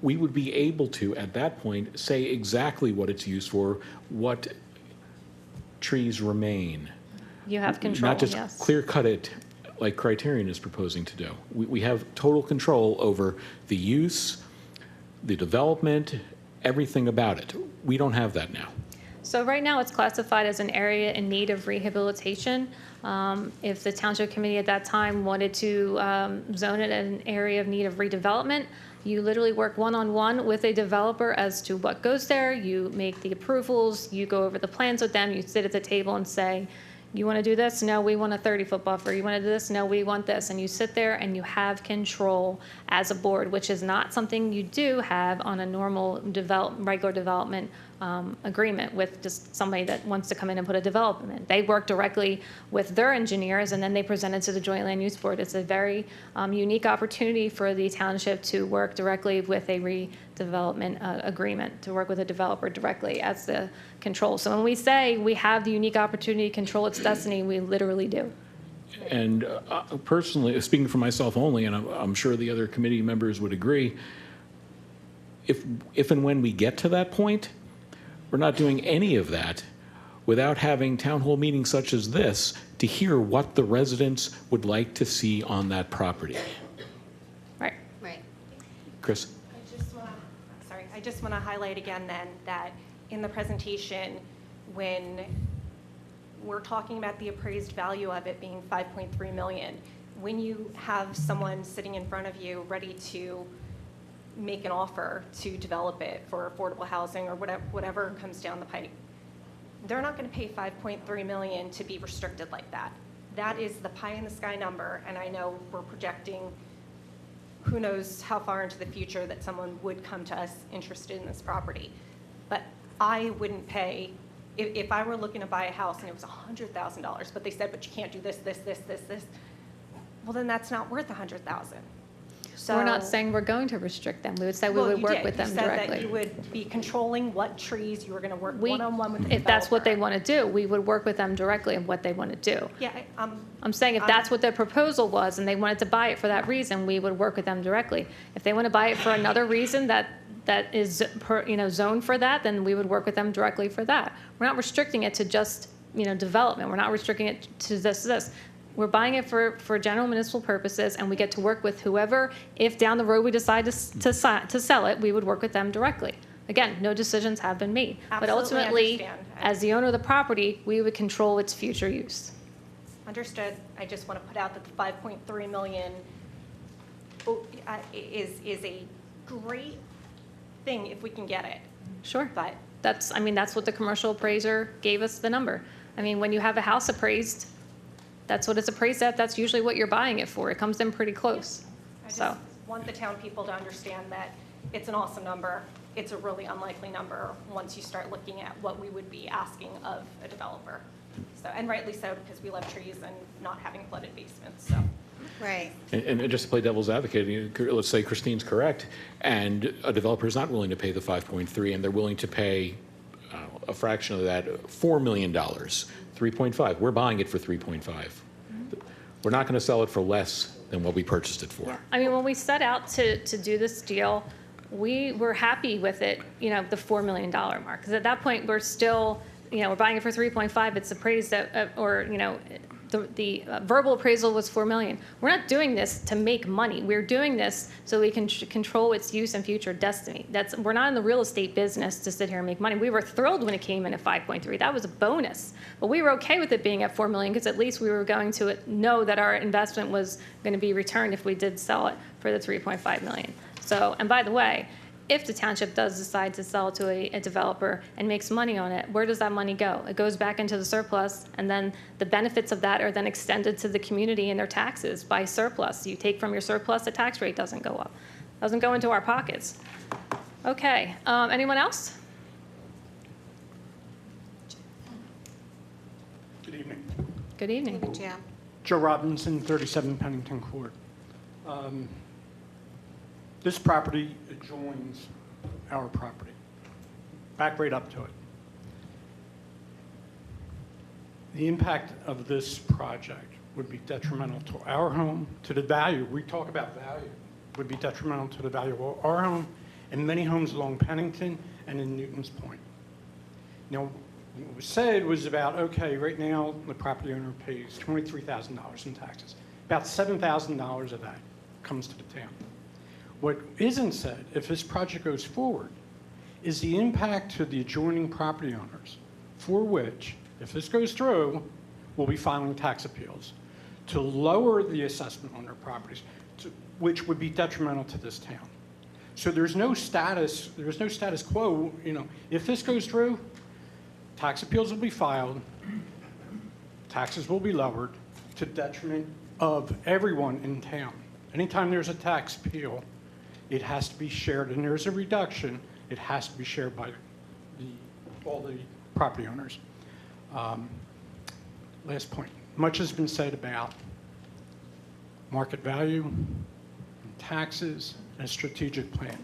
Speaker 3: we would be able to, at that point, say exactly what it's used for, what trees remain.
Speaker 1: You have control,
Speaker 3: Not just
Speaker 1: yes.
Speaker 3: clear-cut it like Criterion is proposing to do. We have total control over the use, the development, everything about it. We don't have that now.
Speaker 1: So right now, it's classified as an area in need of rehabilitation. If the township committee at that time wanted to zone it as an area of need of redevelopment, you literally work one-on-one with a developer as to what goes there. You make the approvals, you go over the plans with them, you sit at the table and say, you want to do this? No, we want a 30-foot buffer. You want to do this? No, we want this. And you sit there and you have control as a board, which is not something you do have on a normal regular development agreement with just somebody that wants to come in and put a development. They work directly with their engineers, and then they present it to the Joint Land Use Board. It's a very unique opportunity for the township to work directly with a redevelopment agreement, to work with a developer directly as the control. So when we say we have the unique opportunity to control its destiny, we literally do.
Speaker 3: And personally, speaking for myself only, and I'm sure the other committee members would agree, if and when we get to that point, we're not doing any of that without having town hall meetings such as this to hear what the residents would like to see on that property.
Speaker 1: Right.
Speaker 7: Right.
Speaker 3: Chris?
Speaker 21: I just want to highlight again then that in the presentation, when we're talking about the appraised value of it being $5.3 million, when you have someone sitting in front of you ready to make an offer to develop it for affordable housing or whatever comes down the pike, they're not going to pay $5.3 million to be restricted like that. That is the pie in the sky number, and I know we're projecting who knows how far into the future that someone would come to us interested in this property. But I wouldn't pay, if I were looking to buy a house and it was $100,000, but they said, but you can't do this, well, then that's not worth $100,000. So
Speaker 1: We're not saying we're going to restrict them. We would say we
Speaker 21: Well,
Speaker 1: would
Speaker 21: you
Speaker 1: work
Speaker 21: did.
Speaker 1: with them
Speaker 21: You said that
Speaker 1: directly.
Speaker 21: you would be controlling what trees you were going to work one-on-one with the
Speaker 1: If that's what they
Speaker 21: developer.
Speaker 1: want to do, we would work with them directly on what they want to do.
Speaker 21: Yeah,
Speaker 1: I'm saying if
Speaker 21: I'm-
Speaker 1: that's what their proposal was and they wanted to buy it for that reason, we would work with them directly. If they want to buy it for another reason that is zoned for that, then we would work with them directly for that. We're not restricting it to just, development. We're not restricting it to this. We're buying it for general municipal purposes, and we get to work with whoever. If down the road we decide to sell it, we would work with them directly. Again, no decisions have been made. But
Speaker 21: Absolutely
Speaker 1: ultimately,
Speaker 21: understand.
Speaker 1: as the owner of the property, we would control its future use.
Speaker 21: Understood. I just want to put out that the $5.3 million is a great thing if we can get it.
Speaker 1: Sure.
Speaker 21: But
Speaker 1: That's what the commercial appraiser gave us the number. When you have a house appraised, that's what it's appraised at. That's usually what you're buying it for. It comes in pretty close.
Speaker 21: I just want the town people to understand that it's an awesome number. It's a really unlikely number once you start looking at what we would be asking of a developer. So, and rightly so, because we love trees and not having flooded basements, so.
Speaker 7: Right.
Speaker 3: And just to play devil's advocate, let's say Christine's correct, and a developer is not willing to pay the 5.3, and they're willing to pay a fraction of that, $4 million, 3.5. We're buying it for 3.5. We're not going to sell it for less than what we purchased it for.
Speaker 1: When we set out to do this deal, we were happy with it, the $4 million mark. Because at that point, we're still, we're buying it for 3.5. It's appraised at, the verbal appraisal was $4 million. We're not doing this to make money. We're doing this so we can control its use and future destiny. We're not in the real estate business to sit here and make money. We were thrilled when it came in at 5.3. That was a bonus. But we were okay with it being at $4 million because at least we were going to know that our investment was going to be returned if we did sell it for the 3.5 million. So, and by the way, if the township does decide to sell to a developer and makes money on it, where does that money go? It goes back into the surplus, and then the benefits of that are then extended to the community in their taxes by surplus. You take from your surplus, the tax rate doesn't go up. Doesn't go into our pockets. Okay, anyone else?
Speaker 4: Good evening.
Speaker 1: Good evening.
Speaker 7: Jim.
Speaker 4: Joe Robinson, 37 Pennington Court. This property adjoins our property. Back right up to it. The impact of this project would be detrimental to our home, to the value. We talk about value. Would be detrimental to the value of our home and many homes along Pennington and in Newton's Point. Now, what was said was about, okay, right now the property owner pays $23,000 in taxes. About $7,000 of that comes to the town. What isn't said, if this project goes forward, is the impact to the adjoining property owners, for which, if this goes through, we'll be filing tax appeals to lower the assessment on their properties, which would be detrimental to this town. So there's no status quo. If this goes through, tax appeals will be filed, taxes will be lowered to detriment of everyone in town. Anytime there's a tax appeal, it has to be shared, and there's a reduction, it has to be shared by all the property owners. Last point. Much has been said about market value, and taxes, and a strategic plan.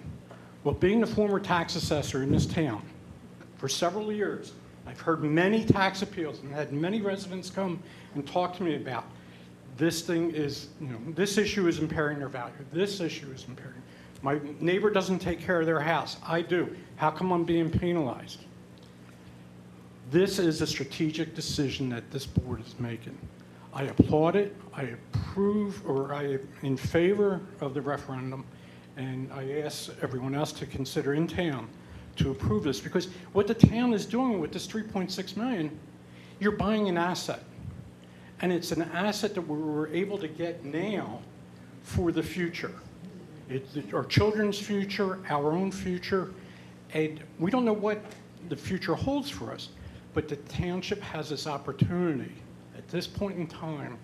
Speaker 4: Well, being the former tax assessor in this town for several years, I've heard many tax appeals and had many residents come and talk to me about this thing is, this issue is impairing their value. This issue is impairing. My neighbor doesn't take care of their house. I do. How come I'm being penalized? This is a strategic decision that this board is making. I applaud it. I approve, or I am in favor of the referendum, and I ask everyone else to consider in town to approve this, because what the town is doing with this $3.6 million, you're buying an asset. And it's an asset that we're able to get now for the future. It's our children's future, our own future, and we don't know what the future holds for us. But the township has this opportunity at this point in time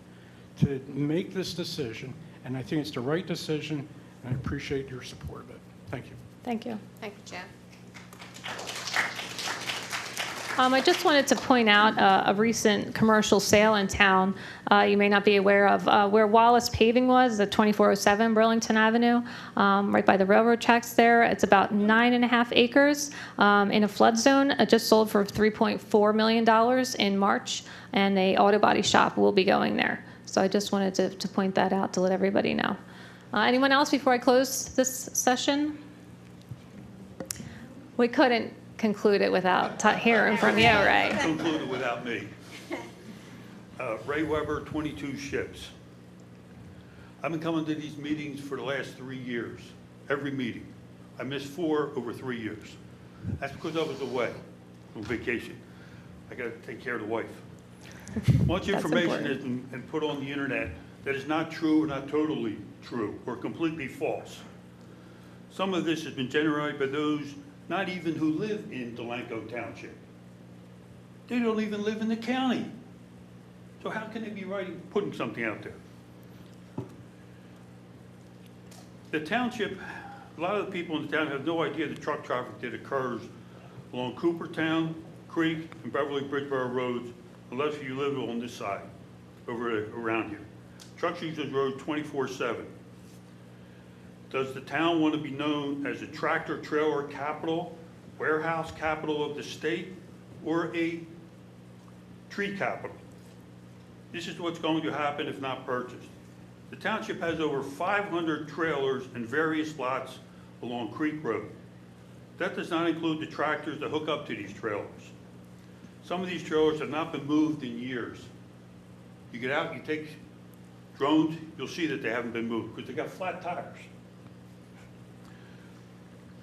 Speaker 4: to make this decision, and I think it's the right decision, and I appreciate your support of it. Thank you.
Speaker 1: Thank you.
Speaker 7: Thank you, Jim.
Speaker 1: I just wanted to point out a recent commercial sale in town you may not be aware of, where Wallace Paving was, at 2407 Burlington Avenue, right by the railroad tracks there. It's about 9.5 acres in a flood zone. It just sold for $3.4 million in March, and a auto body shop will be going there. So I just wanted to point that out to let everybody know. Anyone else before I close this session? We couldn't conclude it without hearing from you, Ray.
Speaker 5: Conclude it without me. Ray Weber, 22 Ships. I've been coming to these meetings for the last 3 years, every meeting. I missed 4 over 3 years. That's because I was away on vacation. I got to take care of the wife. Much information has been put on the internet that is not true or not totally true or completely false. Some of this has been generated by those not even who live in Delanco Township. They don't even live in the county. So how can they be putting something out there? The township, a lot of the people in the town have no idea the truck traffic that occurs along Coopertown Creek and Beverly Bridgeboro roads, unless you live on this side, around here. Trucks use those roads 24/7. Does the town want to be known as a tractor trailer capital, warehouse capital of the state, or a tree capital? This is what's going to happen if not purchased. The township has over 500 trailers in various lots along Creek Road. That does not include the tractors that hook up to these trailers. Some of these trailers have not been moved in years. You get out, you take drones, you'll see that they haven't been moved because they got flat tires.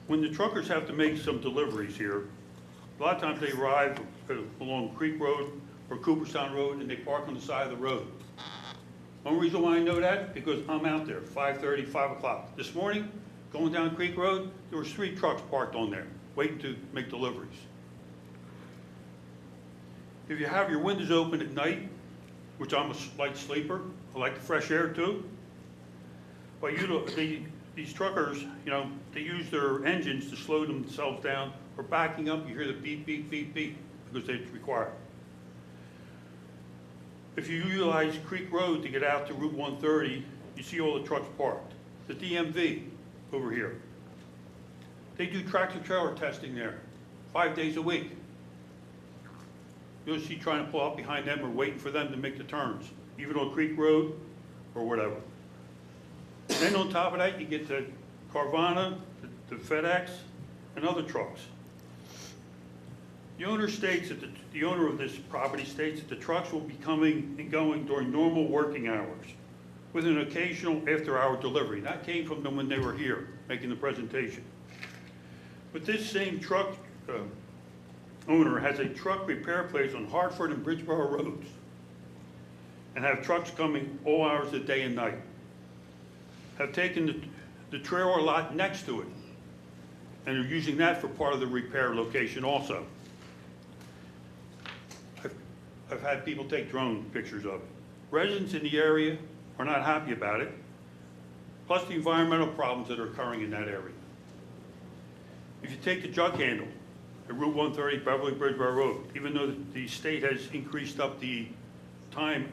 Speaker 5: When the truckers have to make some deliveries here, a lot of times they arrive along Creek Road or Cooperstown Road and they park on the side of the road. One reason why I know that, because I'm out there, 5:30, 5 o'clock. This morning, going down Creek Road, there was 3 trucks parked on there, waiting to make deliveries. If you have your windows open at night, which I'm a light sleeper, I like the fresh air too, but these truckers, they use their engines to slow themselves down, or backing up, you hear the beep, beep, beep, beep, because it's required. If you utilize Creek Road to get out to Route 130, you see all the trucks parked. The DMV over here, they do tractor trailer testing there 5 days a week. You'll see trying to pull up behind them or waiting for them to make the turns, even on Creek Road or whatever. Then on top of that, you get the Carvana, the FedEx, and other trucks. The owner states that the owner of this property states that the trucks will be coming and going during normal working hours, with an occasional after-hour delivery. That came from them when they were here making the presentation. But this same truck owner has a truck repair place on Hartford and Bridgeboro roads, and have trucks coming all hours of the day and night. Have taken the trailer lot next to it, and are using that for part of the repair location also. I've had people take drone pictures of it. Residents in the area are not happy about it, plus the environmental problems that are occurring in that area. If you take the jug handle at Route 130 Beverly Bridgeboro Road, even though the state has increased up the time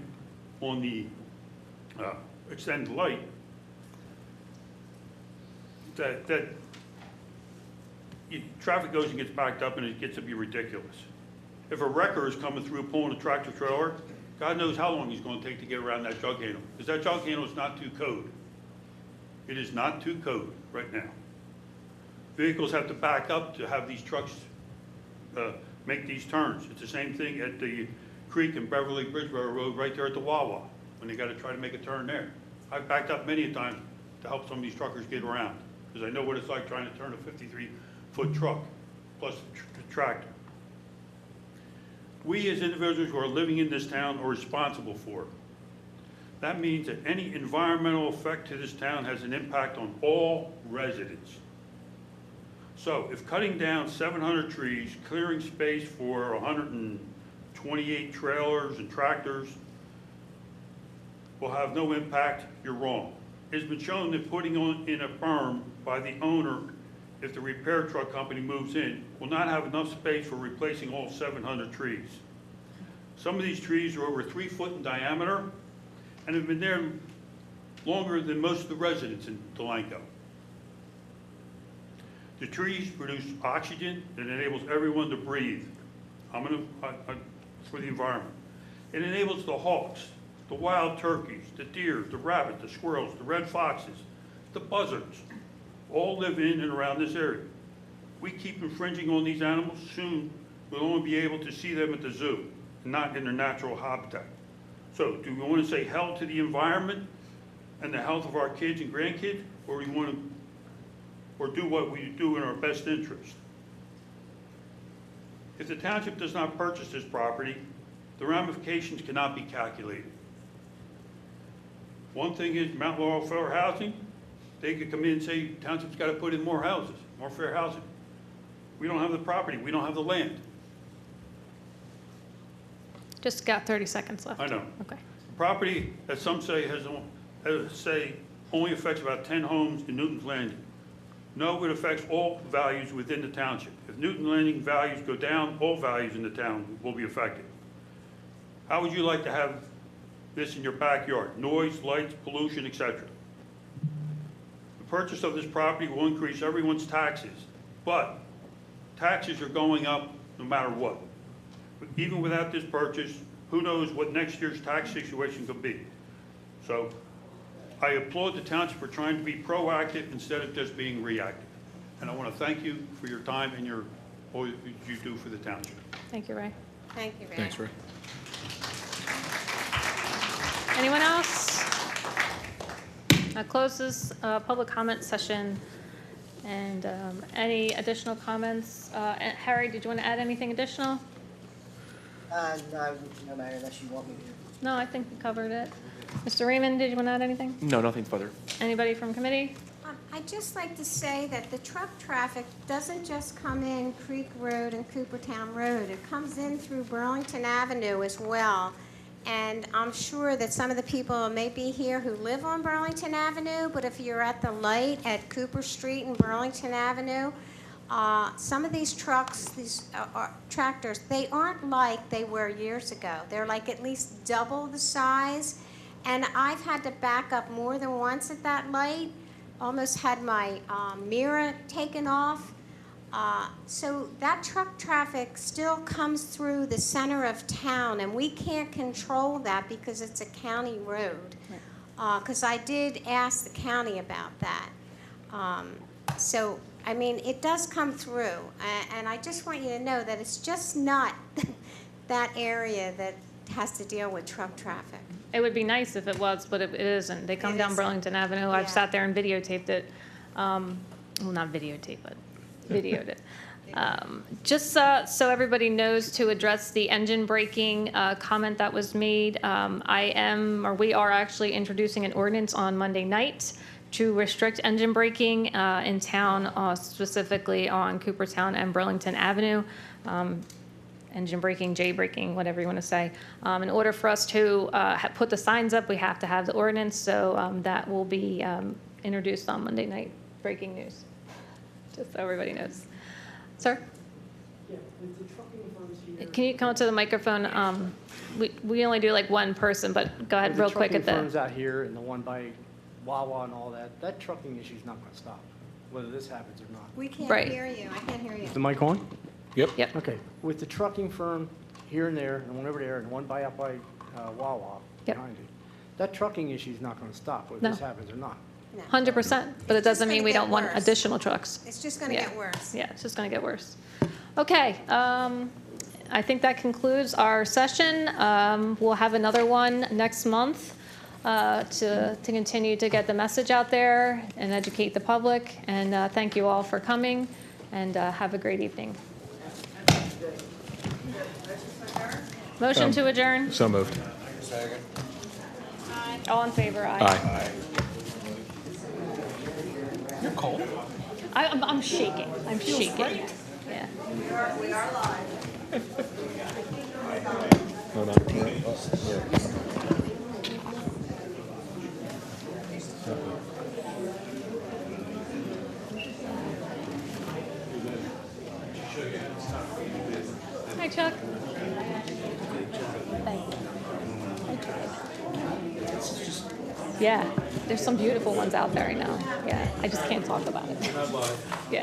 Speaker 5: on the extended light, traffic goes and gets backed up and it gets to be ridiculous. If a wrecker is coming through pulling a tractor trailer, God knows how long he's going to take to get around that jug handle, because that jug handle is not to code. It is not to code right now. Vehicles have to back up to have these trucks make these turns. It's the same thing at the Creek and Beverly Bridgeboro Road right there at the Wawa, when they got to try to make a turn there. I've backed up many a time to help some of these truckers get around, because I know what it's like trying to turn a 53-foot truck, plus the tractor. We as individuals who are living in this town are responsible for it. That means that any environmental effect to this town has an impact on all residents. So if cutting down 700 trees, clearing space for 128 trailers and tractors will have no impact, you're wrong. It's been shown that putting in a berm by the owner, if the repair truck company moves in, will not have enough space for replacing all 700 trees. Some of these trees are over 3 foot in diameter and have been there longer than most of the residents in Delanco. The trees produce oxygen that enables everyone to breathe. For the environment. It enables the hawks, the wild turkeys, the deer, the rabbits, the squirrels, the red foxes, the buzzards, all live in and around this area. We keep infringing on these animals, soon we'll only be able to see them at the zoo, and not in their natural habitat. So do we want to say hell to the environment and the health of our kids and grandkids, or we want to, or do what we do in our best interest? If the township does not purchase this property, the ramifications cannot be calculated. One thing is Mount Laurel Fair Housing, they could come in and say, township's got to put in more houses, more fair housing. We don't have the property, we don't have the land.
Speaker 1: Just got 30 seconds left.
Speaker 5: I know.
Speaker 1: Okay.
Speaker 5: Property, as some say, only affects about 10 homes in Newton's Landing. No, it affects all values within the township. If Newton Landing values go down, all values in the town will be affected. How would you like to have this in your backyard? Noise, lights, pollution, etc. The purchase of this property will increase everyone's taxes, but taxes are going up no matter what. Even without this purchase, who knows what next year's tax situation could be. So I applaud the township for trying to be proactive instead of just being reactive. And I want to thank you for your time and all you do for the township.
Speaker 1: Thank you, Ray.
Speaker 7: Thank you, Ray.
Speaker 3: Thanks, Ray.
Speaker 1: Anyone else? That closes public comment session. And any additional comments? Harry, did you want to add anything additional?
Speaker 10: No matter unless you want me to.
Speaker 1: No, I think we covered it. Mr. Raymond, did you want to add anything?
Speaker 12: No, nothing further.
Speaker 1: Anybody from committee?
Speaker 7: I'd just like to say that the truck traffic doesn't just come in Creek Road and Coopertown Road. It comes in through Burlington Avenue as well. And I'm sure that some of the people may be here who live on Burlington Avenue, but if you're at the light at Cooper Street and Burlington Avenue, some of these trucks, these tractors, they aren't like they were years ago. They're like at least double the size. And I've had to back up more than once at that light. Almost had my mirror taken off. So that truck traffic still comes through the center of town, and we can't control that because it's a county road. Because I did ask the county about that. So, I mean, it does come through. And I just want you to know that it's just not that area that has to deal with truck traffic.
Speaker 1: It would be nice if it was, but it isn't. They come down Burlington Avenue. I've sat there and videotaped it. Well, not videotaped, but videoed it. Just so everybody knows, to address the engine braking comment that was made, we are actually introducing an ordinance on Monday night to restrict engine braking in town, specifically on Coopertown and Burlington Avenue. Engine braking, J braking, whatever you want to say. In order for us to put the signs up, we have to have the ordinance, so that will be introduced on Monday night. Breaking news, just so everybody knows. Sir?
Speaker 6: Yeah, with the trucking firms here.
Speaker 1: Can you come up to the microphone? We only do like one person, but go ahead real quick at
Speaker 6: The
Speaker 1: the.
Speaker 6: trucking firms out here and the one by Wawa and all that trucking issue's not going to stop, whether this happens or not.
Speaker 7: We can't
Speaker 1: Right.
Speaker 7: hear you. I can't hear you.
Speaker 6: Is the mic on?
Speaker 1: Yep.
Speaker 6: Okay. With the trucking firm here and there, and one over there, and one by up by Wawa behind it, that trucking issue's not going to stop, whether
Speaker 1: No.
Speaker 6: this happens or not.
Speaker 1: 100%, but it doesn't mean we don't want
Speaker 7: worse.
Speaker 1: additional trucks.
Speaker 7: It's just going to get worse.
Speaker 1: Yeah, it's just going to get worse. Okay, I think that concludes our session. We'll have another one next month to continue to get the message out there and educate the public. And thank you all for coming, and have a great evening. Motion to adjourn.
Speaker 3: So moved.
Speaker 1: All in favor, aye.
Speaker 3: Aye. You're cold.
Speaker 1: I'm shaking. I'm shaking. Yeah.
Speaker 2: We are live.
Speaker 3: Hold on.
Speaker 1: Hi, Chuck. Yeah, there's some beautiful ones out there, I know. Yeah, I just can't talk about it. Yeah.